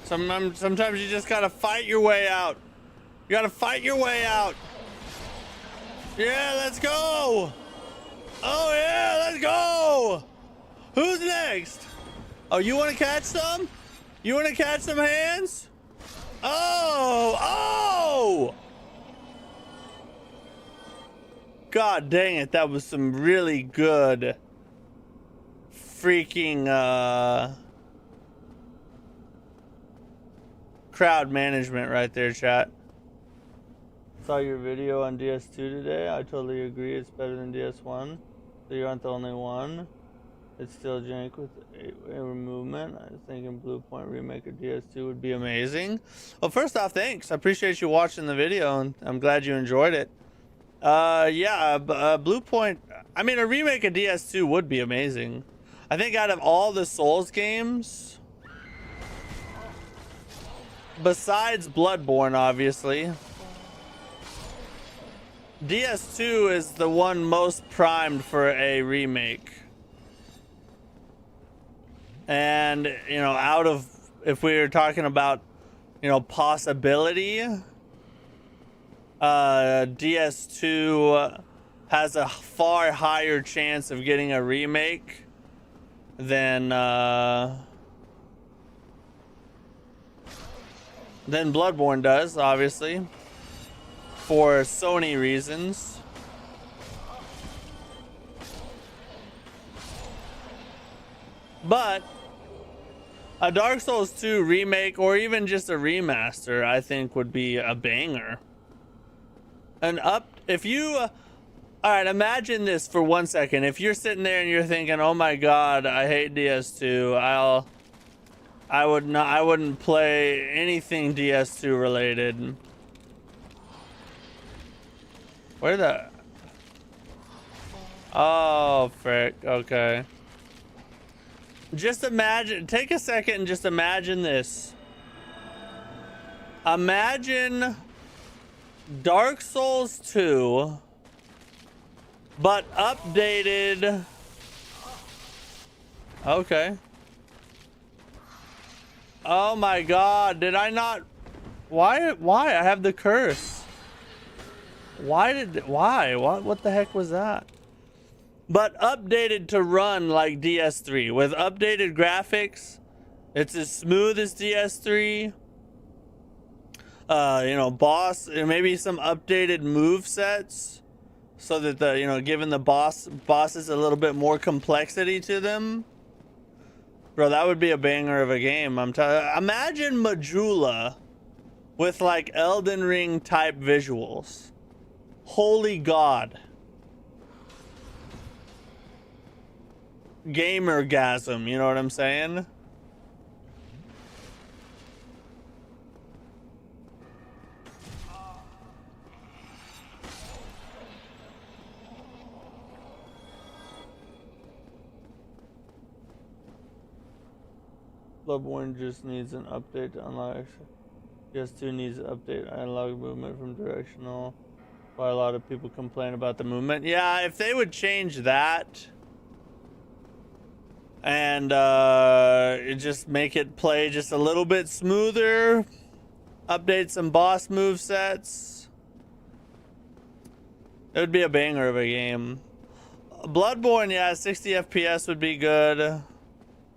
Sometimes you just gotta fight your way out. You gotta fight your way out. Yeah, let's go. Oh yeah, let's go. Who's next? Oh, you wanna catch some? You wanna catch some hands? Oh, oh! God dang it, that was some really good freaking crowd management right there, chat. Saw your video on DS2 today. I totally agree. It's better than DS1. So you aren't the only one. It's still jank with a movement. I was thinking Blue Point remake of DS2 would be amazing. Well, first off, thanks. I appreciate you watching the video, and I'm glad you enjoyed it. Yeah, Blue Point. I mean, a remake of DS2 would be amazing. I think out of all the Souls games, besides Bloodborne, obviously, DS2 is the one most primed for a remake. And, you know, out of, if we were talking about, you know, possibility, DS2 has a far higher chance of getting a remake than Bloodborne does, obviously, for Sony reasons. But a Dark Souls 2 remake or even just a remaster, I think would be a banger. If you all right, imagine this for 1 second. If you're sitting there and you're thinking, "Oh my God, I hate DS2. I wouldn't play anything DS2 related." Where the? Oh, frick. Okay. Just imagine, take a second and just imagine this. Imagine Dark Souls 2, but updated. Okay. Oh my God, did I not? Why? I have the curse. Why? What the heck was that? But updated to run like DS3 with updated graphics. It's as smooth as DS3. You know, maybe some updated move sets so that giving the bosses a little bit more complexity to them. Bro, that would be a banger of a game. Imagine Majula with like Elden Ring type visuals. Holy God. Gamergasm, you know what I'm saying? Bloodborne just needs an update to unlock. PS2 needs an update. Analog movement from directional. Why a lot of people complain about the movement. Yeah, if they would change that and just make it play just a little bit smoother, update some boss move sets, it would be a banger of a game. Bloodborne, yeah, 60 FPS would be good.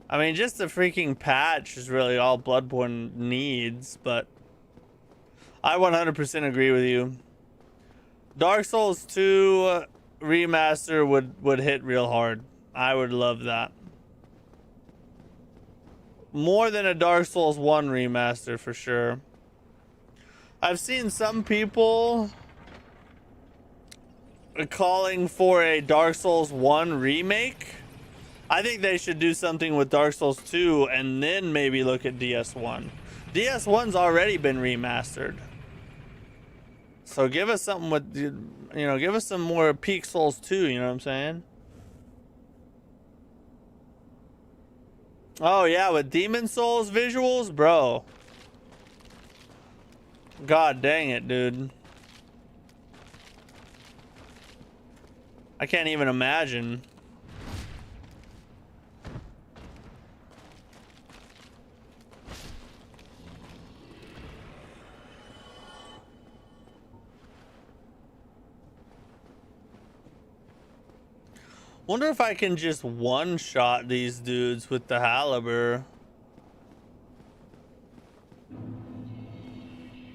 I mean, just the freaking patch is really all Bloodborne needs, but I 100% agree with you. Dark Souls 2 remaster would hit real hard. I would love that. More than a Dark Souls 1 remaster for sure. I've seen some people calling for a Dark Souls 1 remake. I think they should do something with Dark Souls 2 and then maybe look at DS1. DS1's already been remastered. So give us something with, you know, give us some more Peak Souls 2, you know what I'm saying? Oh yeah, with Demon Souls visuals, bro. God dang it, dude. I can't even imagine. Wonder if I can just one-shot these dudes with the Halibur.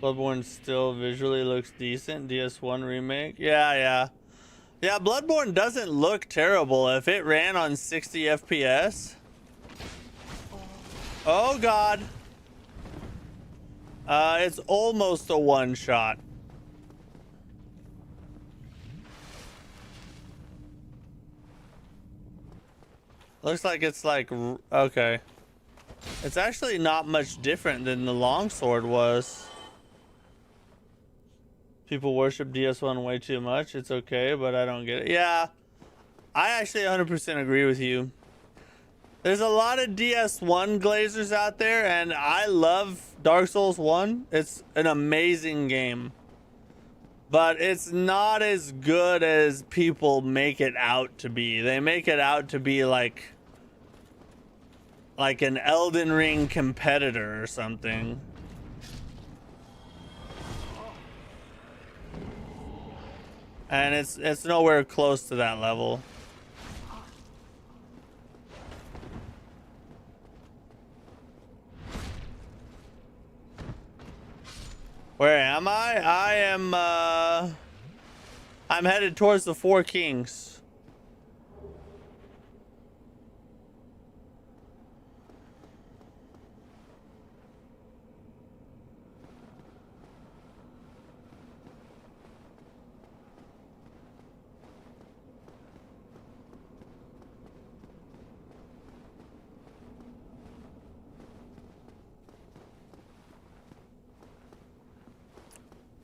Bloodborne still visually looks decent. DS1 remake. Yeah. Yeah, Bloodborne doesn't look terrible if it ran on 60 FPS. Oh God. It's almost a one-shot. Looks like it's like, okay. It's actually not much different than the longsword was. People worship DS1 way too much. It's okay, but I don't get it. Yeah, I actually 100% agree with you. There's a lot of DS1 glazers out there, and I love Dark Souls 1. It's an amazing game. But it's not as good as people make it out to be. They make it out to be like an Elden Ring competitor or something. And it's nowhere close to that level. Where am I? I'm headed towards the Four Kings.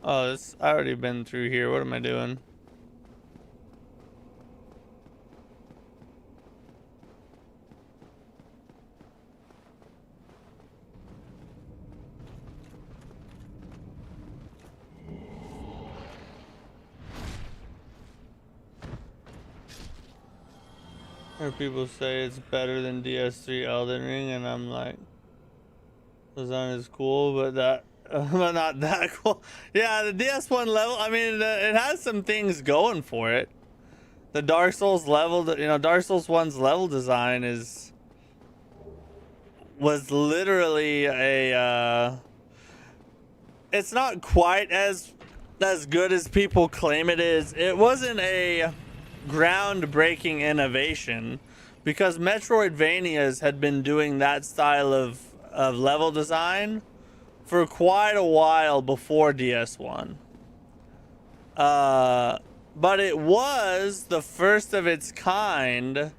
Oh, this, I already been through here. What am I doing? Or people say it's better than DS3 Elden Ring, and I'm like, design is cool, but that. But not that cool. Yeah, the DS1 level, I mean, it has some things going for it. The Dark Souls level, Dark Souls 1's level design was literally a, it's not quite as good as people claim it is. It wasn't a groundbreaking innovation because Metroidvanias had been doing that style of level design for quite a while before DS1. But it was the first of its kind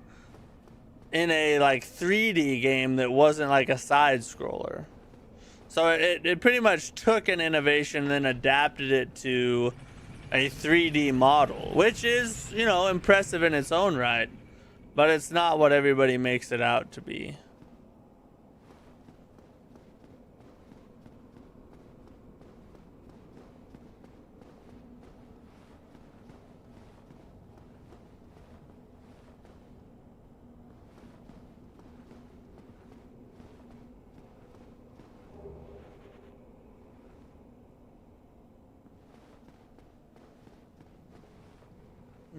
in a like 3D game that wasn't like a side scroller. So it pretty much took an innovation and then adapted it to a 3D model, which is, impressive in its own right, but it's not what everybody makes it out to be.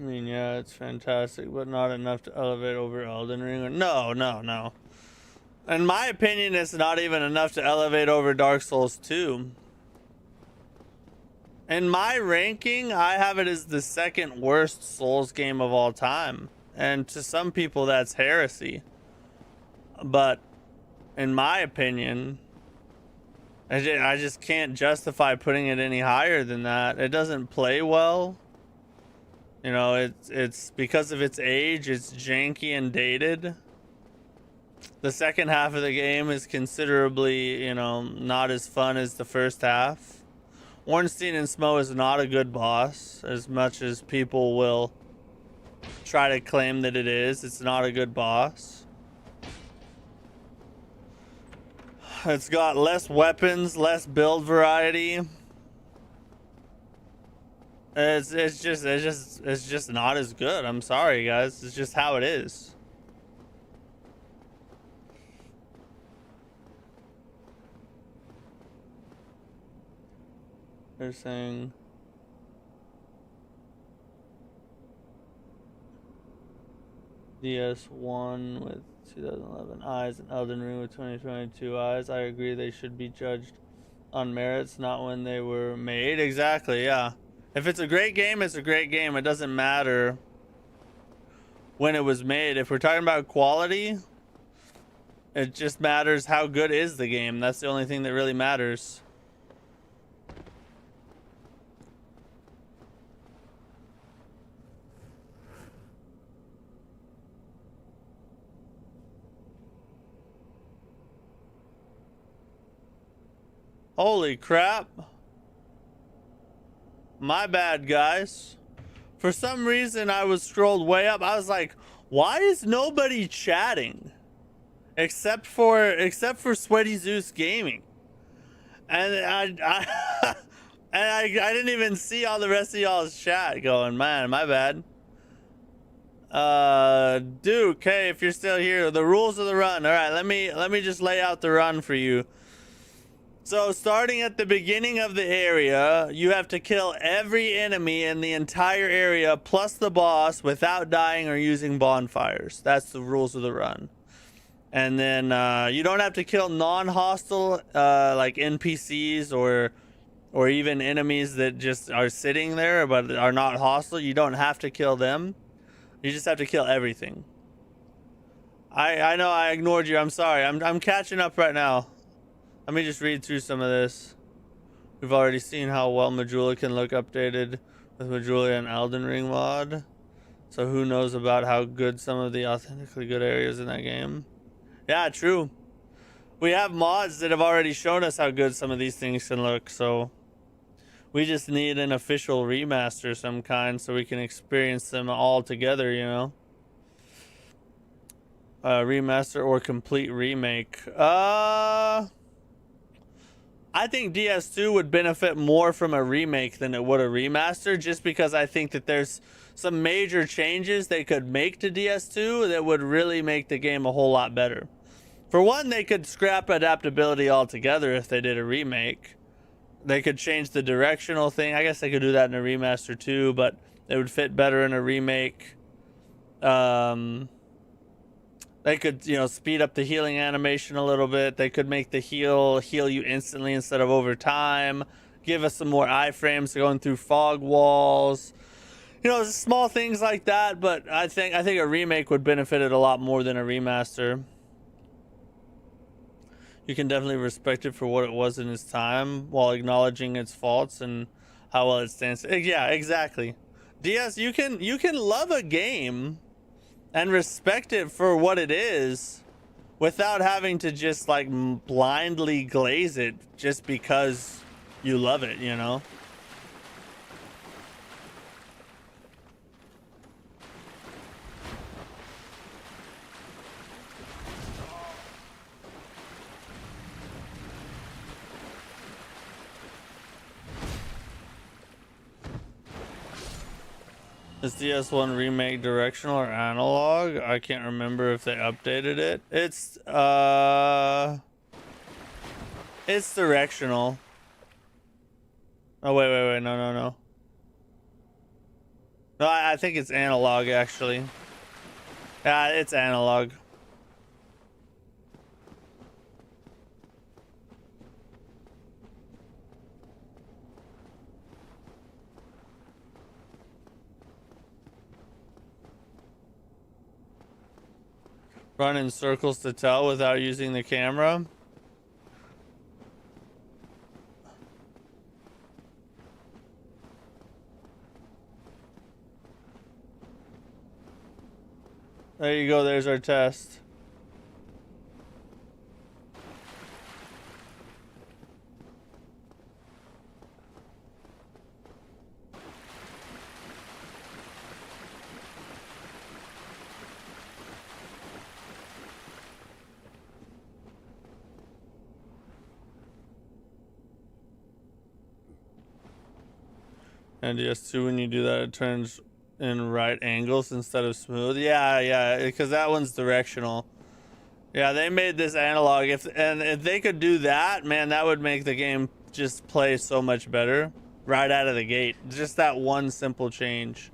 I mean, yeah, it's fantastic, but not enough to elevate over Elden Ring. No. In my opinion, it's not even enough to elevate over Dark Souls 2. In my ranking, I have it as the second worst Souls game of all time. And to some people, that's heresy. But in my opinion, I just can't justify putting it any higher than that. It doesn't play well. You know, it's because of its age, it's janky and dated. The second half of the game is considerably, you know, not as fun as the first half. Ornstein and Smo is not a good boss, as much as people will try to claim that it is. It's not a good boss. It's got less weapons, less build variety. It's just not as good. I'm sorry, guys. It's just how it is. They're saying DS1 with 2011 eyes and Elden Ring with 2022 eyes. I agree they should be judged on merits, not when they were made. Exactly, yeah. If it's a great game, it's a great game. It doesn't matter when it was made. If we're talking about quality, it just matters how good is the game. That's the only thing that really matters. Holy crap. My bad, guys. For some reason, I was scrolled way up. I was like, why is nobody chatting? Except for Sweaty Zeus Gaming. And I didn't even see all the rest of y'all's chat going. Man, my bad. Duke, hey, if you're still here, the rules of the run. All right, let me just lay out the run for you. So starting at the beginning of the area, you have to kill every enemy in the entire area plus the boss without dying or using bonfires. That's the rules of the run. And then you don't have to kill non-hostile like NPCs or even enemies that just are sitting there but are not hostile. You don't have to kill them. You just have to kill everything. I know I ignored you. I'm sorry. I'm catching up right now. Let me just read through some of this. We've already seen how well Majula can look updated with Majula and Elden Ring mod. So who knows about how good some of the authentically good areas in that game. Yeah, true. We have mods that have already shown us how good some of these things can look, so we just need an official remaster of some kind so we can experience them all together, you know? Remaster or complete remake. I think DS2 would benefit more from a remake than it would a remaster, just because I think that there's some major changes they could make to DS2 that would really make the game a whole lot better. For one, they could scrap adaptability altogether if they did a remake. They could change the directional thing. I guess they could do that in a remaster too, but it would fit better in a remake. They could, you know, speed up the healing animation a little bit. They could make the heal you instantly instead of over time. Give us some more iframes going through fog walls. You know, small things like that, but I think a remake would benefit it a lot more than a remaster. You can definitely respect it for what it was in its time while acknowledging its faults and how well it stands. Yeah, exactly. DS, you can love a game and respect it for what it is without having to just like blindly glaze it just because you love it, you know? Is DS1 remake directional or analog? I can't remember if they updated it. It's directional. Oh wait, no. No, I think it's analog actually. Yeah, it's analog. Run in circles to tell without using the camera. There you go. There's our test. And yes, too, when you do that, it turns in right angles instead of smooth. Yeah, because that one's directional. Yeah, they made this analog. If they could do that, man, that would make the game just play so much better right out of the gate. Just that one simple change.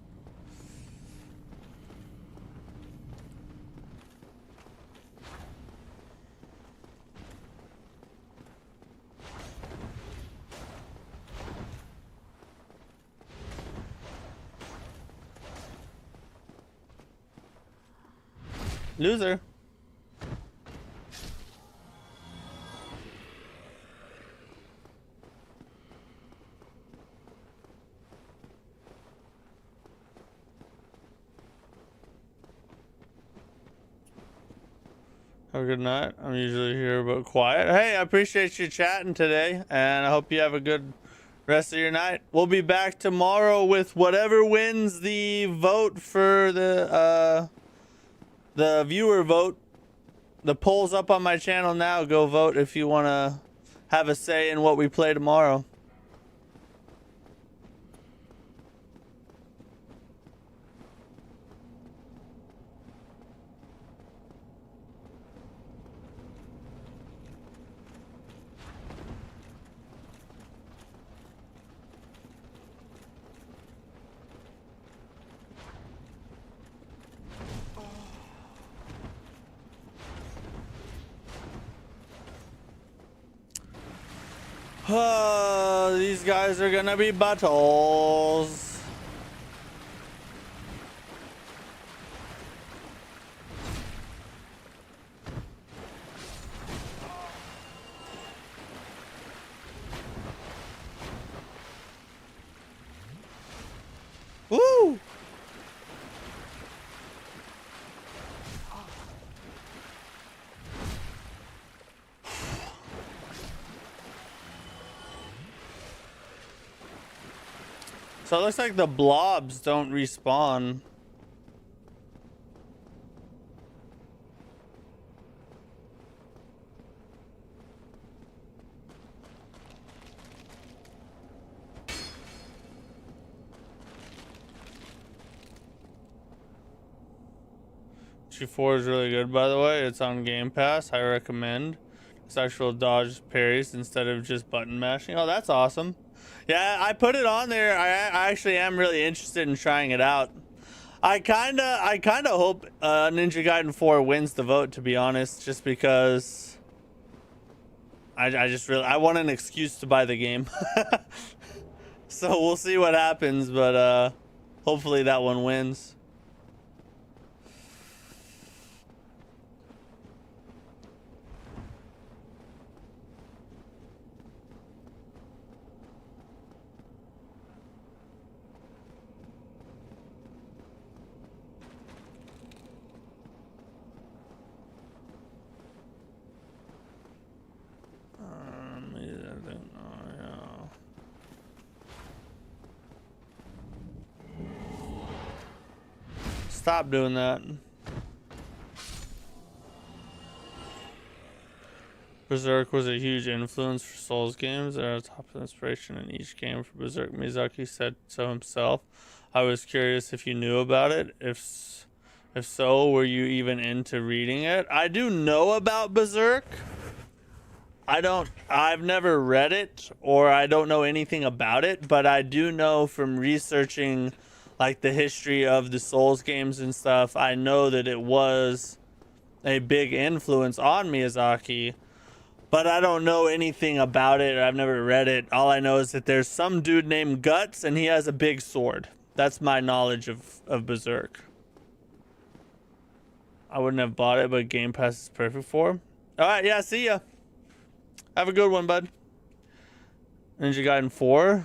Loser. Have a good night. I'm usually here but quiet. Hey, I appreciate you chatting today, and I hope you have a good rest of your night. We'll be back tomorrow with whatever wins the vote for the viewer vote. The poll's up on my channel now. Go vote if you want to have a say in what we play tomorrow. These guys are gonna be battles. Woo! So it looks like the blobs don't respawn. G4 is really good, by the way. It's on Game Pass. I recommend. It's actual dodge parries instead of just button mashing. Oh, that's awesome. Yeah, I put it on there. I actually am really interested in trying it out. I kinda hope Ninja Gaiden 4 wins the vote, to be honest, just because I want an excuse to buy the game. So we'll see what happens, but hopefully that one wins. Stop doing that. Berserk was a huge influence for Souls games. There was top inspiration in each game for Berserk. Miyazaki said so himself. I was curious if you knew about it. If so, were you even into reading it? I do know about Berserk. I've never read it, or I don't know anything about it, but I do know from researching like the history of the Souls games and stuff, I know that it was a big influence on Miyazaki, but I don't know anything about it, or I've never read it. All I know is that there's some dude named Guts and he has a big sword. That's my knowledge of Berserk. I wouldn't have bought it, but Game Pass is perfect for. Alright, yeah, see ya. Have a good one, bud. Ninja Gaiden 4.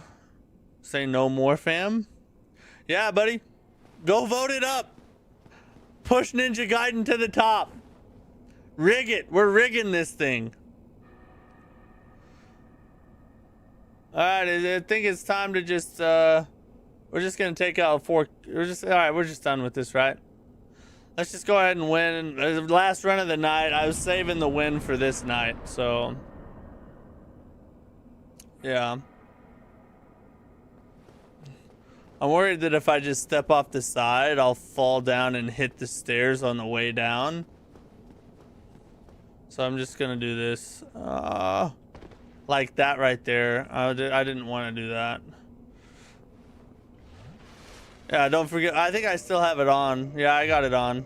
Say no more, fam. Yeah, buddy. Go vote it up. Push Ninja Gaiden to the top. Rig it. We're rigging this thing. All right, I think it's time to just we're just gonna take out 4. We're just all right. We're just done with this, right? Let's just go ahead and win. The last run of the night. I was saving the win for this night, so yeah. I'm worried that if I just step off the side, I'll fall down and hit the stairs on the way down. So I'm just gonna do this, like that right there. I didn't want to do that. Yeah, don't forget. I think I still have it on. Yeah, I got it on.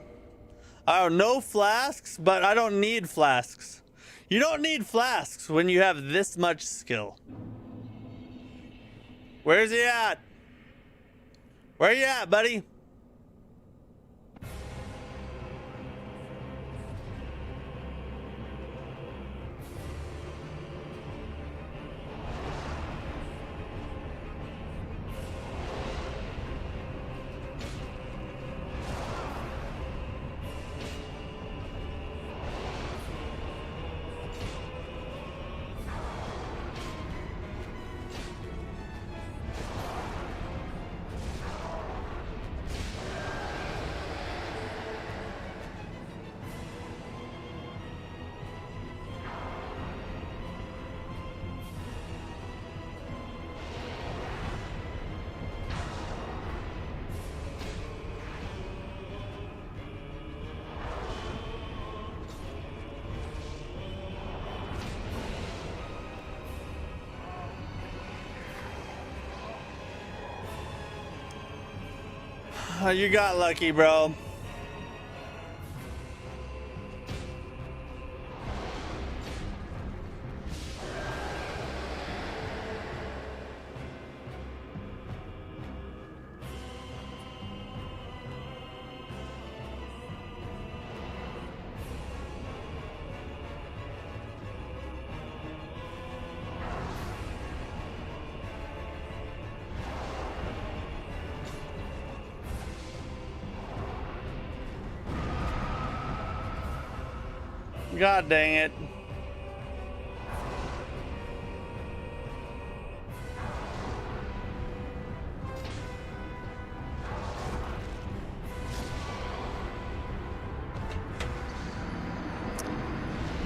Oh, no flasks, but I don't need flasks. You don't need flasks when you have this much skill. Where's he at? Where you at, buddy? You got lucky, bro. God dang it.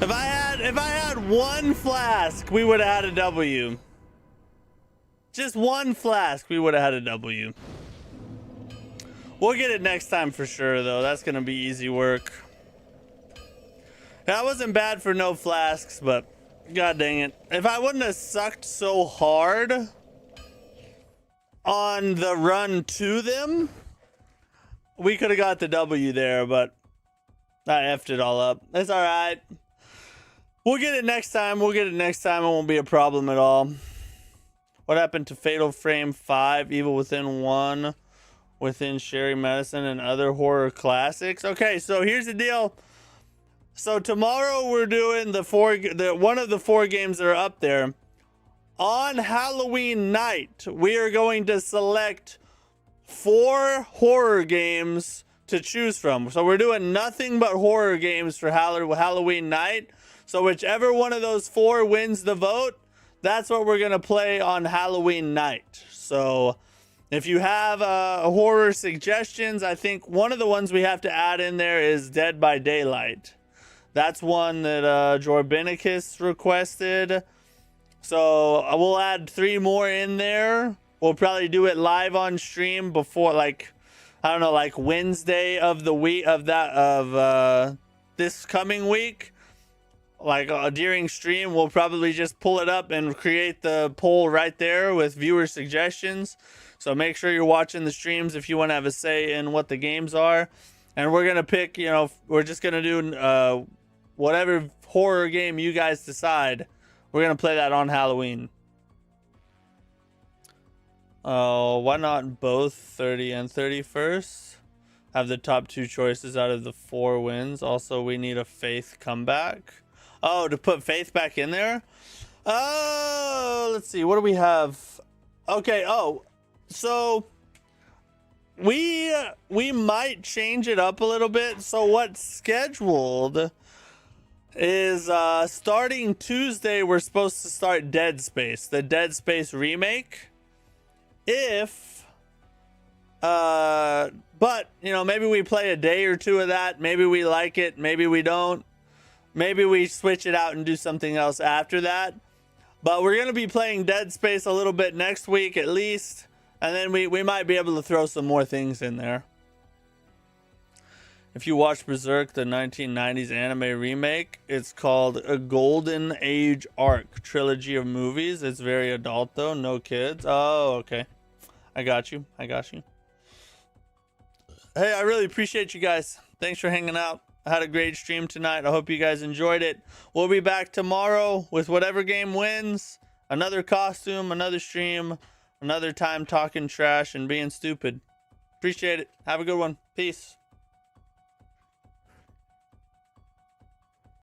If I had one flask, we would have had a W. Just one flask, we would have had a W. We'll get it next time for sure, though. That's gonna be easy work. That wasn't bad for no flasks, but god dang it. If I wouldn't have sucked so hard on the run to them, we could have got the W there, but I effed it all up. It's all right. We'll get it next time. We'll get it next time. It won't be a problem at all. What happened to Fatal Frame 5, Evil Within 1, Within Sherry Medicine, and other horror classics? Okay, so here's the deal. So tomorrow we're doing one of the 4 games that are up there. On Halloween night, we are going to select 4 horror games to choose from. So we're doing nothing but horror games for Halloween night. So whichever one of those 4 wins the vote, that's what we're going to play on Halloween night. So if you have horror suggestions, I think one of the ones we have to add in there is Dead by Daylight. That's one that Jorbinicus requested. So we'll add 3 more in there. We'll probably do it live on stream before, like, I don't know, like Wednesday of the week of this coming week. Like during stream, we'll probably just pull it up and create the poll right there with viewer suggestions. So make sure you're watching the streams if you want to have a say in what the games are. And we're gonna pick, we're just gonna do whatever horror game you guys decide. We're gonna play that on Halloween. Oh, why not both 30 and 31st? Have the top 2 choices out of the 4 wins. Also, we need a Faith comeback. Oh, to put Faith back in there? Oh, let's see. What do we have? Okay, so we might change it up a little bit. So what's scheduled is starting Tuesday, we're supposed to start Dead Space, the Dead Space remake. But you know, maybe we play a day or two of that, maybe we like it, maybe we don't, maybe we switch it out and do something else after that. But we're gonna be playing Dead Space a little bit next week at least, and then we might be able to throw some more things in there. If you watch Berserk, the 1990s anime remake, it's called A Golden Age Arc Trilogy of Movies. It's very adult though, no kids. Oh, okay. I got you. I got you. Hey, I really appreciate you guys. Thanks for hanging out. I had a great stream tonight. I hope you guys enjoyed it. We'll be back tomorrow with whatever game wins. Another costume, another stream, another time talking trash and being stupid. Appreciate it. Have a good one. Peace.